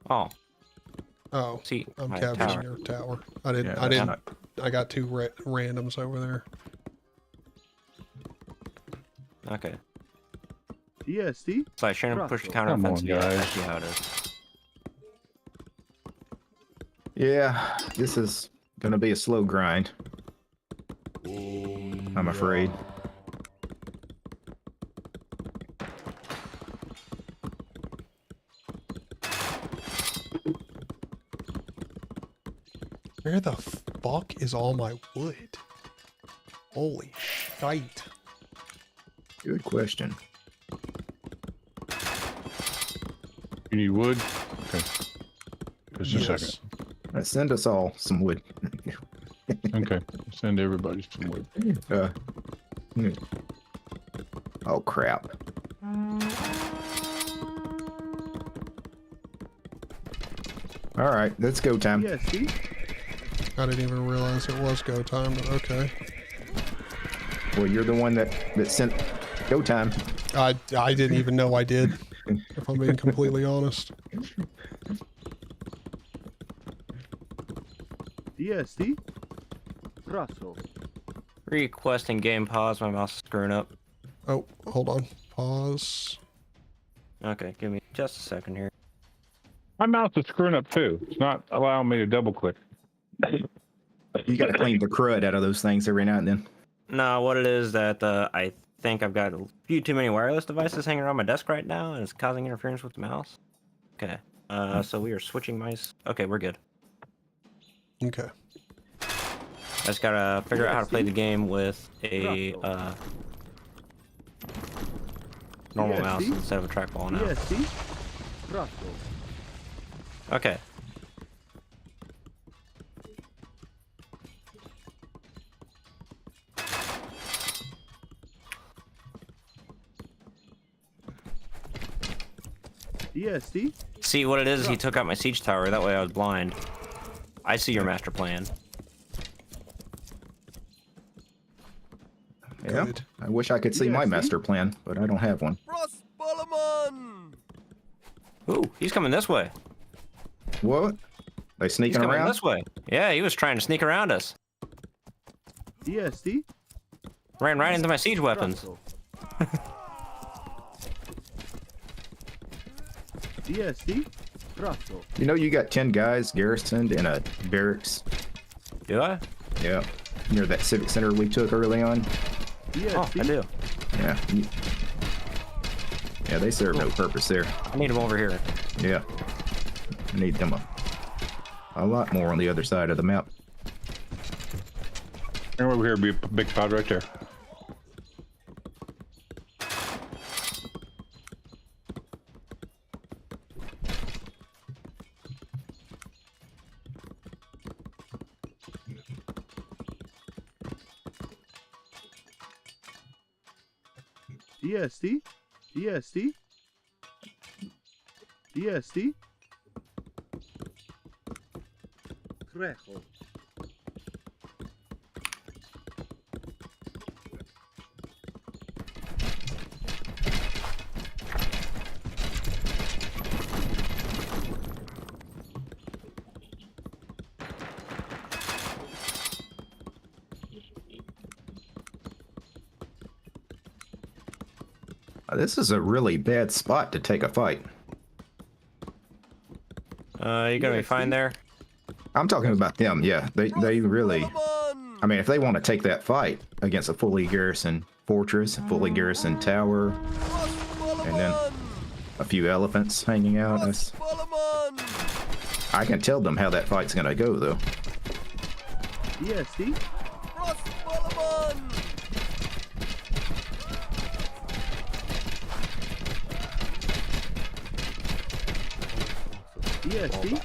S2: Oh,
S1: oh,
S2: see,
S1: I'm
S2: my
S1: capturing
S2: tower.
S1: your tower. I didn't.
S4: Yeah,
S1: I didn't.
S4: not-
S1: I got two randoms over there.
S2: Okay.
S7: EST.
S2: So I shouldn't push the counter
S3: Come on,
S2: offensive. Yeah,
S3: guys.
S2: I see how it is.
S4: Yeah, this is gonna be a slow grind. I'm afraid.
S1: Where the fuck is all my wood? Holy shite.
S4: Good question.
S3: You need wood? Okay. Just a second.
S4: Send us all some wood.
S3: Okay. Send everybody some wood.
S4: Hmm. Oh crap. All right, let's go time.
S7: EST.
S1: I didn't even realize it was go time, but okay.
S4: Well, you're the one that sent go time.
S1: I didn't even know I did, if I'm being completely honest.
S7: EST. Raso.
S2: Requesting game pause. My mouse is screwing up.
S1: Oh, hold on. Pause.
S2: Okay, give me just a second here.
S3: My mouse is screwing up too. It's not allowing me to double click.
S4: You got to clean the crud out of those things every now and then.
S2: No, what it is that I think I've got a few too many wireless devices hanging around my desk right now, and it's causing interference with the mouse. Okay. So we are switching mice. Okay, we're good.
S1: Okay.
S2: I just gotta figure out how to play the game with a normal mouse instead of a trackball now.
S7: EST. Raso.
S2: Okay.
S7: EST.
S2: See, what it is, he took out my siege tower. That way I was blind. I see your master plan.
S4: Yeah.
S1: Good.
S4: I wish I could see my master plan, but I don't have one.
S2: Ooh, he's coming this way.
S4: What? They
S2: He's
S4: sneaking
S2: coming
S4: around?
S2: this way. Yeah, he was trying to sneak around us.
S7: EST.
S2: Ran right into my siege weapons.
S7: EST. Raso.
S4: You know, you got 10 guys garrisoned in a barracks.
S2: Do I?
S4: Yeah. Near that civic center we took early on.
S7: EST.
S2: Oh, I do.
S4: Yeah. Yeah, they serve no purpose there.
S2: I need him over here.
S4: Yeah. I need them a lot more on the other side of the map.
S3: And over here be a big pod right there.
S7: EST. EST. EST. Rejo.
S4: This is a really bad spot to take a fight.
S2: You gonna be fine there?
S4: I'm talking about them. Yeah, they really. I mean, if they want to take that fight against a fully garrisoned fortress, a fully garrisoned tower, and then a few elephants hanging out, I can tell them how that fight's gonna go, though.
S7: EST? EST?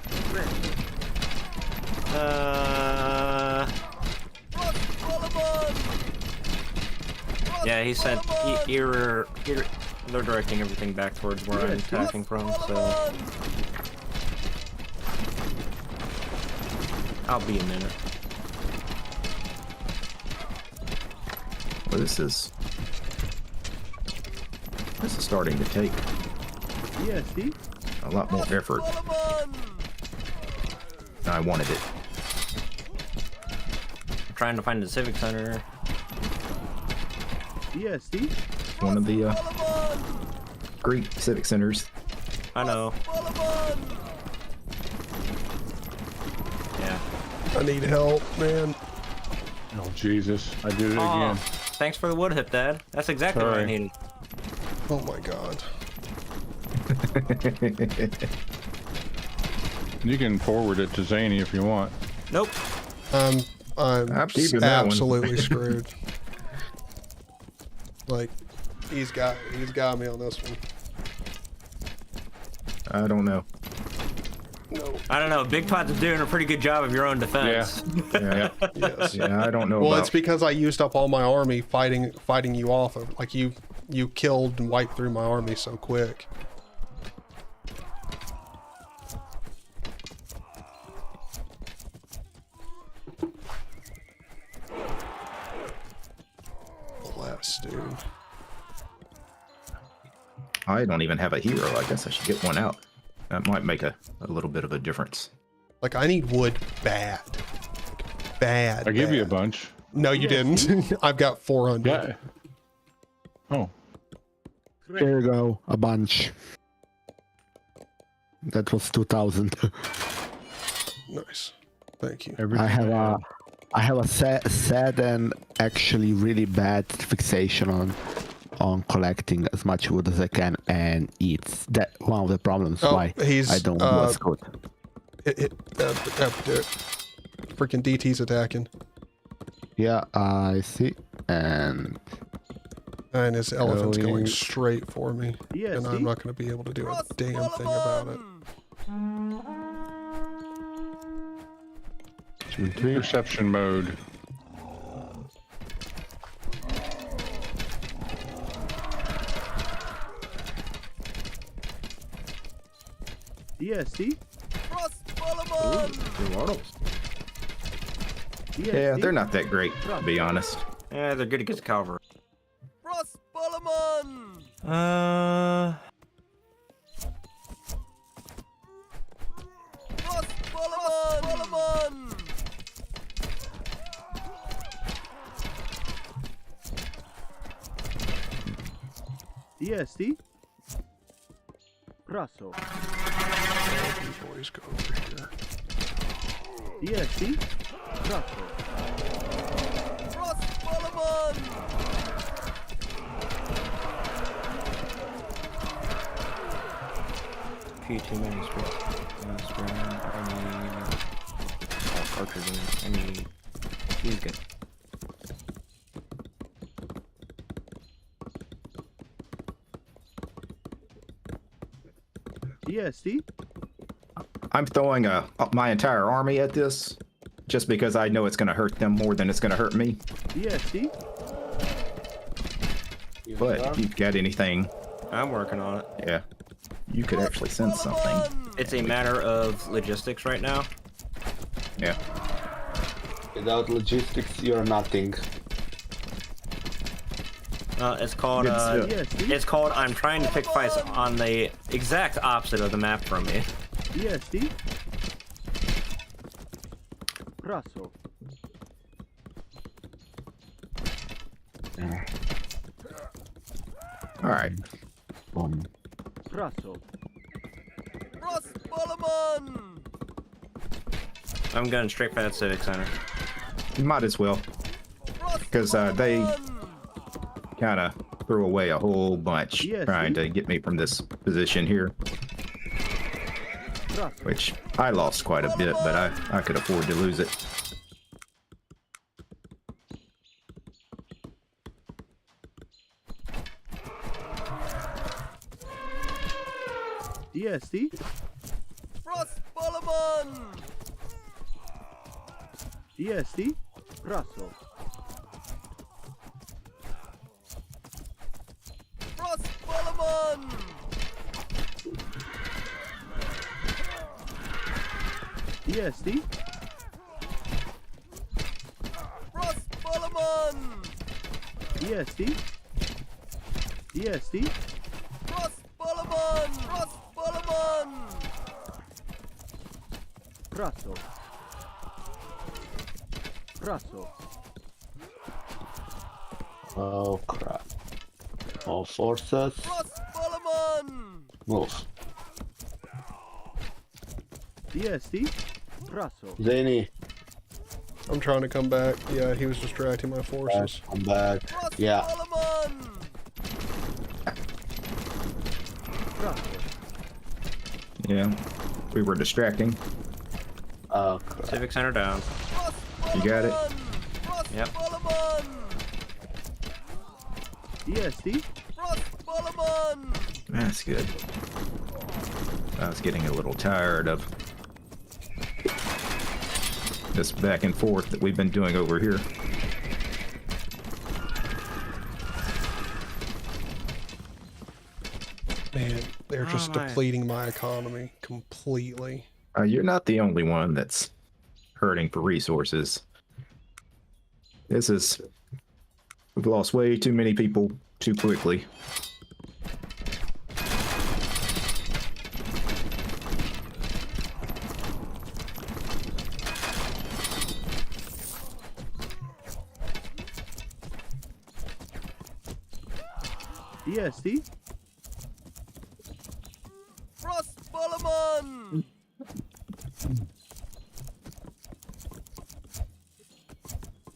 S2: Yeah, he said they're directing everything back towards where I'm attacking from, so I'll be a minute.
S4: Well, this is starting to take
S7: EST?
S4: a lot more effort than I wanted it.
S2: I'm trying to find the Civic Center.
S7: EST?
S4: One of the Greek civic centers.
S2: I know. Yeah.
S1: I need help, man.
S3: Oh Jesus! I did it
S2: Aw,
S3: again.
S2: thanks for the wood hip, Dad. That's exactly what I
S3: Sorry.
S2: needed.
S1: Oh my god.
S3: You can forward it to Zany if you want.
S2: Nope.
S1: I'm
S4: keeping that one.
S1: absolutely screwed. Like, he's got me on this one.
S4: I don't know.
S1: No.
S2: I don't know. Big Pot's doing a pretty good job of your own defense.
S4: Yeah,
S1: Yes.
S4: yeah, I don't know.
S1: Well,
S4: about,
S1: it's because I used up all my army fighting you off of. Like you killed and wiped through my army so quick. Bless, dude.
S4: I don't even have a hero. I guess I should get one out. That might make a little bit of a difference.
S1: Like, I need wood bad. Bad.
S3: I gave you a
S1: bad.
S3: bunch.
S1: No, you didn't. I've got 400.
S3: Yeah. Oh.
S6: There you go, a bunch. That was 2,000.
S1: Nice. Thank you.
S6: I have a sad and actually really bad fixation on collecting as much wood as I can, and it's that one of the problems why
S1: he's,
S6: I don't do as good.
S1: Freaking DT's attacking.
S6: Yeah, I see, and
S1: his elephant's going
S6: Going-
S1: straight for me.
S7: Yes,
S1: And I'm not going to be able to do a damn thing about it.
S3: Perception mode.
S7: EST?
S4: Yeah, they're not that great, to be honest.
S2: Yeah, they're good against cavalry.
S7: EST? Praso.
S1: You boys go over here.
S7: EST? Praso.
S2: Few too many cartridges. I need. He's good.
S7: EST?
S4: I'm throwing my entire army at this, just because I know it's going to hurt them more than it's going to hurt me.
S7: EST?
S4: But if you've got anything,
S2: I'm working on it.
S4: yeah, you could actually send something.
S2: It's a matter of logistics right now.
S4: Yeah.
S10: Without logistics, you're nothing.
S2: It's called. It's called. I'm trying to pick fights on the exact opposite of the map from me.
S7: EST? Praso.
S4: All right.
S7: Praso.
S2: I'm going straight for that Civic Center.
S4: You might as well, because they kind of threw away a whole bunch trying to get me from this position here, which I lost quite a bit, but I could afford to lose it.
S7: EST? EST? Russell. EST? EST? EST? Russell. Russell.
S10: Oh crap. All forces. Move.
S7: EST? Russell.
S10: Zany,
S1: I'm trying to come back. Yeah, he was distracting my forces.
S10: I'm back. Yeah.
S7: Russell.
S4: Yeah, we were distracting.
S10: Oh crap.
S2: Civic Center down.
S4: You got it?
S2: Yep.
S7: EST?
S4: That's good. I was getting a little tired of this back and forth that we've been doing over here.
S1: Man, they're just depleting my economy completely.
S4: You're not the only one that's hurting for resources. We've lost way too many people too quickly.
S7: EST?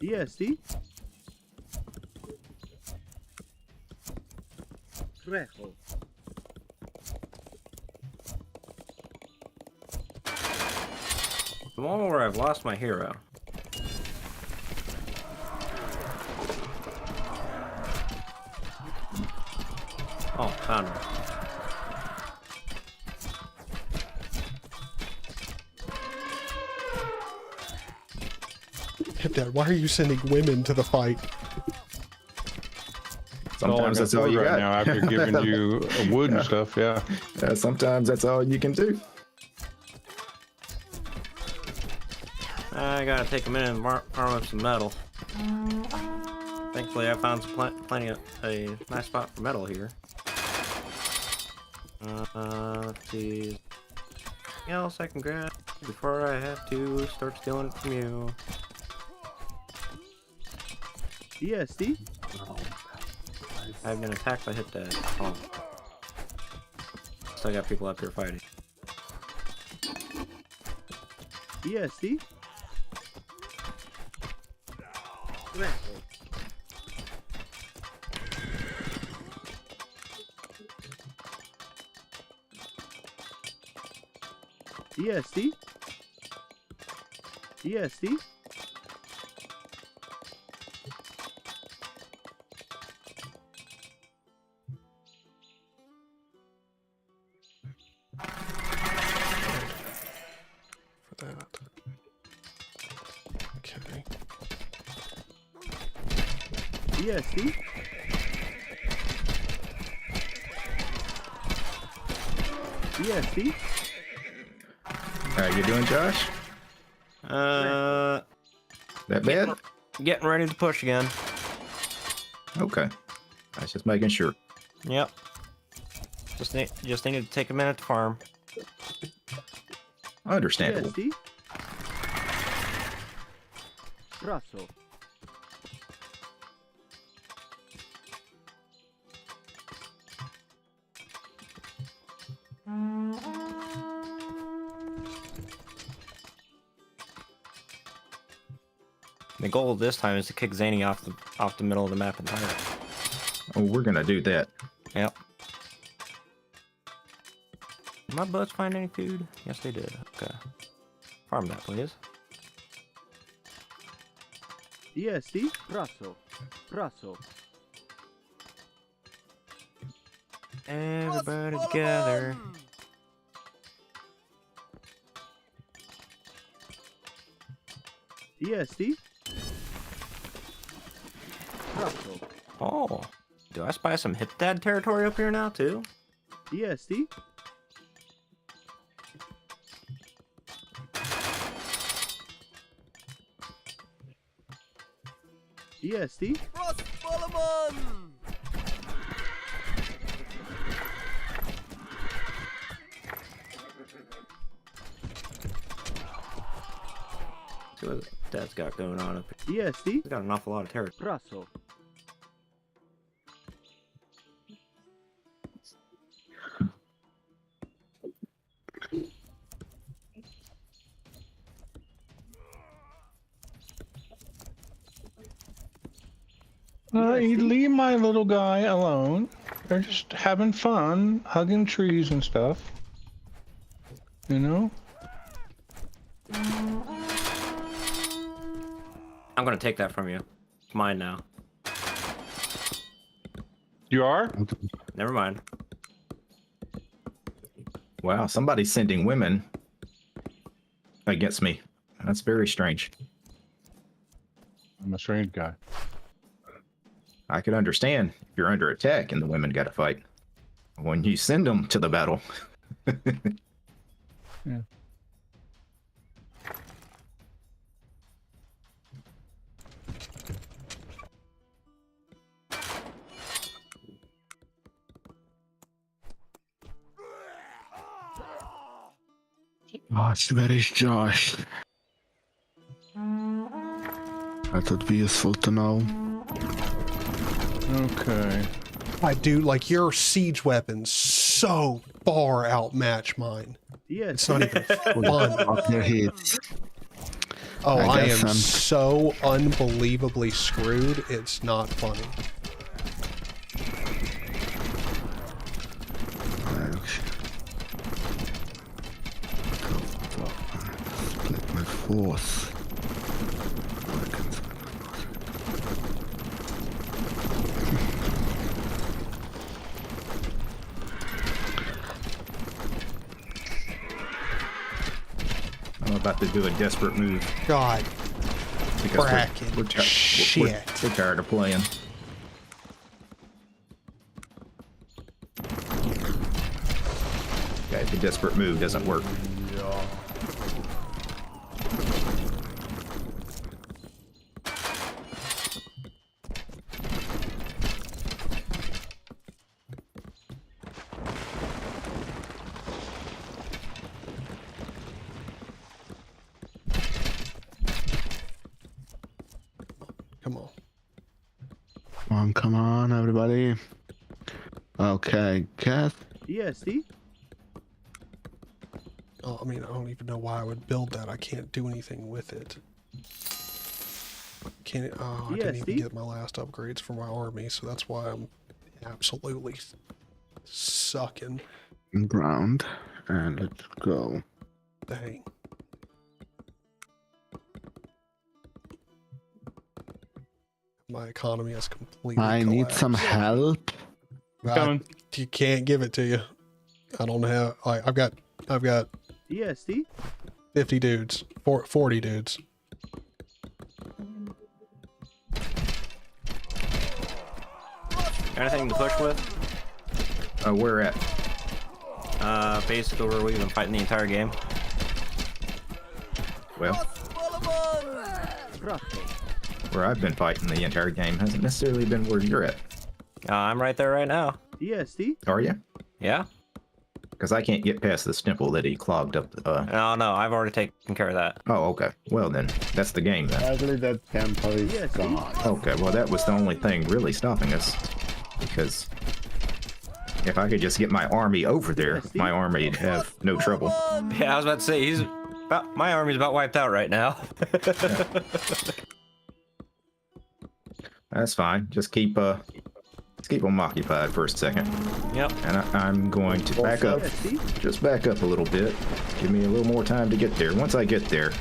S7: EST? Rejo.
S2: The moment where I've lost my hero. Oh, found her.
S1: Dad, why are you sending women to the fight?
S4: Sometimes that's all you
S3: right
S4: got.
S3: now after giving you wood and stuff. Yeah.
S4: Sometimes that's all you can do.
S2: I gotta take a minute and arm up some metal. Thankfully, I found some plenty of a nice spot for metal here. Let's see. Anything else I can grab before I have to start stealing it from you?
S7: EST?
S2: I've been attacked by hit dead. Oh. Still got people up here fighting.
S7: EST? Rejo. EST? EST?
S1: For that. Okay.
S7: EST? EST?
S4: How you doing, Josh?
S2: That
S4: bad?
S2: Getting ready to push again.
S4: Okay. I was just making sure.
S2: Yep. Just needed to take a minute to farm.
S4: Understandable.
S7: EST? Russell.
S2: The goal this time is to kick Zany off the middle of the map entirely.
S4: Oh, we're gonna do that.
S2: Yep. Did my boats find any food? Yes, they did. Okay. Farm that, please.
S7: EST. Praso. Praso.
S2: Everybody together.
S7: EST. Praso.
S2: Oh. Do I spy some hip dad territory up here now, too?
S7: EST. EST.
S2: See what Dad's got going on up here.
S7: EST.
S2: He's got an awful lot of territory.
S7: Praso.
S3: Leave my little guy alone. They're just having fun, hugging trees and stuff. You know?
S2: I'm gonna take that from you. It's mine now.
S3: You are?
S2: Never mind.
S4: Wow, somebody's sending women against me. That's very strange.
S3: I'm a strange guy.
S4: I could understand if you're under attack and the women got to fight. When you send them to the battle.
S3: Yeah.
S6: Josh, where is Josh? That would be useful to know.
S3: Okay.
S1: I do, like, your siege weapons so far outmatch mine. It's
S7: EST.
S1: not even fun.
S6: There he is.
S1: Oh, I
S6: guess
S1: am
S6: I'm-
S1: so unbelievably screwed. It's not funny.
S6: Split my force.
S4: I'm about to do a desperate move.
S1: God,
S4: Because
S1: fracking shit.
S4: We're tired of playing. Okay, the desperate move doesn't work.
S1: Come on.
S6: Come on, everybody. Okay, Kath.
S7: EST.
S1: Oh, I mean, I don't even know why I would build that. I can't do anything with it. Can't it? Oh, I didn't even
S7: EST?
S1: get my last upgrades for my army, so that's why I'm absolutely sucking.
S6: Ground. And let's go.
S1: Dang. My economy has completely
S6: I need
S1: collapsed.
S6: some help.
S3: Coming.
S1: You can't give it to you. I don't have. I've got
S7: EST.
S1: 50 dudes, 40 dudes.
S2: Anything to push with?
S4: Where at?
S2: Basically where we've been fighting the entire game.
S4: Well, where I've been fighting the entire game hasn't necessarily been where you're at.
S2: I'm right there right now.
S7: EST.
S4: Are you?
S2: Yeah?
S4: Because I can't get past this temple that he clogged up.
S2: No, I've already taken care of that.
S4: Oh, okay. Well then, that's the game then.
S6: Sadly, that temple is
S7: Yes,
S6: gone.
S4: Okay, well that was the only thing really stopping us. Because if I could just get my army over there, my army'd have no trouble.
S2: Yeah, I was about to say, my army's about wiped out right now.
S4: That's fine. Just keep them occupied for a second.
S2: Yep.
S4: And I'm going to back up. Just back up a little bit. Give me a little more time to get there. Once I get there,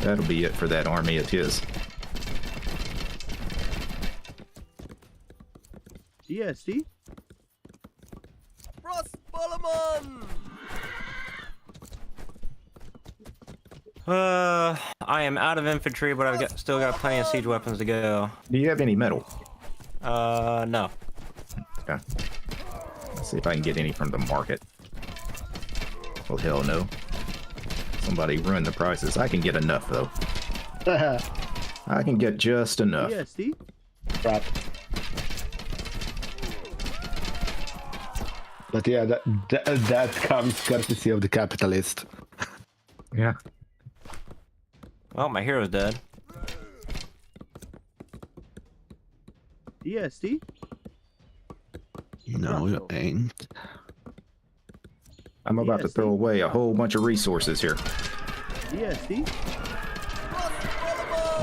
S4: that'll be it for that army of his.
S7: ESD?
S2: I am out of infantry, but still got plenty of siege weapons to go.
S4: Do you have any metal?
S2: No.
S4: Okay. Let's see if I can get any from the market. Well, hell no. Somebody ruined the prices. I can get enough, though. I can get just enough.
S7: ESD?
S6: Crap. But yeah, that comes courtesy of the capitalist.
S4: Yeah.
S2: Well, my hero's dead.
S7: ESD?
S6: No, you ain't.
S4: I'm about to throw away a whole bunch of resources here.
S7: ESD?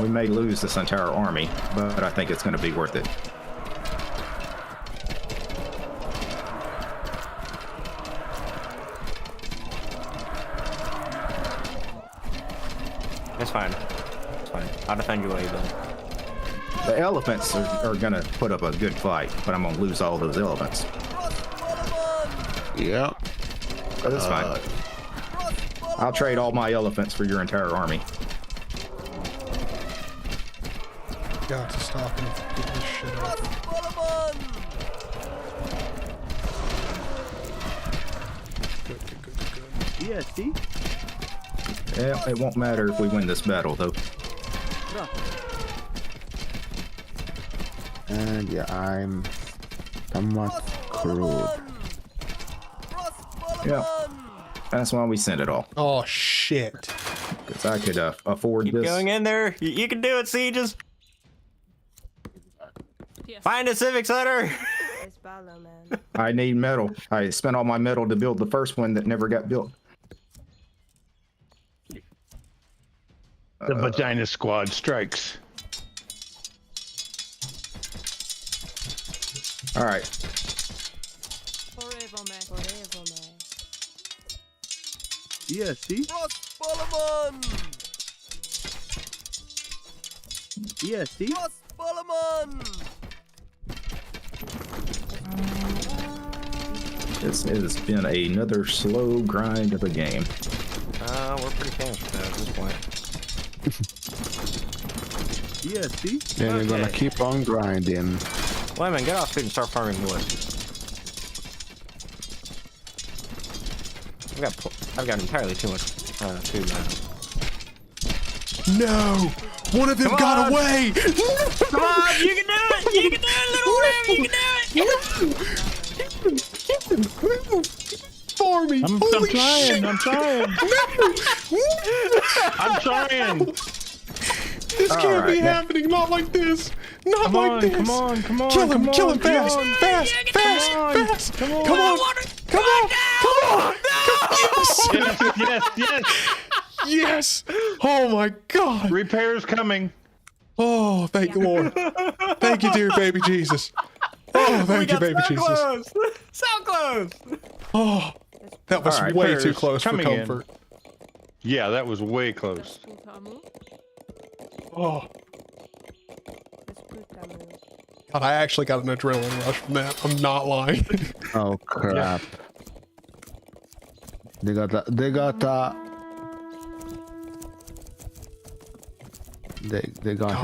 S4: We may lose this entire army, but I think it's going to be worth it.
S2: It's fine. It's fine. I'll defend you while you build.
S4: The elephants are going to put up a good fight, but I'm going to lose all those elephants.
S6: Yeah.
S4: But that's fine. I'll trade all my elephants for your entire army.
S1: Got to stop and get this shit up. Good.
S7: ESD?
S4: Yeah, it won't matter if we win this battle, though.
S6: And yeah, I'm somewhat screwed.
S4: Yeah, that's why we sent it all.
S1: Oh, shit.
S4: Because I could afford
S2: Keep
S4: this.
S2: going in there. You can do it, Sieges.
S5: Yes.
S2: Find a civic center.
S9: It's Ballo, man.
S4: I need metal. I spent all my metal to build the first one that never got built.
S3: The vagina squad strikes.
S4: All right.
S5: Forever, man.
S9: Forever, man.
S7: ESD? ESD?
S4: This has been another slow grind of a game.
S2: We're pretty finished at this point.
S7: ESD?
S6: Then we're gonna keep on grinding.
S2: Wyman, get off speed and start farming wood. I've got entirely too much food now.
S1: No! One of them
S2: Come
S1: got
S2: on!
S1: away!
S2: Come on, you can do it! You can do it, little ram! You can do it!
S1: For me!
S3: I'm
S1: Holy
S3: trying.
S1: shit!
S3: I'm trying. I'm trying.
S1: This can't
S4: right,
S1: be
S4: now.
S1: happening. Not like this. Not
S3: Come
S1: like
S3: on,
S1: this.
S3: come on, come on.
S1: Kill him!
S3: come
S1: Kill
S3: on,
S1: him fast!
S3: come on.
S1: Fast! Fast! Fast!
S3: Come on.
S1: Come on! Come on! Come on! Yes!
S3: Yes, yes.
S1: Yes! Oh my God!
S3: Repairs coming.
S1: Oh, thank the Lord! Thank you, dear baby Jesus! Oh, thank you, baby Jesus!
S2: Close. So close!
S1: Oh, that was
S4: All right,
S1: way
S3: repairs
S1: too close for
S3: coming in.
S1: comfort.
S3: Yeah, that was way close.
S1: Oh,
S9: It's good, Tamu.
S1: God, I actually got an adrenaline rush from that. I'm not lying.
S6: Oh crap. They got they got
S1: God,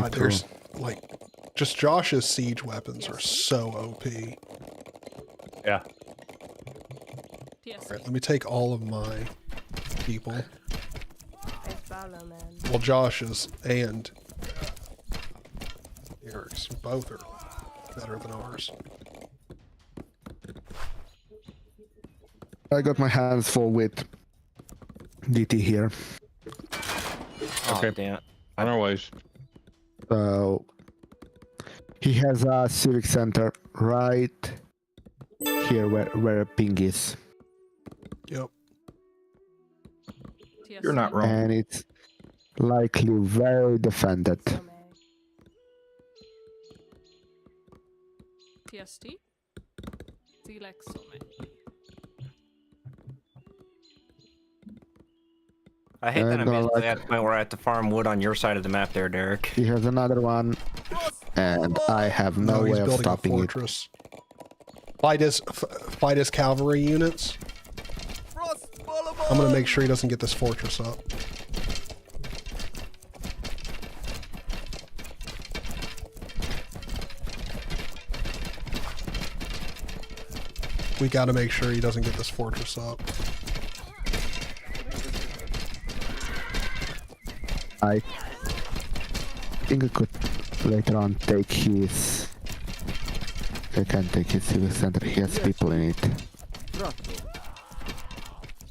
S6: it too.
S1: there's like just Josh's siege weapons are so OP.
S3: Yeah.
S5: Yes.
S1: All right, let me take all of my people.
S9: It's Ballo, man.
S1: Well, Josh's and Eric's both are better than ours.
S6: I got my hands full with DT here.
S3: Okay.
S2: Oh, damn it.
S3: On our ways.
S6: So he has a civic center right here where a ping is.
S1: Yep.
S5: Yes.
S4: You're not wrong.
S6: And it's likely very defended.
S9: So, man.
S5: TST. Silexome.
S2: I hate that
S6: I'm
S2: I'm
S6: gonna
S2: basically
S6: like-
S2: at the point where I have to farm wood on your side of the map there, Derek.
S6: He has another one, and I have no
S1: he's
S6: way of
S1: building a
S6: stopping it.
S1: fortress. Fight his cavalry units. I'm gonna make sure he doesn't get this fortress up. We gotta make sure he doesn't get this fortress up.
S6: I think I could later on take his. I can take his civic center. He has people in it.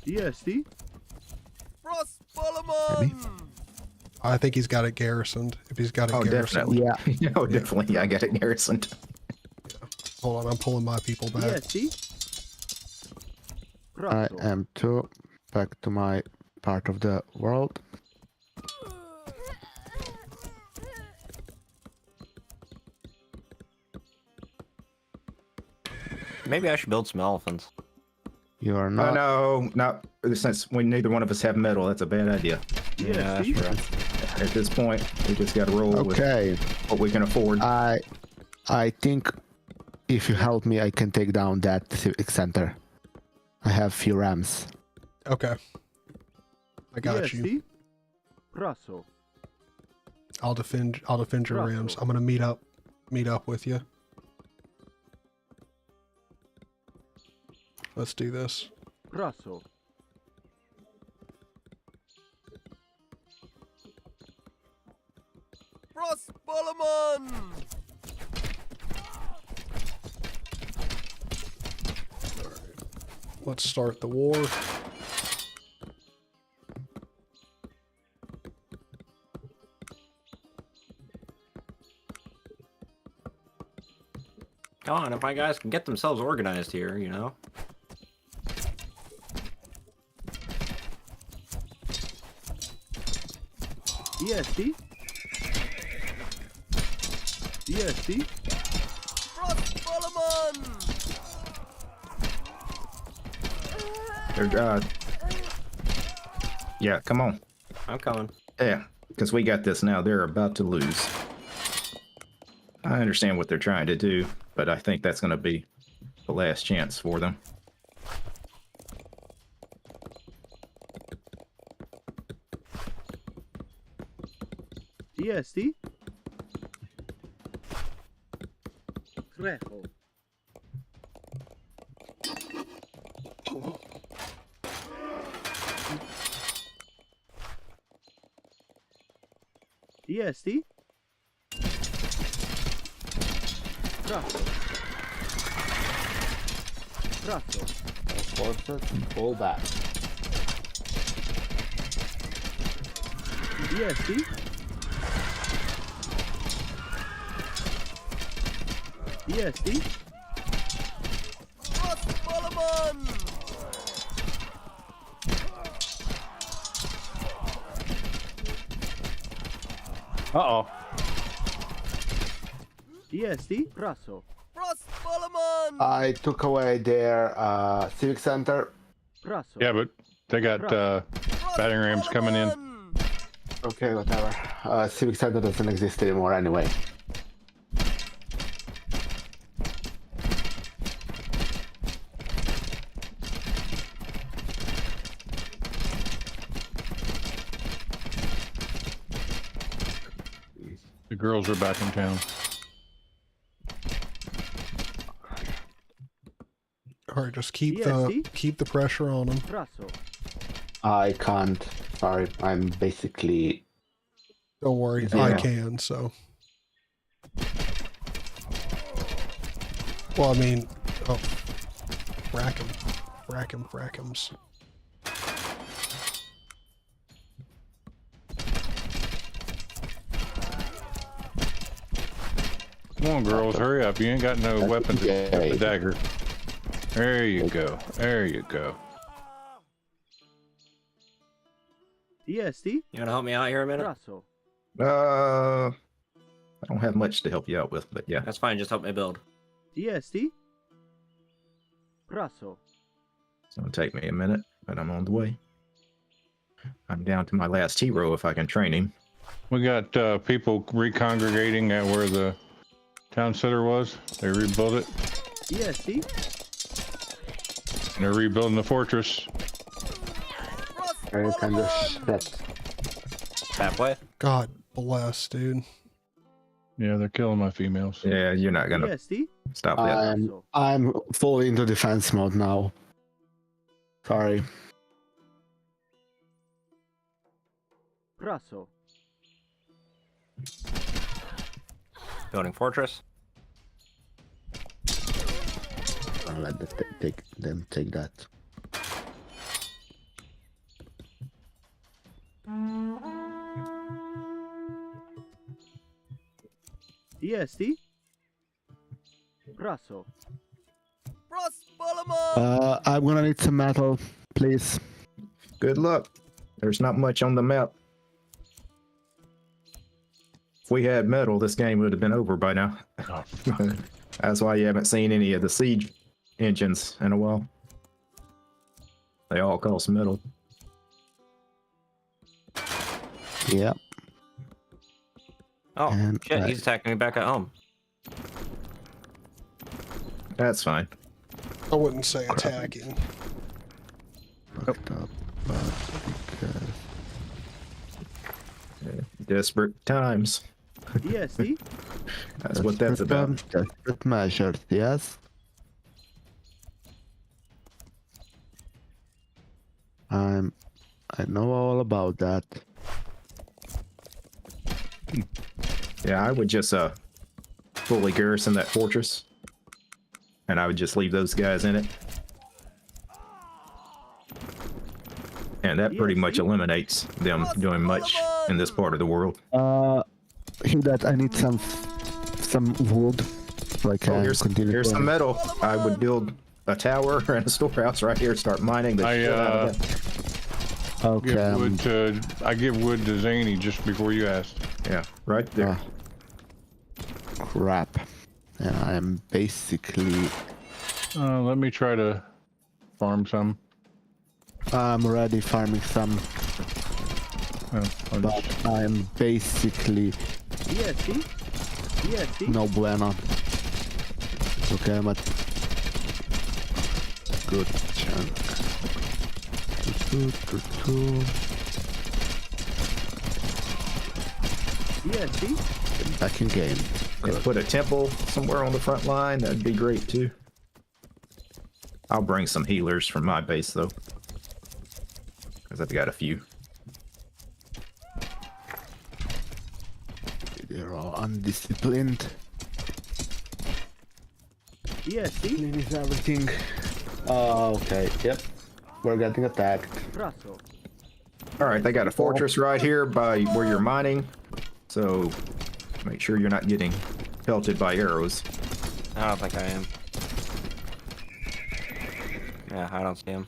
S7: EST?
S6: Maybe.
S1: I think he's got it garrisoned. If he's got it garrisoned.
S4: Definitely.
S6: Yeah.
S4: Oh, definitely. Yeah, I got it garrisoned.
S1: Hold on, I'm pulling my people back.
S7: EST?
S6: I am too. Back to my part of the world.
S2: Maybe I should build some elephants.
S6: You are
S4: No,
S6: not.
S4: no, since we neither one of us have metal, that's a bad idea.
S2: Yeah,
S7: EST?
S2: sure.
S4: At this point, we just got to roll with
S6: Okay.
S4: what we can afford.
S6: I think if you help me, I can take down that civic center. I have few rams.
S1: Okay. I got you.
S7: EST? Russell.
S1: I'll defend your
S7: Russell.
S1: rams. I'm gonna meet up with you. Let's do this.
S7: Russell.
S1: Let's start the war.
S2: Come on, if my guys can get themselves organized here, you know.
S7: EST? EST?
S4: They're, yeah, come on.
S2: I'm coming.
S4: Yeah, because we got this now. They're about to lose. I understand what they're trying to do, but I think that's going to be the last chance for them.
S7: EST? Trejo. EST? Russell. Russell.
S10: Forces, pull back.
S7: EST? EST?
S3: Uh-oh.
S7: EST? Russell.
S6: I took away their civic center.
S7: Russell.
S3: Yeah, but they got batting rams coming in.
S6: Okay, whatever. Civic center doesn't exist anymore anyway.
S3: The girls are back in town.
S1: All right, just keep
S7: EST?
S1: the pressure on them.
S7: Russell.
S6: I can't. Sorry, I'm basically.
S1: Don't worry, I can. So, well, I mean, oh, frack'ems.
S3: Come on, girls, hurry up. You ain't got no weapons except the dagger. There you go. There you go.
S7: EST?
S2: You wanna help me out here a minute?
S7: Russell.
S4: I don't have much to help you out with, but yeah.
S2: That's fine, just help me build.
S7: Tiesti? Praso.
S4: It's gonna take me a minute, but I'm on the way. I'm down to my last hero if I can train him.
S3: We got people recongregating at where the town center was. They rebuilt it.
S7: Tiesti?
S3: And they're rebuilding the fortress.
S6: Very kind of shit.
S2: Halfway.
S1: God bless, dude.
S3: Yeah, they're killing my females.
S4: Yeah, you're not gonna
S7: Tiesti?
S4: stop that.
S6: I'm fully into defense mode now. Sorry.
S7: Praso.
S2: Building fortress.
S6: I'll let them take that.
S7: Tiesti? Praso.
S6: I'm gonna need some metal, please.
S4: Good luck. There's not much on the map. If we had metal, this game would have been over by now.
S3: Oh,
S4: That's why you haven't seen any of the siege engines in a while. They all cost metal.
S6: Yeah.
S2: Oh
S6: And
S2: shit! He's attacking me back at home.
S4: That's fine.
S1: I wouldn't say attacking.
S6: Fucked up, but because
S4: Desperate times.
S7: Tiesti?
S4: That's what that's about.
S6: Desperate measures, yes. I know all about that.
S4: Yeah, I would just fully garrison that fortress. And I would just leave those guys in it. And that pretty much eliminates them doing much in this part of the world.
S6: That I need some wood so I can continue.
S4: Here's some metal. I would build a tower and a storehouse right here. Start mining the shit out of that.
S6: Okay.
S3: I give wood to Zany just before you asked.
S4: Yeah, right there.
S6: Crap. And I'm basically.
S3: Let me try to farm some.
S6: I'm already farming some, but I'm basically
S7: Tiesti? Tiesti?
S6: no bueno. Okay, I'm at good chunk.
S7: Tiesti?
S6: Back in game.
S4: Could put a temple somewhere on the front line. That'd be great too. I'll bring some healers from my base though, because I've got a few.
S6: They're all undisciplined.
S7: Tiesti?
S6: Finish everything. Okay, yep. We're getting attacked.
S7: Praso.
S4: All right, they got a fortress right here by where you're mining, so make sure you're not getting pelted by arrows.
S2: I don't think I am. Yeah, I don't see him.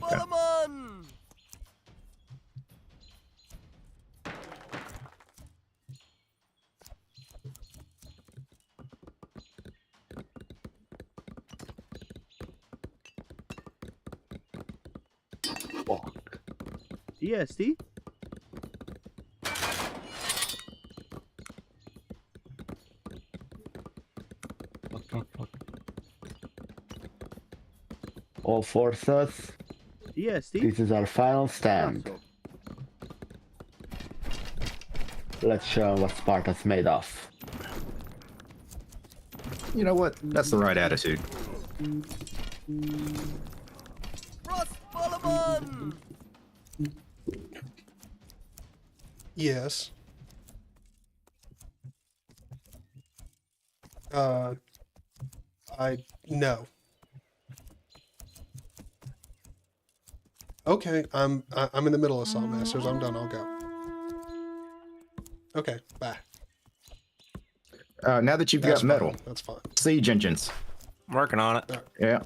S4: Okay.
S7: Tiesti?
S6: All forces.
S7: Tiesti?
S6: This is our final stand.
S7: Praso.
S6: Let's show what Sparta's made of.
S4: You know what? That's the right attitude.
S1: Yes. No. Okay, I'm in the middle of Salt Masters. I'm done. I'll go. Okay, bye.
S4: Now that you've
S1: That's
S4: got metal,
S1: fine. That's fine.
S4: siege engines.
S2: I'm working on it.
S4: Yeah,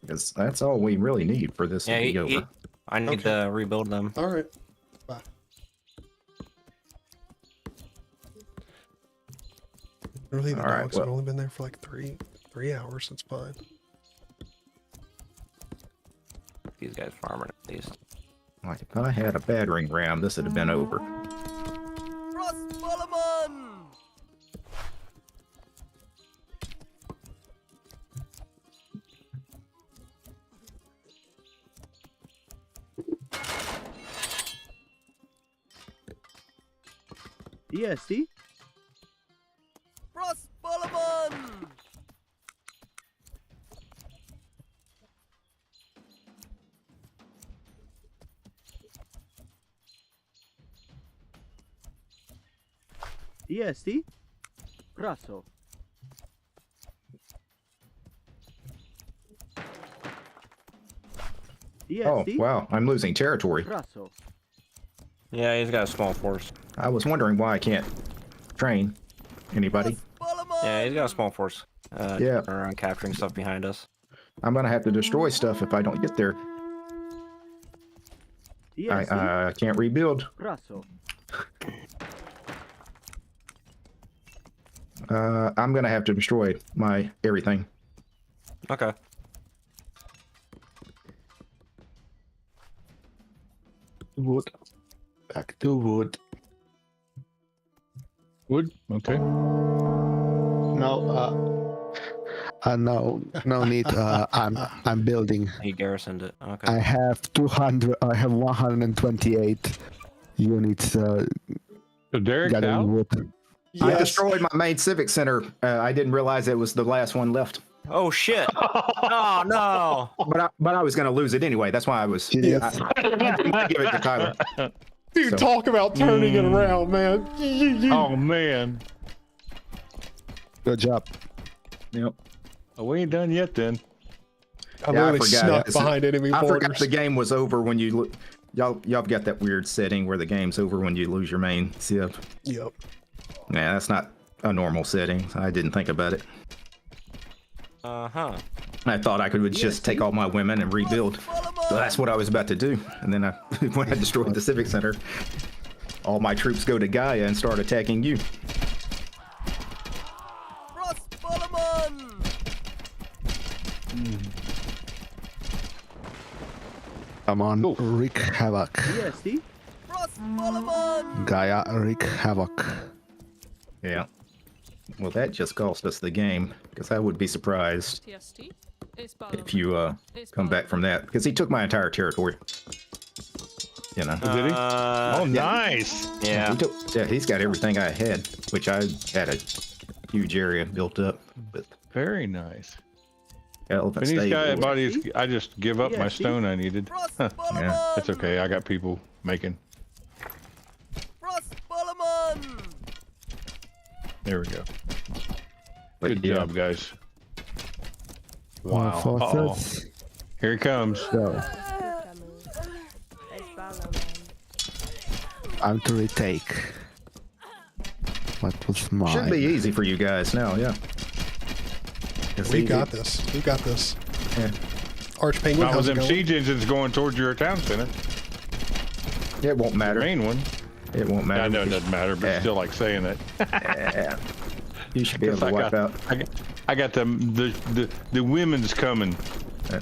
S4: because that's all we really need for this to be over.
S2: I need to rebuild them.
S1: All right. Bye. Really, the
S4: All right,
S1: dogs have
S4: well-
S1: only been there for like three hours. That's fine.
S2: These guys farming at least.
S4: Like if I had a battering ram, this would have been over.
S7: EST? EST? Praso.
S4: Oh,
S7: EST?
S4: wow. I'm losing territory.
S7: Praso.
S2: Yeah, he's got a small force.
S4: I was wondering why I can't train anybody.
S2: Yeah, he's got a small force.
S4: Yeah.
S2: Around capturing stuff behind us.
S4: I'm going to have to destroy stuff if I don't get there.
S7: EST?
S4: I can't rebuild.
S7: Praso.
S4: I'm going to have to destroy my everything.
S2: Okay.
S6: Wood. Back to wood.
S3: Wood. Okay.
S6: No need. I'm building.
S2: He garrisoned it. Okay.
S6: I have 200. I have 128 units.
S3: So Derek's
S6: Gathering
S3: out.
S6: wood.
S4: I
S1: Yes.
S4: destroyed my main civic center. I didn't realize it was the last one left.
S2: Oh shit! Oh no!
S4: But I was going to lose it anyway. That's why I was.
S6: Yes.
S4: I didn't give it to Tyler.
S1: Dude,
S4: So-
S1: talk about turning it around, man.
S3: Oh man.
S6: Good job.
S4: Yep.
S3: Oh, we ain't done yet then.
S1: I
S4: Yeah, I
S1: literally
S4: forgot.
S1: snuck
S4: It's-
S1: behind enemy
S4: I forgot
S1: borders.
S4: the game was over when you look. Y'all have got that weird setting where the game's over when you lose your main civ.
S1: Yep.
S4: Yeah, that's not a normal setting. I didn't think about it.
S2: Uh-huh.
S4: I thought I could just take all my women and rebuild. So that's what I was about to do. And then when I destroyed the civic center, all my troops go to Gaia and start attacking you.
S6: Come on,
S3: Cool.
S6: wreak havoc.
S7: EST?
S6: Gaia, wreak havoc.
S4: Yeah. Well, that just cost us the game, because I would be surprised
S5: TST?
S4: if you come back from that, because he took my entire territory. You know.
S3: Did he? Oh, nice.
S2: Yeah.
S4: Yeah, he's got everything I had, which I had a huge area built up with
S3: Very nice.
S4: elephant
S3: When these guys,
S4: stable.
S3: buddies, I just give up my
S7: Yeah, see?
S3: stone I needed. Huh.
S4: Yeah.
S3: That's okay. I got people making. There we go.
S4: But
S3: Good
S4: yeah,
S3: job, guys. Wow.
S6: All
S3: Uh-oh.
S6: forces.
S3: Here he comes.
S6: So, I'm to retake. What was mine?
S4: should be easy for you guys now, yeah. It's
S1: We
S4: easy.
S1: got this. We got this.
S4: Yeah.
S1: Arch Penguin,
S3: Not
S1: how's
S3: with
S1: it
S3: them
S1: going?
S3: siege engines going towards your town center.
S4: It won't
S3: The
S4: matter.
S3: main one.
S4: It won't matter.
S3: I know it doesn't matter, but
S4: Yeah.
S3: still like saying it.
S4: Yeah. You should be able to
S3: I
S4: wipe
S3: got,
S4: out.
S3: I got the women's coming.
S4: Uh,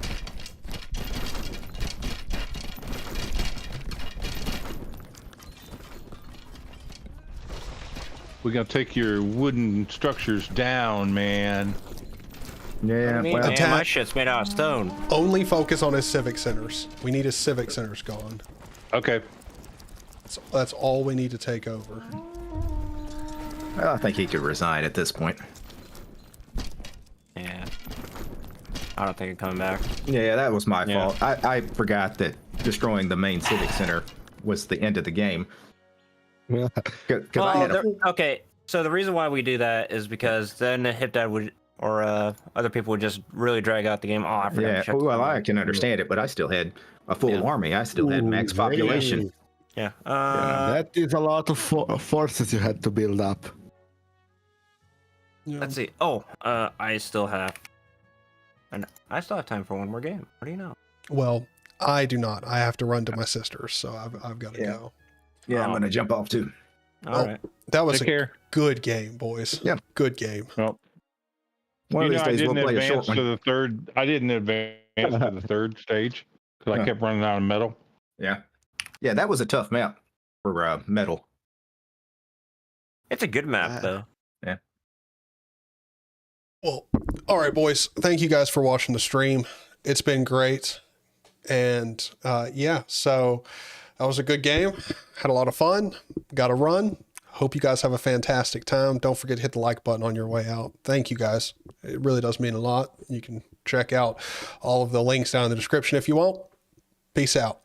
S3: We're gonna take your wooden structures down, man.
S4: Yeah,
S2: Man,
S4: well,
S1: Attack.
S2: my shit's made out of stone.
S1: Only focus on his civic centers. We need his civic centers gone.
S3: Okay.
S1: That's all we need to take over.
S4: I think he could resign at this point.
S2: Yeah. I don't think it's coming back.
S4: Yeah, that was my
S2: Yeah.
S4: fault. I forgot that destroying the main civic center was the end of the game. Because I had a
S2: Okay, so the reason why we do that is because then the hip dad would, or other people would just really drag out the game. Oh, I forgot.
S4: yeah.
S2: to check
S4: Well,
S2: the-
S4: I can understand it, but I still had a full
S2: Yeah.
S4: army. I still had max population.
S2: Yeah.
S6: That is a lot of forces you had to build up.
S1: Yeah.
S2: Let's see. Oh, I still have time for one more game. What do you know?
S1: Well, I do not. I have to run to my sister's, so I've got to
S4: Yeah.
S1: go.
S4: Yeah, I'm
S2: Oh.
S4: gonna jump off too.
S2: All right.
S1: That was
S3: Take
S1: a
S3: care.
S1: good game, boys.
S4: Yeah.
S1: Good game.
S3: Well,
S4: One of these
S3: I
S4: days we'll
S3: didn't
S4: play a short
S3: advance
S4: one.
S3: to the third. I didn't advance to the third stage because I kept running out of metal.
S4: Yeah. Yeah, that was a tough map for metal.
S2: It's a good map, though.
S4: Yeah.
S1: Well, all right, boys. Thank you guys for watching the stream. It's been great. And yeah, so that was a good game. Had a lot of fun. Got to run. Hope you guys have a fantastic time. Don't forget to hit the like button on your way out. Thank you guys. It really does mean a lot. You can check out all of the links down in the description if you want. Peace out.